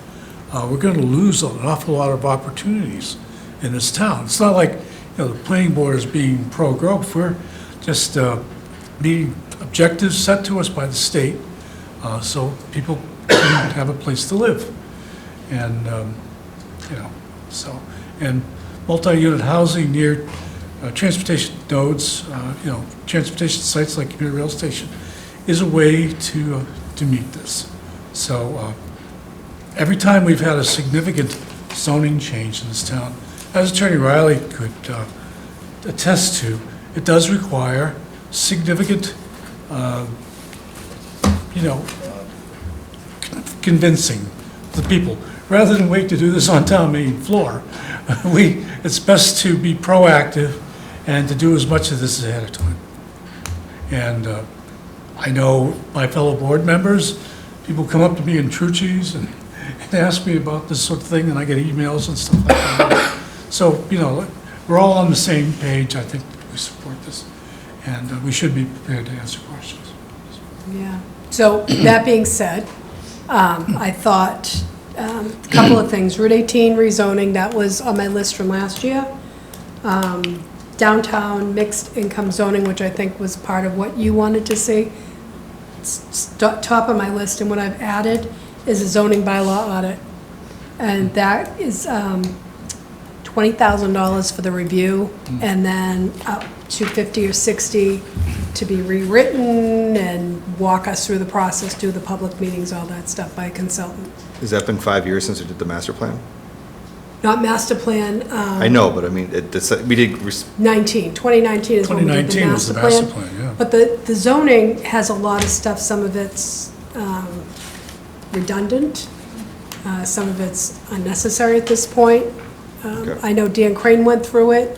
we're going to lose an awful lot of opportunities in this town. It's not like, the planning board is being pro-growth. We're just meeting objectives set to us by the state, so people can have a place to live. And, and multi-unit housing near transportation nodes, transportation sites like commuter rail station is a way to meet this. So every time we've had a significant zoning change in this town, as Attorney Riley could attest to, it does require significant, convincing the people. Rather than wait to do this on town meeting floor, it's best to be proactive and to do as much of this ahead of time. And I know my fellow board members, people come up to me in Trucci's and ask me about this sort of thing, and I get emails and stuff like that. So, we're all on the same page. I think we support this, and we should be prepared to answer questions. Yeah. So, that being said, I thought a couple of things. Route 18 rezoning, that was on my list from last year. Downtown mixed income zoning, which I think was part of what you wanted to see. Top of my list, and what I've added is a zoning bylaw audit. And that is $20,000 for the review, and then up to 50 or 60 to be rewritten and walk us through the process, do the public meetings, all that stuff by a consultant. Has that been 5 years since we did the master plan? Not master plan. I know, but I mean, we did, 2019 is when we did the 2019 was master the master plan. plan, yeah. But the zoning has a lot of stuff, some of it's redundant, some of it's unnecessary at this point. Okay. I know Dan Crane went through it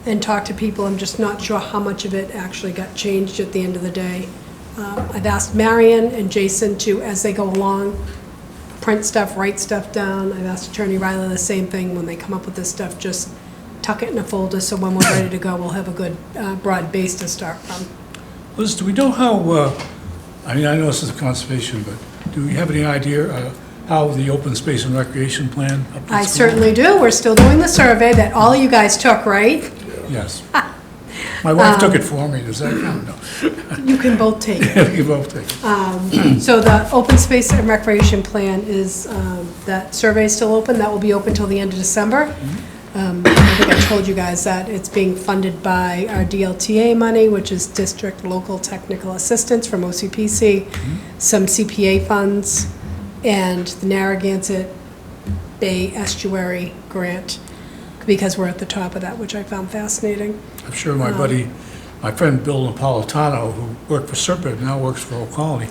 and talked to people, I'm just not sure how much of it actually got changed at the end of the day. I've asked Marion and Jason to, as they go along, print stuff, write stuff down. I've asked Attorney Riley the same thing, when they come up with this stuff, just tuck it in a folder, so when we're ready to go, we'll have a good broad base to start from. Liz, do we know how, I know this is conservation, but do we have any idea how the open space and recreation plan? updates I going? certainly do, we're still doing the survey that all you guys took, right? Yes. My wife took it for me, does that count? No. You can both take it. You both take it. So the open space and recreation plan is, that survey is still open, that will be open till the end of December. I think I told you guys that it's being funded by our DLTA money, which is District Local Technical Assistance from OCPC, some CPA funds, and the Narragansett Bay Estuary Grant, because we're at the top of that, which I found fascinating. I'm sure my buddy my friend Bill Napolitano, who worked for Serpent, now works for Old Colony.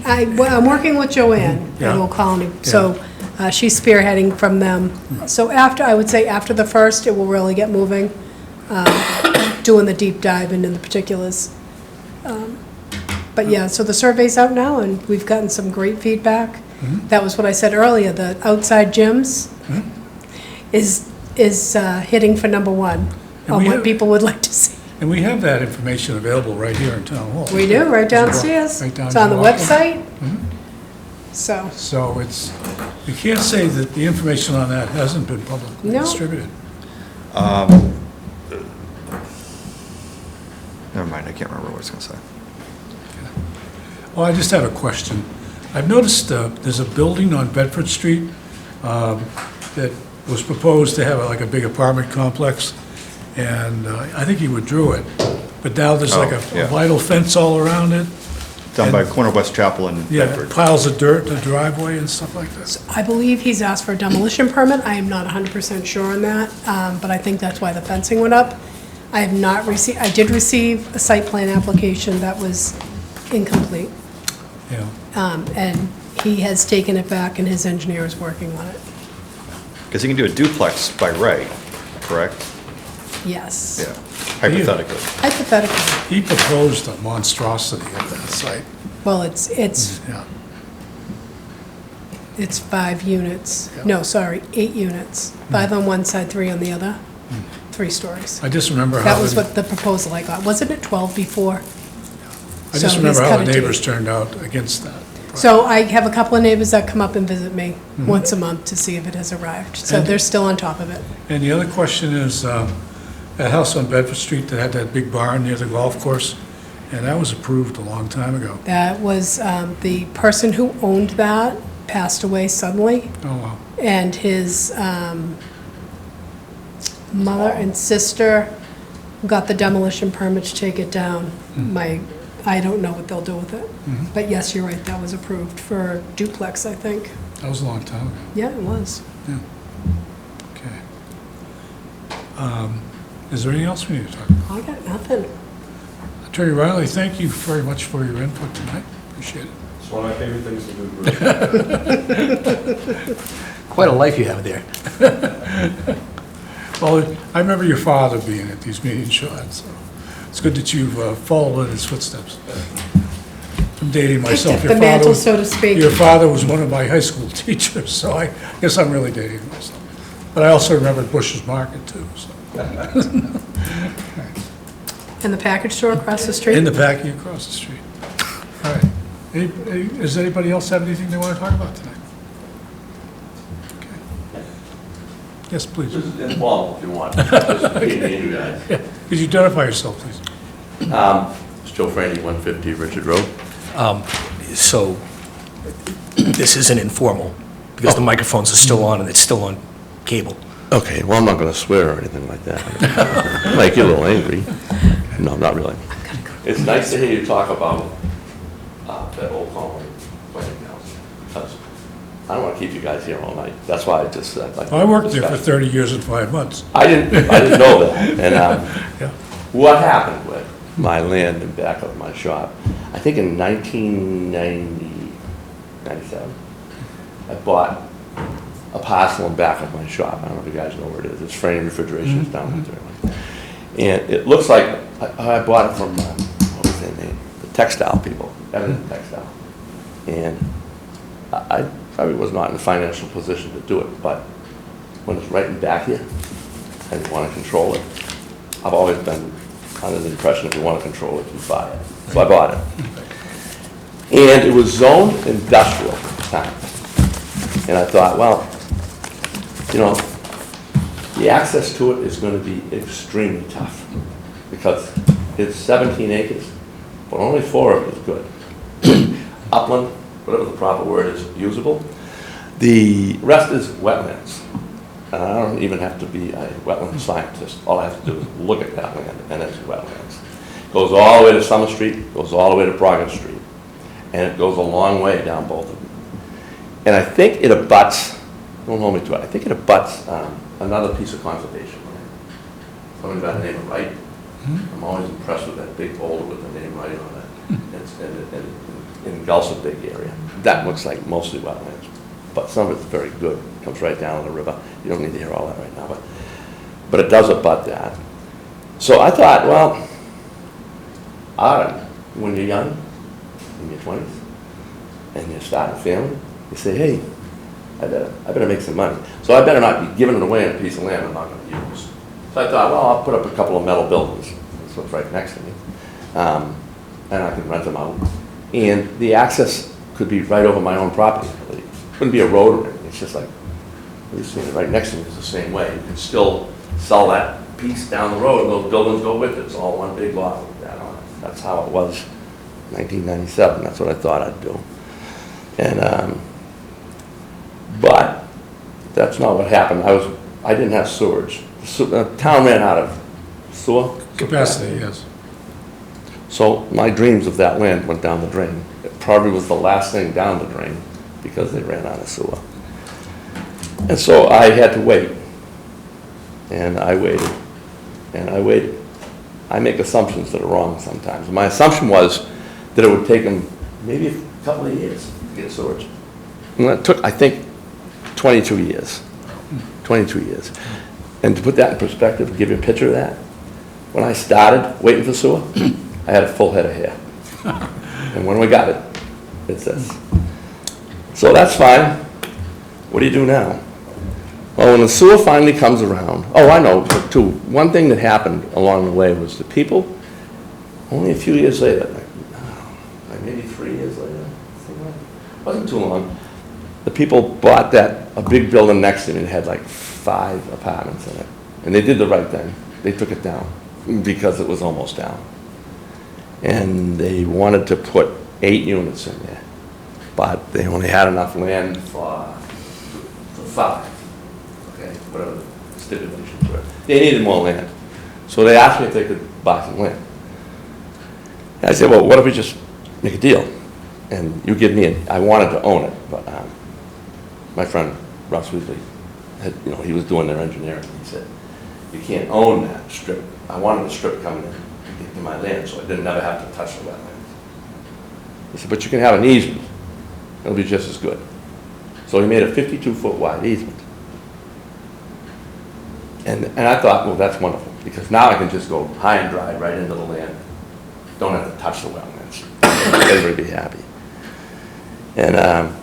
I'm working with Joanne at Yeah. Old Colony, so she's spearheading from them. So I would say after the first, it will really get moving, doing the deep dive into the particulars. But yeah, so the survey's out now, and we've gotten some great feedback. That was what I said earlier, the outside gyms is hitting for number one And on we what have- people would like to see. And we have that information available right here in Town Hall. We do, right downstairs. Right down It's on the your walkway. website. So, So you can't say that the information on that hasn't been publicly No. distributed. Never mind, I can't remember what I was gonna say. Well, I just have a question. I've noticed there's a building on Bedford Street that was proposed to have like a big apartment complex, and I think he withdrew it. But now there's like Oh, a yeah. vinyl fence all around it. Down by corner of West Chapel and Yeah, Bedford. piles of dirt in the driveway and stuff like that. I believe he's asked for a demolition permit. I am not 100% sure on that, but I think that's why the fencing went up. I have not received, I did receive a site plan application that was incomplete, Yeah. and he has taken it back and his engineer is working on it. Because you can do a duplex by right, correct? Yes. Yeah, hypothetically. Hypothetically, He proposed a monstrosity at that site. well, it's Yeah. 5 units. Yeah. No, sorry, 8 units. 5 on one side, 3 on the other, 3 stories. I just remember how. That was what the proposal I got. Wasn't it 12 before? I just so remember he's how cut the it to neighbors 8. turned out against that. So I have a couple of neighbors that come up and visit me once a month to see if it has arrived. So And- they're still on top of it. And the other question is, that house on Bedford Street that had that big barn near the golf course, and that was approved a long time ago. That was, the person who owned that passed away suddenly, Oh, wow. and his mother and sister got the demolition permit to take it down. I don't know what they'll do with it. But yes, you're right, that was approved for duplex, I think. That was a long time ago. Yeah, it was. Okay. Is there anything else we need to talk about? I got nothing. Attorney Riley, thank you very much for your input tonight. Appreciate it. It's one of my favorite things to do, Bruce. Quite a life you have there. Well, I remember your father being at these meetings, Sean, so it's good that you've followed in his footsteps. I'm dating myself. up Your the father mantle, was- so to speak. Your father was one of my high school teachers, so I guess I'm really dating myself. But I also remember Bush's Market, too, so. And the package store across the street? In the back, across the street. All right. Does anybody else have anything they want to talk about tonight? Okay. Yes, please. Just informal if you want. Just meeting you guys. Could you identify yourself, please? It's Joe Franny, 150 Richard Road. So this isn't informal, because the microphones are still on and it's still on cable. Okay, well, I'm not going to swear or anything like that. Make you a little angry. No, not really. It's nice to hear you talk about that old colony playing house. Because I don't want to keep you guys here all night. That's why I just said. I worked there for 30 years and 5 months. I didn't know that. And Yeah. what happened with my land in back of my shop, I think in 1997, I bought a parcel in back of my shop. I don't know if you guys know where it is. It's Frame Refrigeration, it's down there. And it looks like, I bought it from, what was their name? The textile people, Evident Textile. And I probably was not in a financial position to do it, but when it's right in back here, and you want to control it, I've always been under the impression if you want to control it, you buy it. So I bought it. And it was zoned industrial at the time. And I thought, well, you know, the access to it is going to be extremely tough because it's 17 acres, but only 4 of it is good. Upland, whatever the proper word is, usable. The rest is wetlands. And I don't even have to be a wetland scientist. All I have to do is look at that land and it's wetlands. Goes all the way to Summer Street, goes all the way to Progress Street. And it goes a long way down both of them. And I think it abuts, don't hold me to it, I think it abuts another piece of conservation land. Somebody by the name of Wright. I'm always impressed with that big boulder with the name writing on it. It engulfs a big area. That looks like mostly wetlands, but some of it's very good. It comes right down the river. You don't need to hear all that right now, but it does abut that. So I thought, well, when you're young, in your 20s, and you're starting a family, you say, hey, I better make some money. So I better not be giving it away on a piece of land I'm not going to use. So I thought, well, I'll put up a couple of metal buildings. That's what's right next to me. And I can rent them out. And the access could be right over my own property, I believe. It wouldn't be a road or anything. It's just like, you've seen it right next to me is the same way. You can still sell that piece down the road, and those buildings go with it. It's all one big lot with that on it. That's how it was in 1997. That's what I thought I'd do. And, but that's not what happened. I didn't have sewage. The town ran out of sewer Capacity, yes. So my dreams of that land went down the drain. It probably was the last thing down the drain because they ran out of sewer. And so I had to wait. And I waited. And I waited. I make assumptions that are wrong sometimes. My assumption was that it would take them maybe a couple of years to get sewage. And it took, I think, 22 years. 22 years. And to put that in perspective, give you a picture of that, when I started waiting for sewer, I had a full head of hair. And when we got it, it's this. So that's fine. What do you do now? Well, when the sewer finally comes around, oh, I know, too. One thing that happened along the way was the people, only a few years later, like maybe 3 years later, wasn't too long, the people bought a big building next to me and had like 5 apartments in it. And they did the right thing. They took it down because it was almost down. And they wanted to put 8 units in there, but they only had enough land for 5. Okay, whatever the stipulations were. They needed more land. So they asked me if they could buy some land. And I said, well, what if we just make a deal? And you give me I wanted to own it, but my friend Russ Weasley, he was doing their engineering. He said, you can't own that strip. I wanted the strip coming into my land, so I didn't never have to touch the wetlands. He said, but you can have an easement. It'll be just as good. So he made a 52-foot wide easement. And I thought, well, that's wonderful, because now I can just go high and dry right into the land. Don't have to touch the wetlands. Everybody be happy. And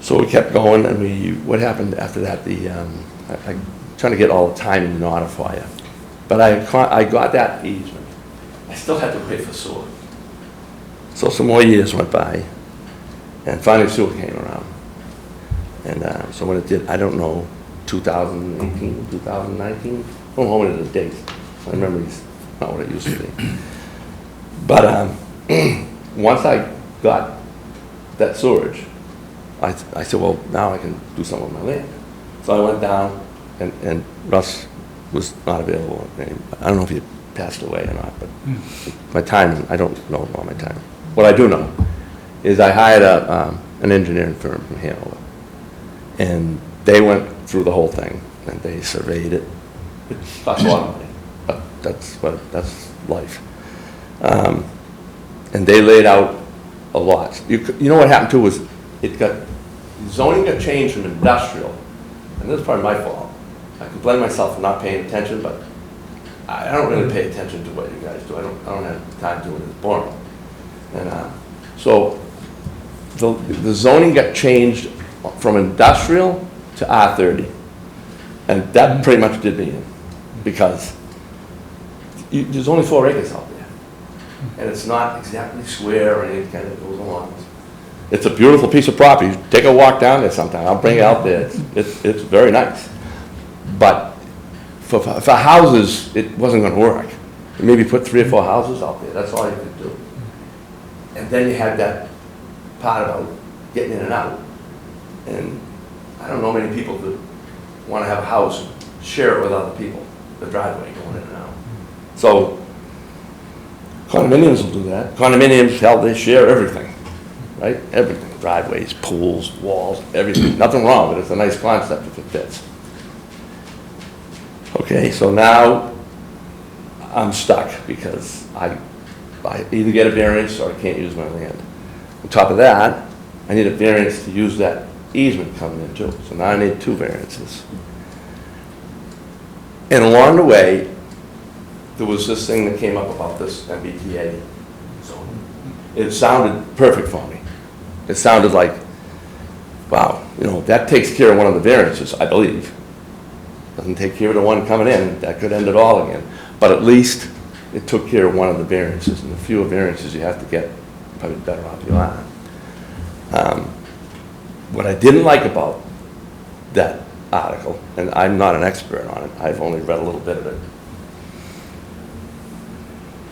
so we kept going, and what happened after that, I'm trying to get all the timing in order for you. But I got that easement. I still had to wait for sewer. So some more years went by, and finally sewer came around. And so when it did, I don't know, 2018, 2019, I don't know how many of the dates. My memory's not what it used to be. But once I got that sewerage, I said, well, now I can do something with my land. So I went down, and Russ was not available. I don't know if he passed away or not, but my timing, I don't know about my timing. What I do know is I hired an engineering firm from Hanover, and they went through the whole thing, and they surveyed it. It cost a lot of money, but that's life. And they laid out a lot. You know what happened too was zoning got changed from industrial, and this is probably my fault. I can blame myself for not paying attention, but I don't really pay attention to what you guys do. I don't have time to do it. It's boring. And so the zoning got changed from industrial to R30, and that pretty much did me in, because there's only 4 acres out there, and it's not exactly square or anything kind of goes along. It's a beautiful piece of property. Take a walk down there sometime. I'll bring it out there. It's very nice. But for houses, it wasn't going to work. Maybe put 3 or 4 houses out there. That's all you could do. And then you had that part about getting in and out. And I don't know many people that want to have a house and share it with other people, the driveway going in and out. So condominiums will do that. Condominiums, hell, they share everything, right? Everything, driveways, pools, walls, everything. Nothing wrong with it. It's a nice concept if it fits. Okay, so now I'm stuck because I either get a variance or I can't use my land. On top of that, I need a variance to use that easement coming in too. So now I need 2 variances. And along the way, there was this thing that came up about this MBTA zone. It sounded perfect for me. It sounded like, wow, you know, that takes care of one of the variances, I believe. Doesn't take care of the one coming in, that could end it all again. But at least it took care of one of the variances, and the fewer variances you have to get, probably better off you are. What I didn't like about that article, and I'm not an expert on it, I've only read a little bit of it,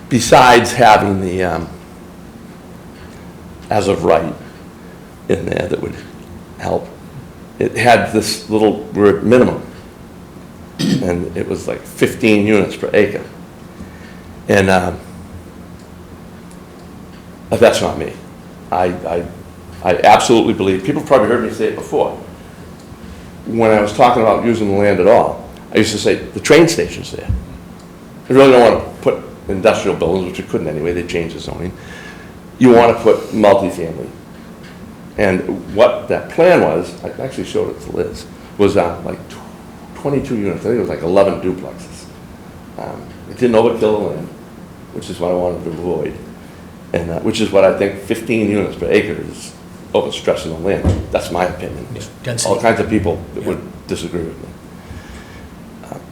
besides having the as of right in there that would help, it had this little word minimum, and it was like 15 units per acre. And but that's not me. I absolutely believe, people probably heard me say it before, when I was talking about using the land at all, I used to say, the train station's there. I really don't want to put industrial buildings, which you couldn't anyway, they changed the zoning. You want to put multifamily. And what that plan was, I actually showed it to Liz, was like 22 units, I think it was like 11 duplexes. It didn't overkill the land, which is what I wanted to avoid. And which is what I think 15 units per acre is overstressing the land. That's my opinion. Density. All kinds of people that would disagree with me.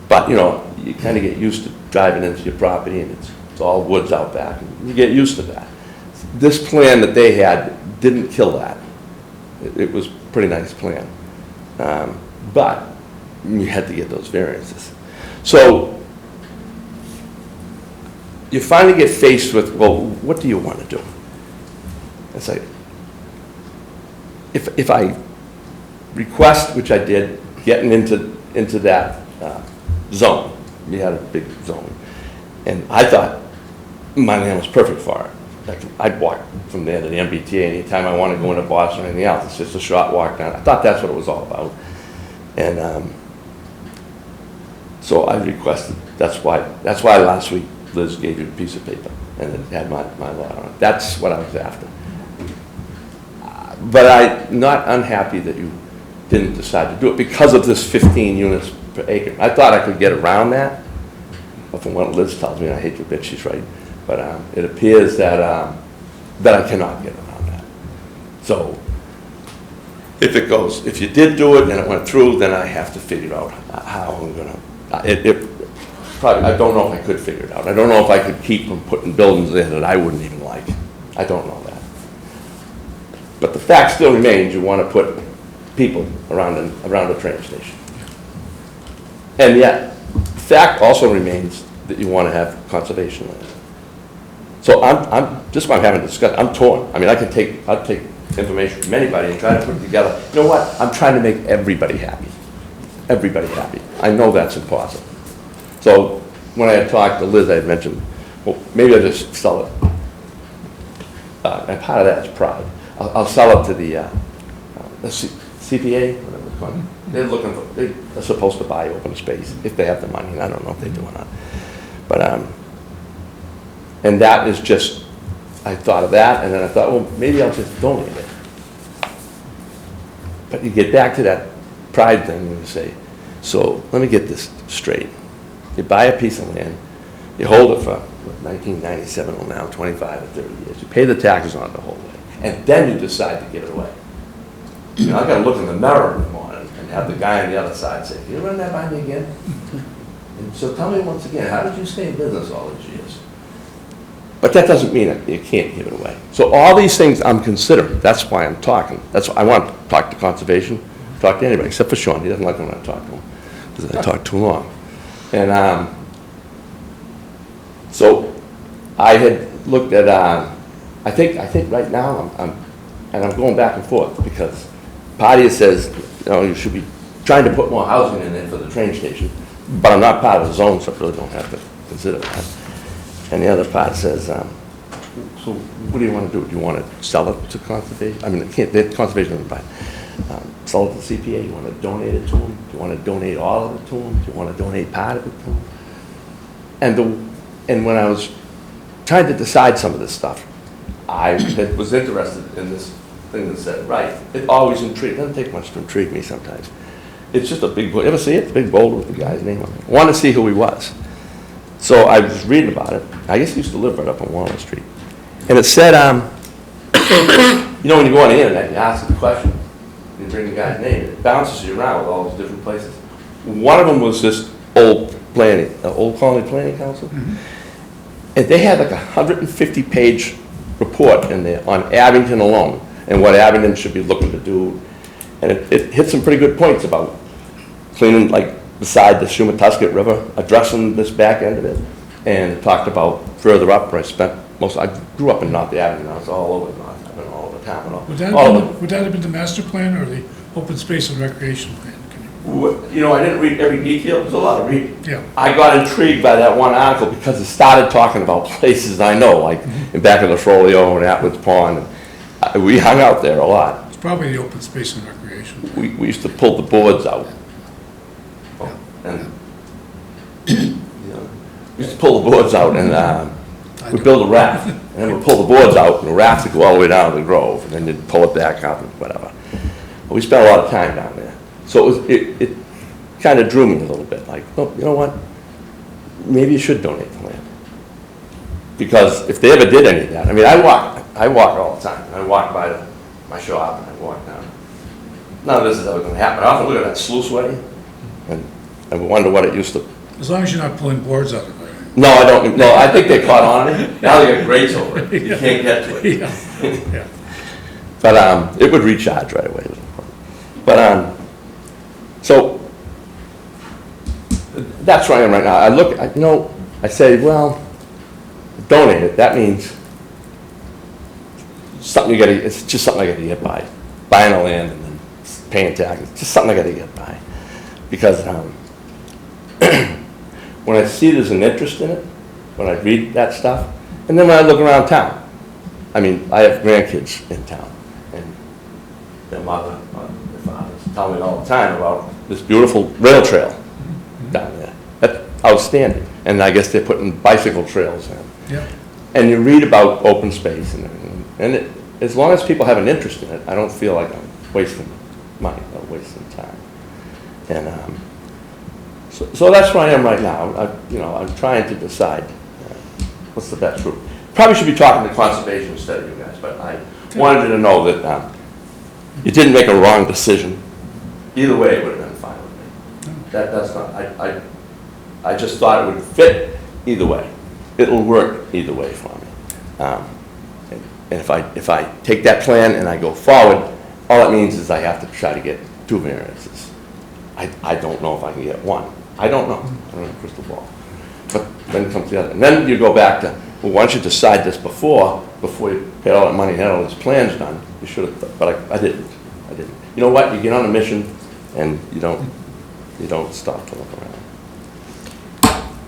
But, you know, you kind of get used to driving into your property and it's all woods out back. And you get used to that. This plan that they had didn't kill that. It was a pretty nice plan. But you had to get those variances. So you finally get faced with, well, what do you want to do? It's like, if I request, which I did, getting into that zone, we had a big zone, and I thought my land was perfect for it. Like, I'd walk from there to the MBTA anytime I want to go into Boston or anything else. It's just a short walk down. I thought that's what it was all about. And so I requested, that's why last week Liz gave you a piece of paper and it had my lot on it. That's what I was after. But I'm not unhappy that you didn't decide to do it because of this 15 units per acre. I thought I could get around that, but from what Liz tells me, and I hate to bitch, she's right, but it appears that I cannot get around that. So if you did do it and it went through, then I have to figure out how I'm gonna, probably, I don't know if I could figure it out. I don't know if I could keep from putting buildings there that I wouldn't even like. I don't know that. But the fact still remains, you want to put people around a train station. And yet, the fact also remains that you want to have conservation land. So just by having discussed, I'm torn. I mean, I'll take information from anybody and try to put it together. You know what? I'm trying to make everybody happy. Everybody happy. I know that's impossible. So when I had talked to Liz, I had mentioned, well, maybe I'll just sell it. And part of that is pride. I'll sell it to the CPA, whatever it's called. They're supposed to buy open space if they have the money, and I don't know if they do or not. But, and that is just, I thought of that, and then I thought, well, maybe I'll just donate it. But you get back to that pride thing and you say, so let me get this straight. You buy a piece of land, you hold it for 1997 or now 25 or 30 years. You pay the taxes on it the whole way, and then you decide to give it away. You know, I got to look in the mirror in the morning and have the guy on the other side say, "Can you run that by me again?" And so tell me once again, how did you stay in business all these years? But that doesn't mean that you can't give it away. So all these things I'm considering. That's why I'm talking. That's why I want to talk to conservation, talk to anybody except for Sean. He doesn't like when I talk to him because I talk too long. And so I had looked at, I think right now I'm going back and forth because part of you says, you know, you should be trying to put more housing in there for the train station, but I'm not part of the zone, so I really don't have to consider that. And the other part says, so what do you want to do? Do you want to sell it to conservation? I mean, conservation doesn't buy it. Sell it to CPA, you want to donate it to them? Do you want to donate all of it to them? Do you want to donate part of it to them? And And when I was trying to decide some of this stuff, I was interested in this thing that said, right, it always intrigued, it doesn't take much to intrigue me sometimes. It's just a big, you ever see it? It's a big boulder with the guy's name on it. I wanted to see who he was. So I was reading about it. I guess he used to live right up on Walnut Street. And it said, you know, when you go on the internet, you ask the question, you bring the guy's name, it bounces you around with all these different places. One of them was this Old Colony Planning Council. And they had like a 150-page report in there on Abington alone and what Abington should be looking to do. And it hit some pretty good points about cleaning, like, beside the Shumatusket River, addressing this back end of it. And it talked about further up where I grew up in North Abington, I was all over North, I've been all over town and all. Would that have been the master plan or the open space and recreation plan? You know, I didn't read every detail, there's a lot of reading. Yeah. I got intrigued by that one article because it started talking about places I know, like in back of the Frollo and Atwood's Pond. And we hung out there a lot. It's probably the open space and recreation. We used to pull the boards out. And, you know, we used to pull the boards out and we'd build a raft. And then we'd pull the boards out and the raft would go all the way down to the Grove and then you'd pull it back up and whatever. But we spent a lot of time down there. So it kind of drew me a little bit, like, oh, you know what? Maybe you should donate the land. Because if they ever did any of that, I mean, I walk all the time. I walk by my shop and I walk down. None of this is ever going to happen. I often look at that sluice way and I wonder what it used to. As long as you're not pulling boards out of it. No, I don't. No, I think they caught on it. Now they got grates over it. You can't get to it. Yeah. But it would recharge right away. But so that's where I am right now. I look, you know, I say, well, donate it. That means something you got to. It's just something I got to get by, buying the land and then paying taxes. Just something I got to get by, because when I see there's an interest in it, when I read that stuff, and then when I look around town, I mean, I have grandkids in town, and their mother, their fathers tell me all the time about this beautiful rail trail down there. That's outstanding. And I guess they're putting bicycle trails in. Yeah. And you read about open space and everything. And as long as people have an interest in it, I don't feel like I'm wasting money or wasting time. And so that's where I am right now. I'm trying to decide what's the best route. Probably should be talking to conservation instead of you guys, but I wanted you to know that you didn't make a wrong decision. Either way, it would have been fine with me. That's not. I just thought it would fit either way. It'll work either way for me. And if I take that plan and I go forward, all that means is I have to try to get 2 variances. I don't know if I can get 1. I don't know. I don't have a crystal ball. But then comes the other. And then you go back to, well, once you decide this before you paid all that money and had all these plans done, you should have, but I didn't. You know what? You get on a mission and you don't stop to look around.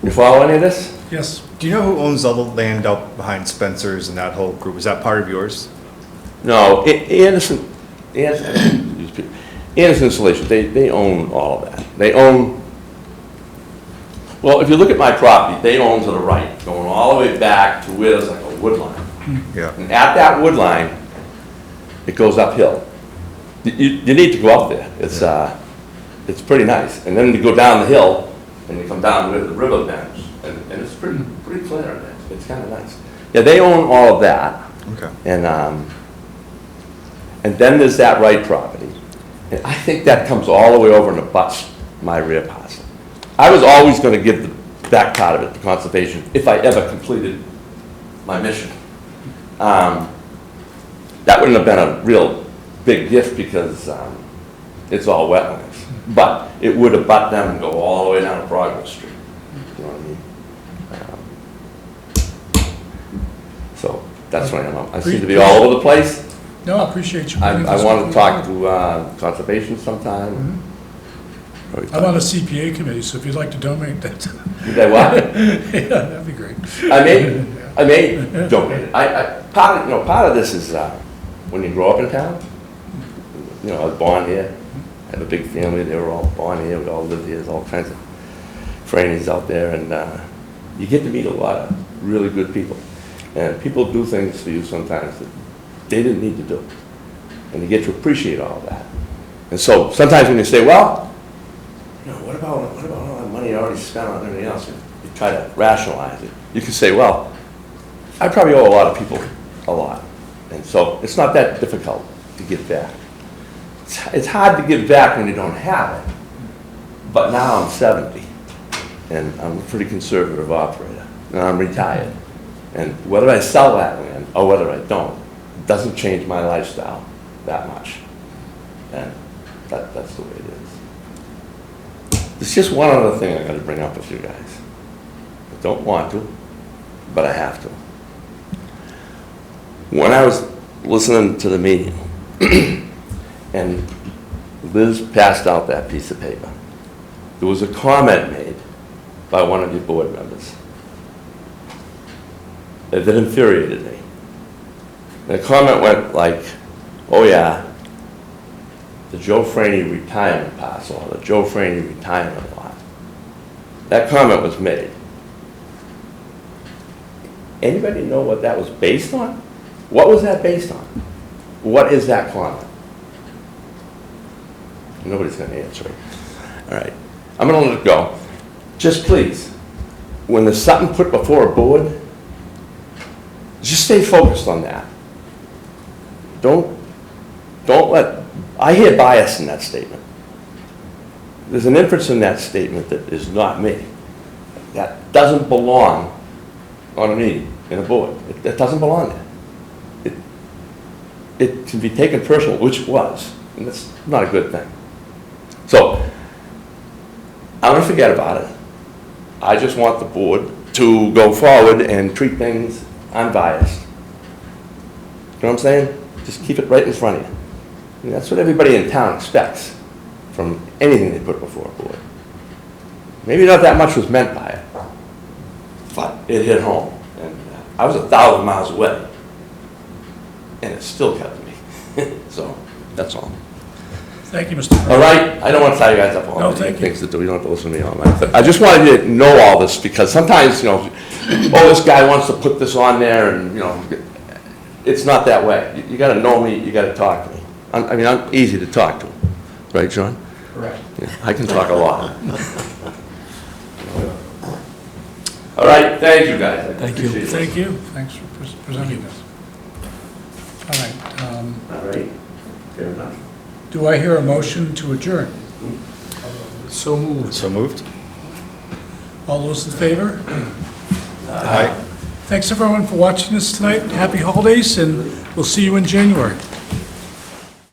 You follow any of this? Yes. Do you know who owns all the land out behind Spencer's and that whole group? Is that part of yours? No, Anderson Installation, they own all of that. They own, well, if you look at my property, they own to the right, going all the way back to where there's like a wood line. Yeah. And at that wood line, it goes uphill. You need to go up there. It's pretty nice. And then you go down the hill, and you come down where the river bends, and it's pretty clear in there. It's kind of nice. Yeah, they own all of that. Okay. And then there's that right property. And I think that comes all the way over and abuts my rear parcel. I was always going to give the back part of it to conservation if I ever completed my mission. That wouldn't have been a real big gift because it's all wetlands. But it would abut them and go all the way down to Progress Street. You know what I mean? So that's what I am. I seem to be all over the place. No, I appreciate you. I want to talk to conservation sometime. I'm on the CPA committee, so if you'd like to donate that. You say what? Yeah, that'd be great. I may donate it. Part of this is when you grow up in town. You know, I was born here. I have a big family. They were all born here. We all lived here. There's all kinds of Frannies out there, and You get to meet a lot of really good people. And people do things for you sometimes that they didn't need to do. And you get to appreciate all of that. And so sometimes when you say, well, what about all that money I already spent on everything else? You try to rationalize it. You can say, well, I probably owe a lot of people a lot. And so it's not that difficult to give back. It's hard to give back when you don't have it. But now I'm 70, and I'm a pretty conservative operator, and I'm retired. And whether I sell that land or whether I don't, it doesn't change my lifestyle that much. And that's the way it is. There's just one other thing I gotta bring up with you guys. I don't want to, but I have to. When I was listening to the meeting, and Liz passed out that piece of paper, there was a comment made by one of your board members that infuriated me. And the comment went like, oh yeah, the Joe Franey retirement parcel, or the Joe Franey retirement lot. That comment was made. Anybody know what that was based on? What was that based on? What is that comment? Nobody's going to answer it. All right. I'm going to let it go. Just please, when there's something put before a board, just stay focused on that. Don't let, I hear bias in that statement. There's an inference in that statement that is not me. That doesn't belong on a meeting, in a board. It doesn't belong there. It can be taken personal, which it was, and that's not a good thing. So, I'm gonna forget about it. I just want the board to go forward and treat things unbiased. You know what I'm saying? Just keep it right in front of you. And that's what everybody in town expects from anything they put before a board. Maybe not that much was meant by it, but it hit home. And I was 1,000 miles away, and it still kept me. So, that's all. Thank you, Mr. All right, I don't want to tie you guys up all No, night. thank you. Things to do, you don't have to listen to me all night. But I just wanted you to know all this, because sometimes, oh, this guy wants to put this on there, and, it's not that way. You gotta know me, you gotta talk to me. I'm easy to talk to, right, John? Correct. Yeah, I can talk a lot. All right, thank you, guys. I Thank you. appreciate it. Thank you. Thanks for presenting this. All right. All right, fair enough. Do I hear a motion to adjourn? So moved. All those in favor? Aye. Thanks, everyone, for watching us tonight. Happy holidays, and we'll see you in January.